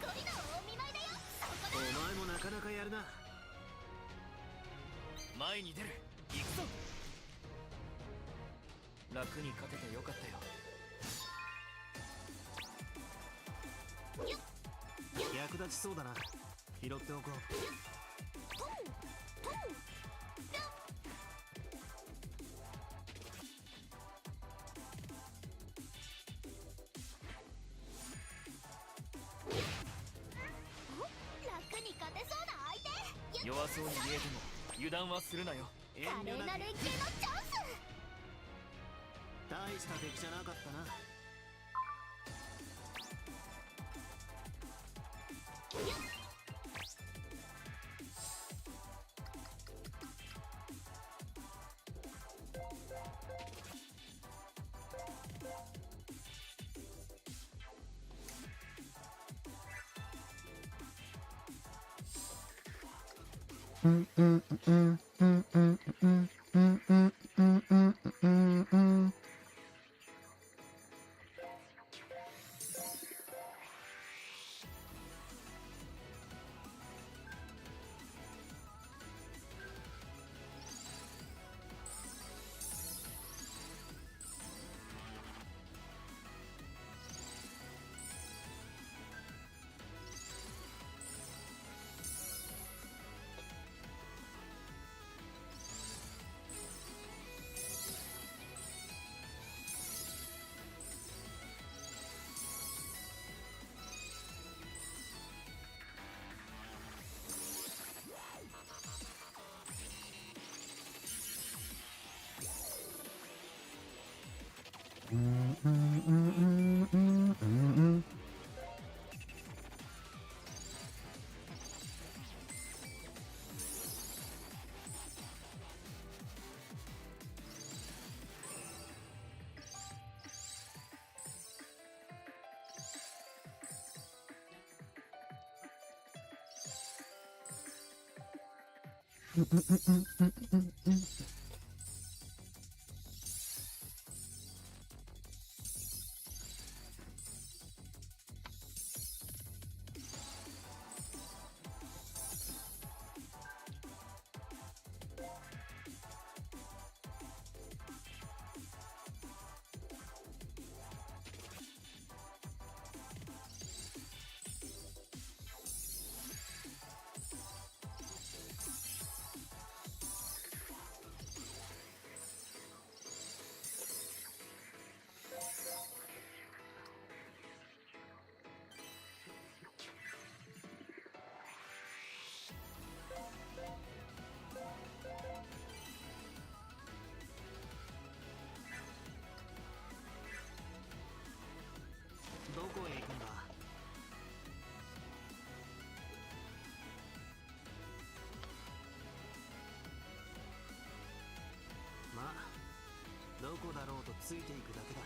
S1: ごいのお見舞いだよ。そこ
S6: お
S1: だ。
S6: 前もなかなかやるな。
S2: 前に出る。行くぞ。楽に勝ててよかったよ。
S6: 役立ちそうだな。拾っておこう。
S1: トントン楽に勝てそうな相手。
S2: 弱そうに見えても油断はするなよ。
S6: 遠
S1: 華麗
S6: 慮なく。
S1: な連携のチャンス。
S6: 大した出来じゃなかったな。どこへ行くんだ。まあどこだろうとついていくだけだ。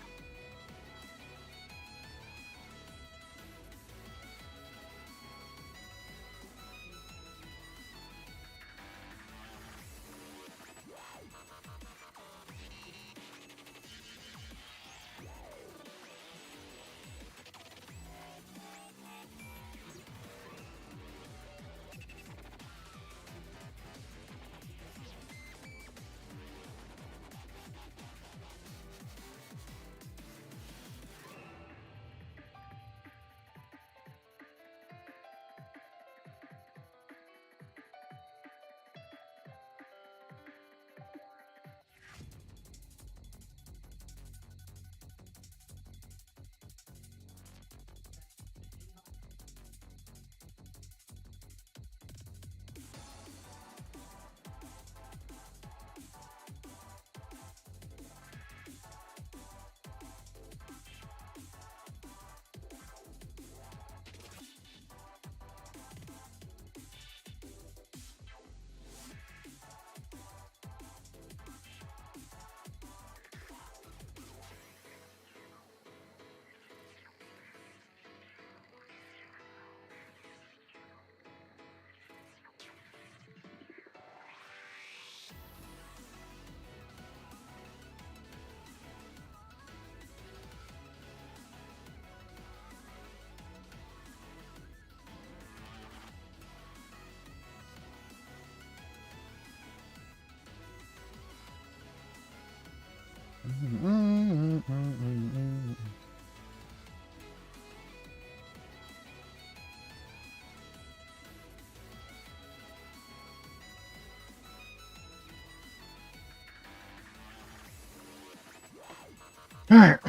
S3: Alright.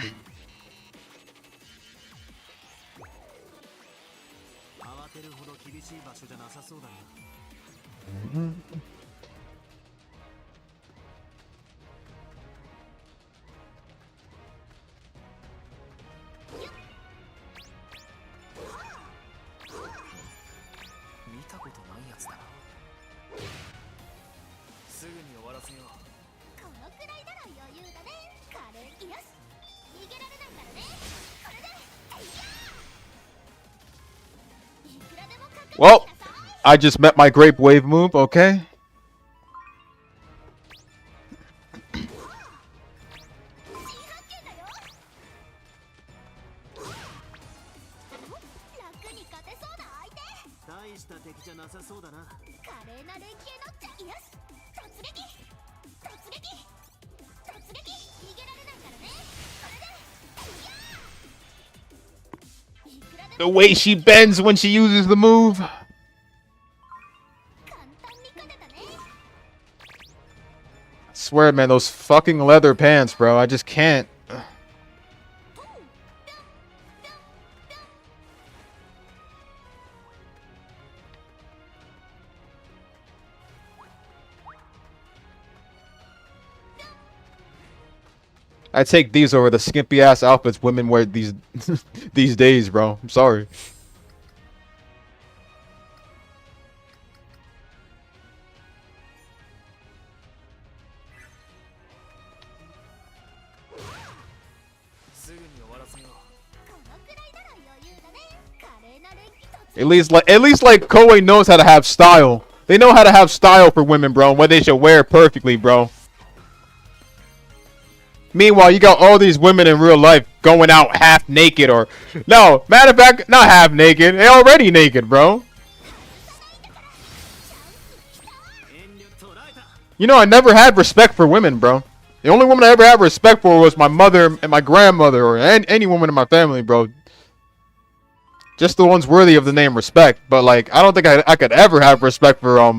S6: 慌てるほど厳しい場所じゃなさそうだな。
S2: 見たことないやつだな。すぐに終わらせよう。
S1: このくらいなら余裕だね。カレーよし、逃げられないからね。これでいくらでもかかってきな
S3: Well,
S1: さい。
S3: I just met my grape wave move, okay?
S1: 新発見だよ。楽に勝てそうな相手。
S6: 大した敵じゃなさそうだな。
S1: 華麗な連携のよし、突撃突撃突撃、逃げられないからね。これでいくらで
S3: The
S1: も
S3: way she bends when she uses the move.
S1: 簡単に勝てたね。
S3: I swear, man, those fucking leather pants, bro. I just can't. I take these over the skimpy ass outfits women wear these these days, bro. I'm sorry.
S2: すぐに終わらせよう。
S1: このくらいなら余裕だね。華麗な連携突
S3: At least like Koei knows how to have style. They know how to have style for women, bro, and what they should wear perfectly, bro. Meanwhile, you got all these women in real life going out half naked or no, matter of fact, not half naked. They already naked, bro.
S6: 遠慮捉えた。
S3: You know, I never had respect for women, bro. The only woman I ever had respect for was my mother and my grandmother, or any woman in my family, bro. Just the ones worthy of the name respect. But like, I don't think I could ever have respect for all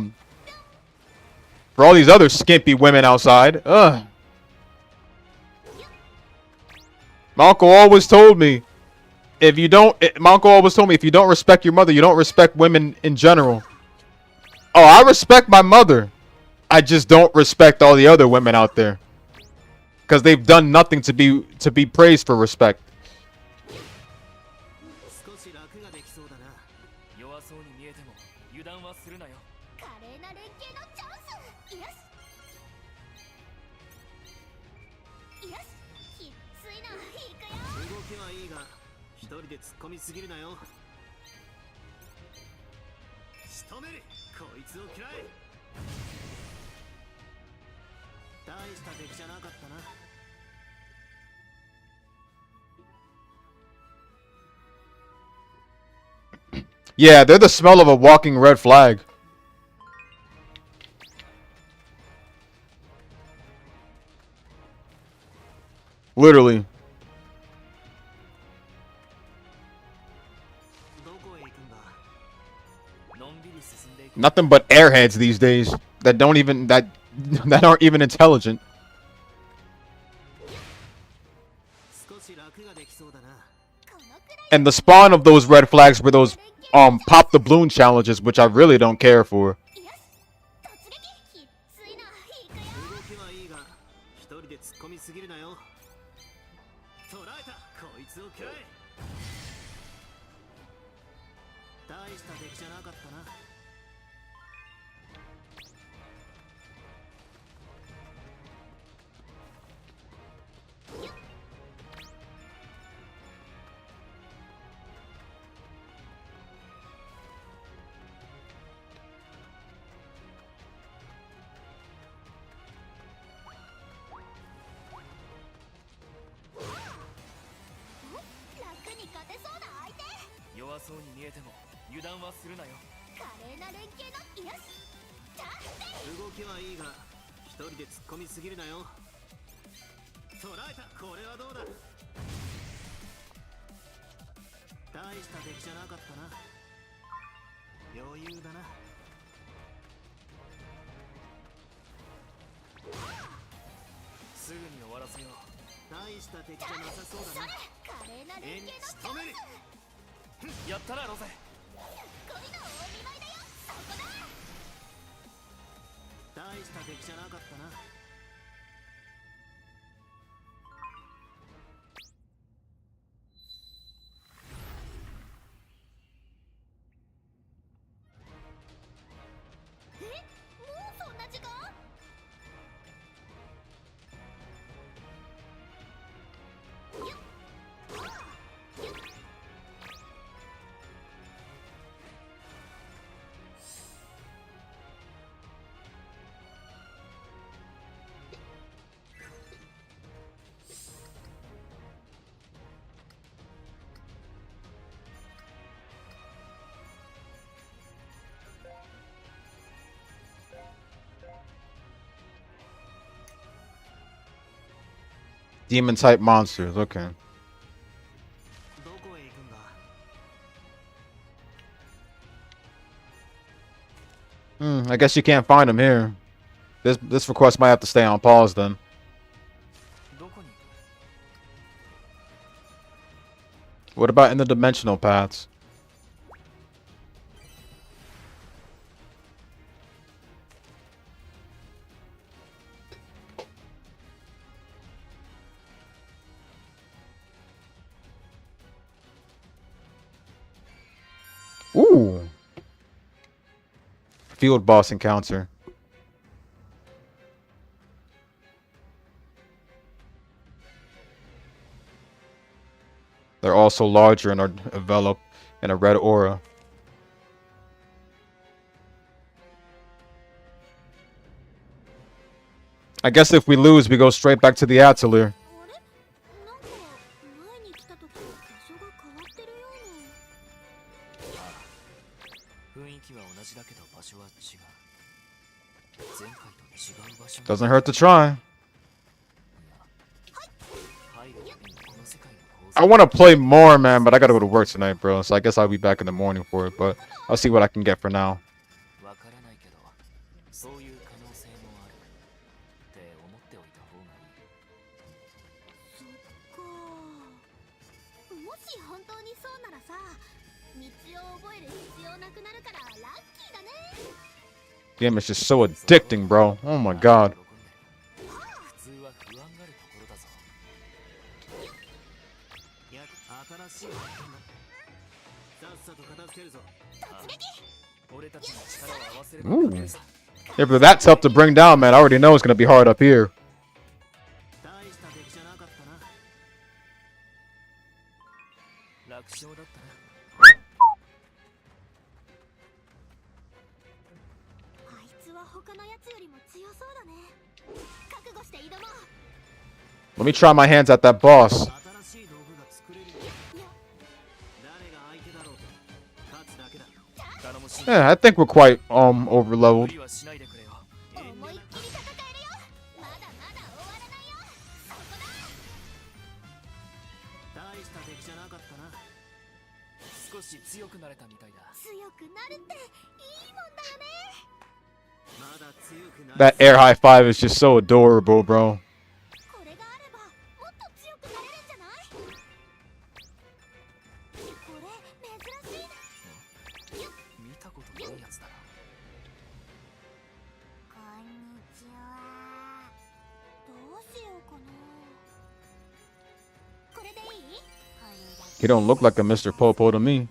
S3: these other skimpy women outside. Ugh. My uncle always told me, if you don't respect your mother, you don't respect women in general. Oh, I respect my mother. I just don't respect all the other women out there. Because they've done nothing to be praised for respect.
S6: 少し楽ができそうだな。
S2: 弱そうに見えても油断はするなよ。
S1: 華麗な連携のチャンス。よしよし、きっついな。いくよ。
S6: 動きはいいが、一人で突っ込みすぎるなよ。仕留める。こいつを嫌え。大した敵じゃなかったな。
S3: Yeah, they're the smell of a walking red flag. Literally.
S6: どこへ行くんだ。
S2: のんびり進んでいく。
S3: Nothing but airheads these days that don't even that aren't even intelligent.
S6: 少し楽ができそうだな。
S1: このくらい
S3: And the spawn of those red flags were those pop the balloon challenges, which I really don't care for.
S1: よし、突撃。きっついな。いくよ。
S6: 動きはいいが、一人で突っ込みすぎるなよ。捕らえた。こいつを嫌え。大した敵じゃなかったな。
S1: 楽に勝てそうな相手。
S2: 弱そうに見えても油断はするなよ。
S1: 華麗な連携のよし、チャンス。
S6: 動きはいいが、一人で突っ込みすぎるなよ。捕らえた。これはどうだ。大した敵じゃなかったな。余裕だな。
S2: すぐに終わらせよう。
S6: 大した敵じゃなさそうだな。
S1: 華麗な連携のチャン
S6: 仕留める。
S2: やったなロゼ。
S1: ゴリのお見舞いだよ。そこだ。
S6: 大した敵じゃなかったな。
S1: もうそんな時間？よっはあよっ。
S3: Demon type monsters. Okay.
S6: どこへ行くんだ。
S3: I guess you can't find them here. This request might have to stay on pause then.
S2: どこに？
S3: What about interdimensional paths? Ooh. Field boss encounter. They're also larger and are enveloped in a red aura. I guess if we lose, we go straight back to the Atelier.
S1: あれ？なんか前に来た時と場所が変わってるような。
S2: 雰囲気は同じだけど場所は違う。前回と違う場所。
S3: Doesn't hurt to try.
S2: 入るためにこの世界の構造
S3: I want to play more, man, but I gotta go to work tonight, bro. So I guess I'll be back in the morning for it, but I'll see what I can get for now.
S2: わからないけど、そういう可能性もあるって思っておいた方がいい。
S1: そっか。もし本当にそうならさ、道を覚える必要なくなるからラッキーだね。
S3: Game is just so addicting, bro. Oh my god.
S2: 普通は不安がるところだぞ。
S6: や新しい発見だ。さっさと片付けるぞ。
S2: 俺たちの力を合わせれば
S3: Ooh.
S2: 勝てるさ。
S3: If that's tough to bring down, man, I already know it's gonna be hard up here.
S6: 大した敵じゃなかったな。
S2: 楽勝だったな。
S1: あいつは他のやつよりも強そうだね。覚悟して挑もう。
S3: Let me try my hands at that boss.
S6: 新しい道具が作れる。誰が相手だろうと勝つだけだ。
S2: 頼もしい。
S3: Yeah, I think we're quite over
S2: 無
S3: leveled.
S2: 理はしないでくれよ。
S1: 思いっきり戦えるよ。まだまだ終わらないよ。そこだ。
S6: 大した敵じゃなかったな。
S2: 少し強くなれたみたいだ。
S1: 強くなるっていいもんだよね。
S6: まだ強くなる。
S3: That air high five is just so adorable, bro.
S1: これがあればもっと強くなれるんじゃない？これ珍しいな。
S2: 見たことないやつだな。
S1: こんにちは。どうしようかな。これでいい？
S3: He don't look like a Mr. Popo to me.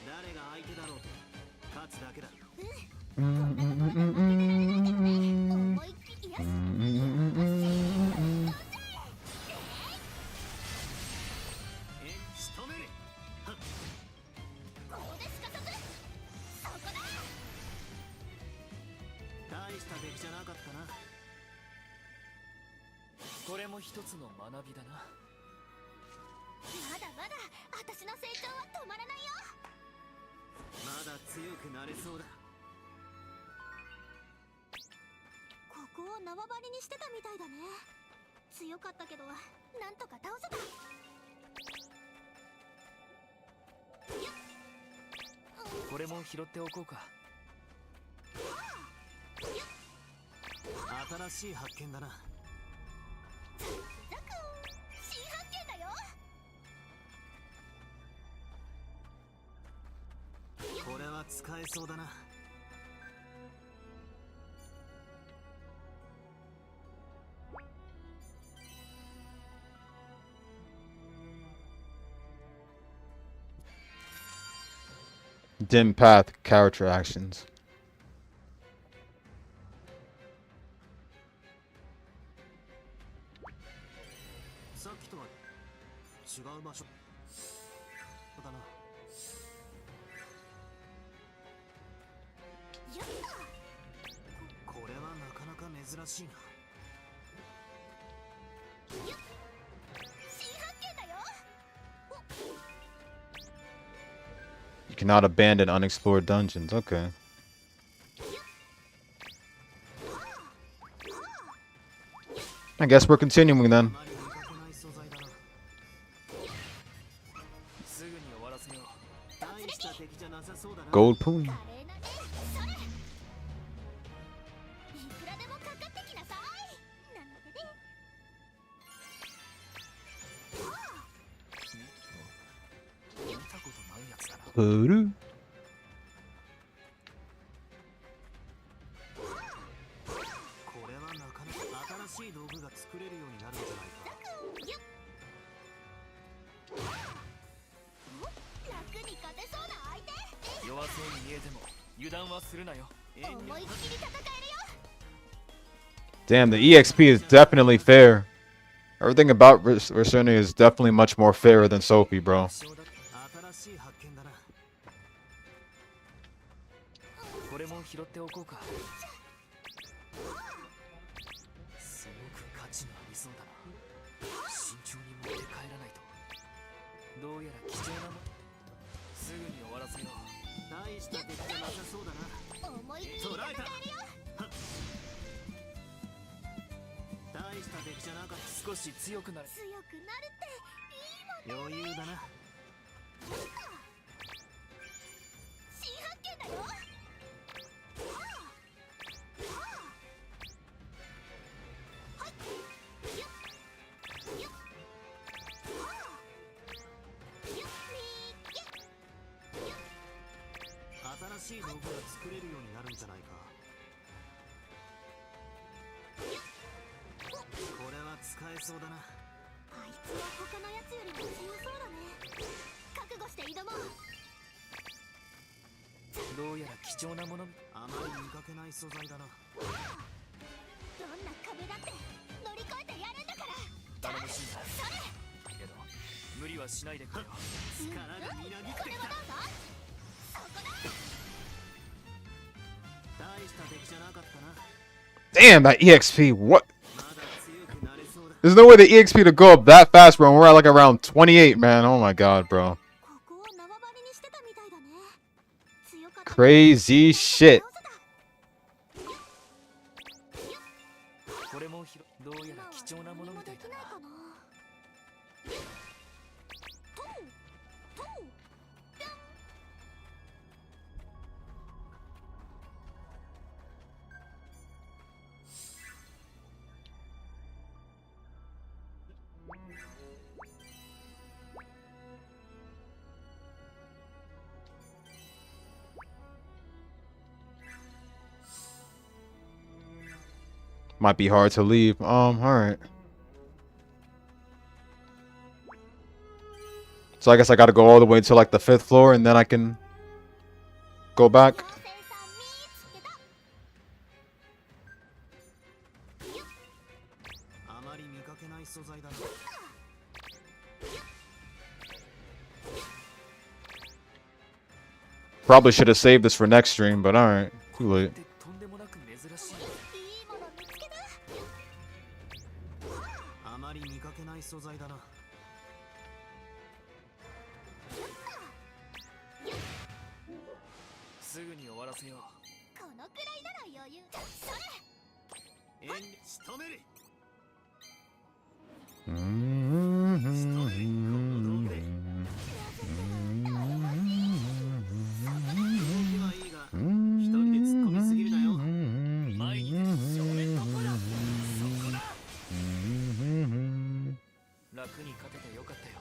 S6: 誰が相手だろうと勝つだけだ。
S1: こんなところで負けてられないけどね。思いっきりよし。
S6: 仕留める。
S1: ここですかさず。そこだ。
S6: 大した敵じゃなかったな。
S2: これも一つの学びだな。
S1: まだまだ私の成長は止まらないよ。
S6: まだ強くなれそうだ。
S1: ここを縄張りにしてたみたいだね。強かったけどなんとか倒せた。
S2: これも拾っておこうか。
S6: 新しい発見だな。
S1: 新発見だよ。
S6: これは使えそうだな。
S3: Dim path character actions.
S6: さっきとは違う場所だな。
S1: やった。
S6: これはなかなか珍しいな。
S1: 新発見だよ。
S3: You cannot abandon unexplored dungeons. Okay. I guess we're continuing then.
S6: あまり見かけない素材だな。
S2: すぐに終わらせよう。
S6: 大した敵じゃなさそうだな。
S3: Gold Poon.
S1: 華麗なね。それ。いくらでもかかってきなさい。なんてね。
S2: 見たことないやつだな。
S3: Puru.
S6: これはなかなか新しい道具が作れるようになるんじゃないか。
S1: 楽に勝てそうな相手。
S2: 弱そうに見えても油断はするなよ。
S1: 思いっきり戦えるよ。
S3: Damn, the EXP is definitely fair. Everything about Resleriana is definitely much more fairer than Sophie, bro.
S6: 新しい発見だな。
S2: これも拾っておこうか。すごく価値のありそうだな。慎重に持って帰らないと。どうやら貴重なもの。すぐに終わらせよう。
S6: 大した敵じゃなさそうだな。
S1: 思いっきり戦
S6: 捕らえた。
S1: えるよ。
S6: 大した敵じゃなかっ
S2: 少し強くなる。
S1: 強くなるっていいもん。
S6: た。余裕だな。
S1: 新発見だよ。
S6: 新しい道具が作れるようになるんじゃないか。これは使えそうだな。
S1: あいつは他のやつよりも強そうだね。覚悟して挑もう。
S2: どうやら貴重なもの。
S6: あまり見かけない素材だな。
S1: どんな壁だって乗り越えてやるんだから。
S2: 頼もしいな。けど無理はしないでくれよ。
S6: 力がみなぎってきた。
S1: これはどうぞ。そこだ。
S6: 大した敵じゃなかったな。
S3: Damn, that EXP. What?
S6: まだ強くなれそうだ。
S3: There's no way the EXP to go up that fast, bro. We're at like around 28, man. Oh my god, bro.
S1: ここを縄張りにしてたみたいだね。強かった。
S3: Crazy shit.
S2: これもどうやら貴重なものみたいだな。
S3: Might be hard to leave. Alright. So I guess I gotta go all the way to like the 5th floor and then I can go back.
S6: あまり見かけない素材だな。
S3: Probably should have saved this for next stream, but alright. Too late.
S2: とんでもなく珍しい。
S1: いいもの見つけた。
S6: あまり見かけない素材だな。
S2: すぐに終わらせよう。
S1: このくらいなら余裕。それ。
S6: 遠慮仕留める。
S1: なぜか
S2: 楽に勝ててよかったよ。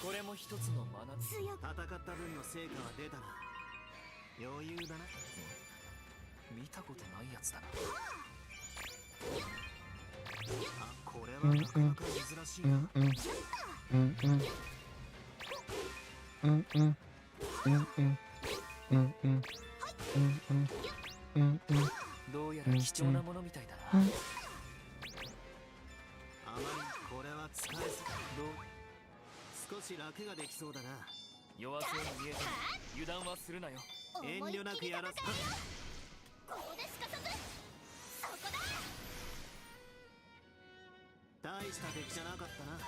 S2: これも一つの学び。
S1: 強く
S6: 戦った分の成果は出たな。余裕だな。
S2: 見たことないやつだな。
S6: あ、これはなかなか珍しいな。
S2: どうやら貴重なものみたいだな。
S6: あまりこれは使えそう。少し楽ができそうだな。
S2: 弱そうに見えても油断はするなよ。
S6: 遠慮なくやらせ。
S1: ここですかさず。そこだ。
S6: 大した敵じゃなかったな。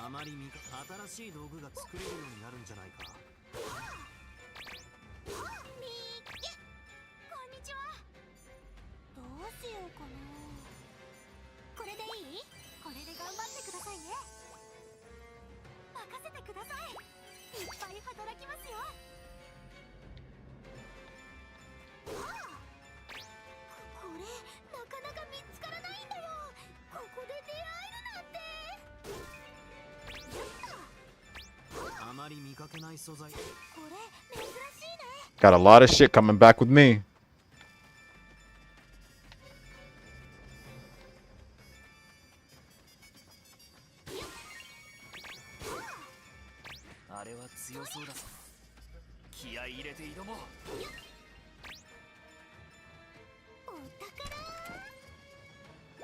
S6: あまり新しい道具が作れるようになるんじゃないか。
S1: みーけ、こんにちは。どうしようかな。これでいい？これで頑張ってくださいね。任せてください。いっぱい働きますよ。これなかなか見つからないんだよ。ここで出会えるなんて。
S6: あまり見かけない素材。
S1: これ珍しいね。
S3: Got a lot of shit coming back with me.
S2: あれは強そうだぞ。気合い入れて挑もう。
S1: お宝。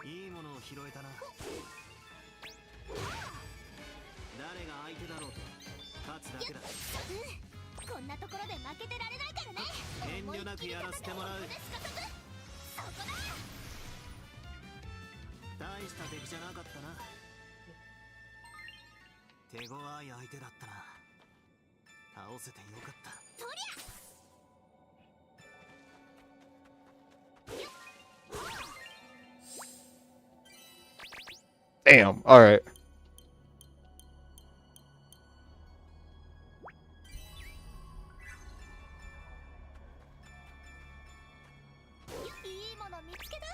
S6: いいものを拾えたな。誰が相手だろうと勝つだけだ。
S1: こんなところで負けてられないからね。
S6: 遠慮なくやらせてもらう。
S1: そこだ。
S6: 大した敵じゃなかったな。手強い相手だったな。倒せてよかった。
S1: とりゃ。
S3: Damn. All right.
S1: いいもの見つけた。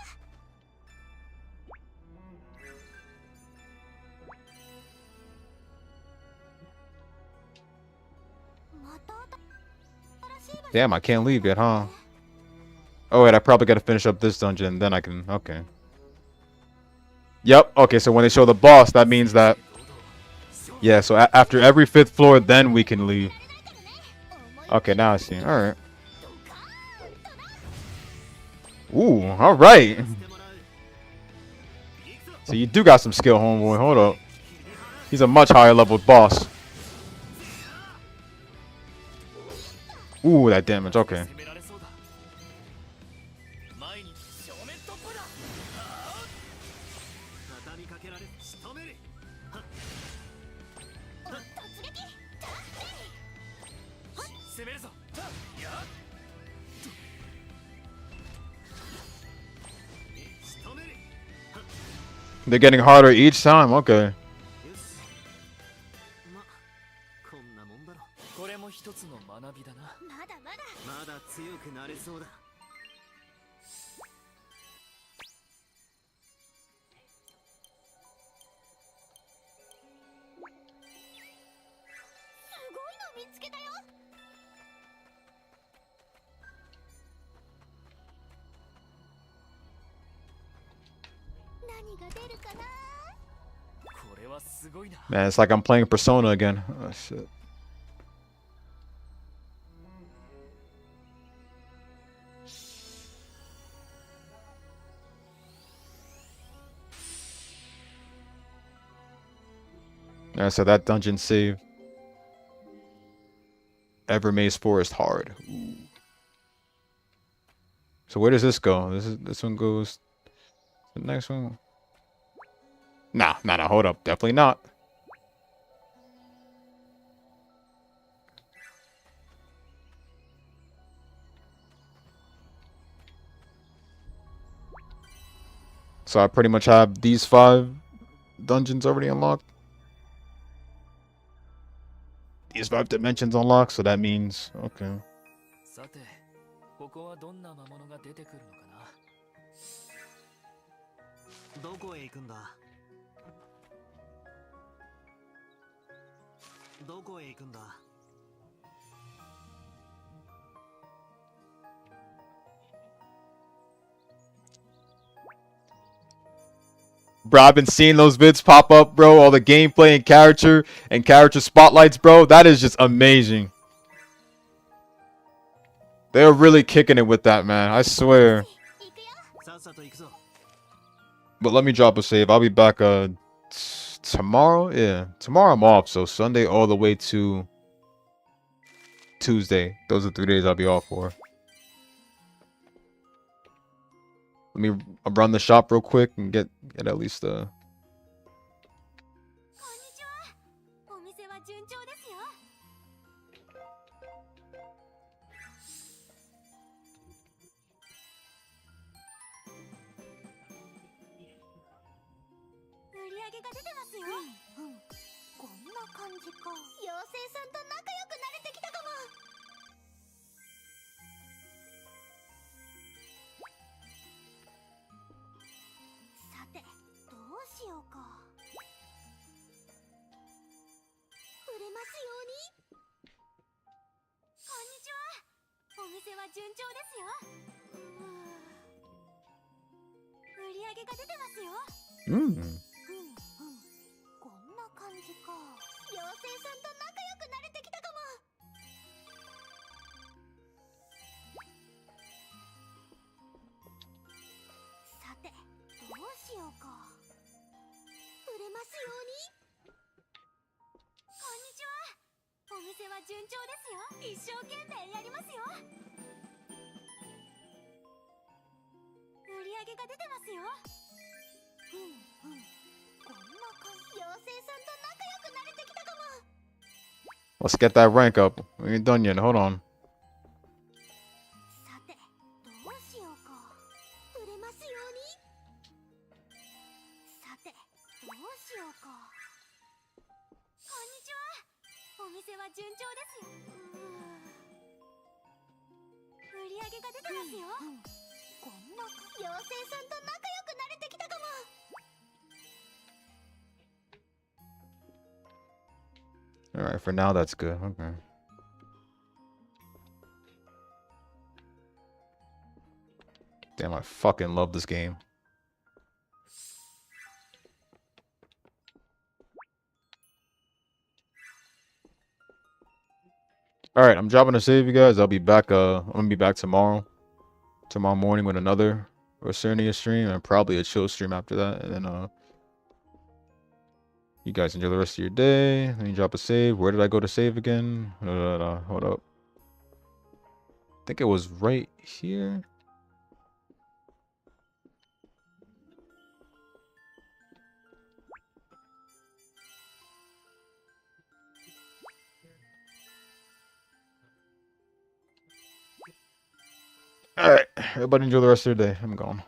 S1: また新しい場所。
S3: Damn, I can't leave yet, huh? Oh wait, I probably gotta finish up this dungeon, then I can. Okay. Yep. Okay, so when they show the boss, that means that. Yeah. So after every 5th floor, then we can leave. Okay, now I see. All right. Ooh. All right. So you do got some skill, homeboy. Hold up. He's a much higher level boss. Ooh, that damage. Okay.
S2: 攻められそうだ。前に正面突破だ。
S6: 畳みかけられ仕留める。
S1: 突撃。
S2: 攻めるぞ。やっ。
S6: 仕留める。
S3: They're getting harder each time. Okay.
S6: よし。ま、こんなもんだろ。
S2: これも一つの学びだな。
S1: まだまだ。
S6: まだ強くなれそうだ。
S1: すごいの見つけたよ。何が出るかな。
S2: これはすごいな。
S3: Man, it's like I'm playing Persona again. Oh, shit. Yeah, so that dungeon save. Evermaze Forest hard. Ooh. So where does this go? This one goes. The next one. Nah, hold up. Definitely not. So I pretty much have these 5 dungeons already unlocked. These 5 dimensions unlocked, so that means okay.
S2: さて、ここはどんな魔物が出てくるのかな。
S6: どこへ行くんだ？どこへ行くんだ？
S3: Bro, I've been seeing those vids pop up, bro. All the gameplay and character spotlights, bro. That is just amazing. They're really kicking it with that, man. I swear.
S1: 行くよ。
S6: さっさと行くぞ。
S3: But let me drop a save. I'll be back tomorrow. Yeah, tomorrow I'm off, so Sunday all the way to Tuesday. Those are 3 days I'll be off for. Let me run the shop real quick and get at least
S1: こんにちは。お店は順調ですよ。売り上げが出てますよ。こんな感じか。妖精さんと仲良くなれてきたかも。さて、どうしようか。売れますように。こんにちは。お店は順調ですよ。売り上げが出てますよ。 こんな感じか。妖精さんと仲良くなれてきたかも。さて、どうしようか。売れますように。こんにちは。お店は順調ですよ。一生懸命やりますよ。売り上げが出てますよ。こんな感じ。妖精さんと仲良くなれてきたかも。
S3: Let's get that rank up. We ain't done yet. Hold on.
S1: さて、どうしようか。売れますように。さて、どうしようか。こんにちは。お店は順調ですよ。売り上げが出てますよ。こんな妖精さんと仲良くなれてきたかも。
S3: Alright, for now that's good. Okay. Damn, I fucking love this game. Alright, I'm dropping a save, you guys. I'll be back, I'm gonna be back tomorrow. Tomorrow morning with another Resleriana stream and probably a chill stream after that. And then, you guys enjoy the rest of your day. Let me drop a save. Where did I go to save again? Hold up. I think it was right here. Alright, everybody enjoy the rest of your day. I'm gone.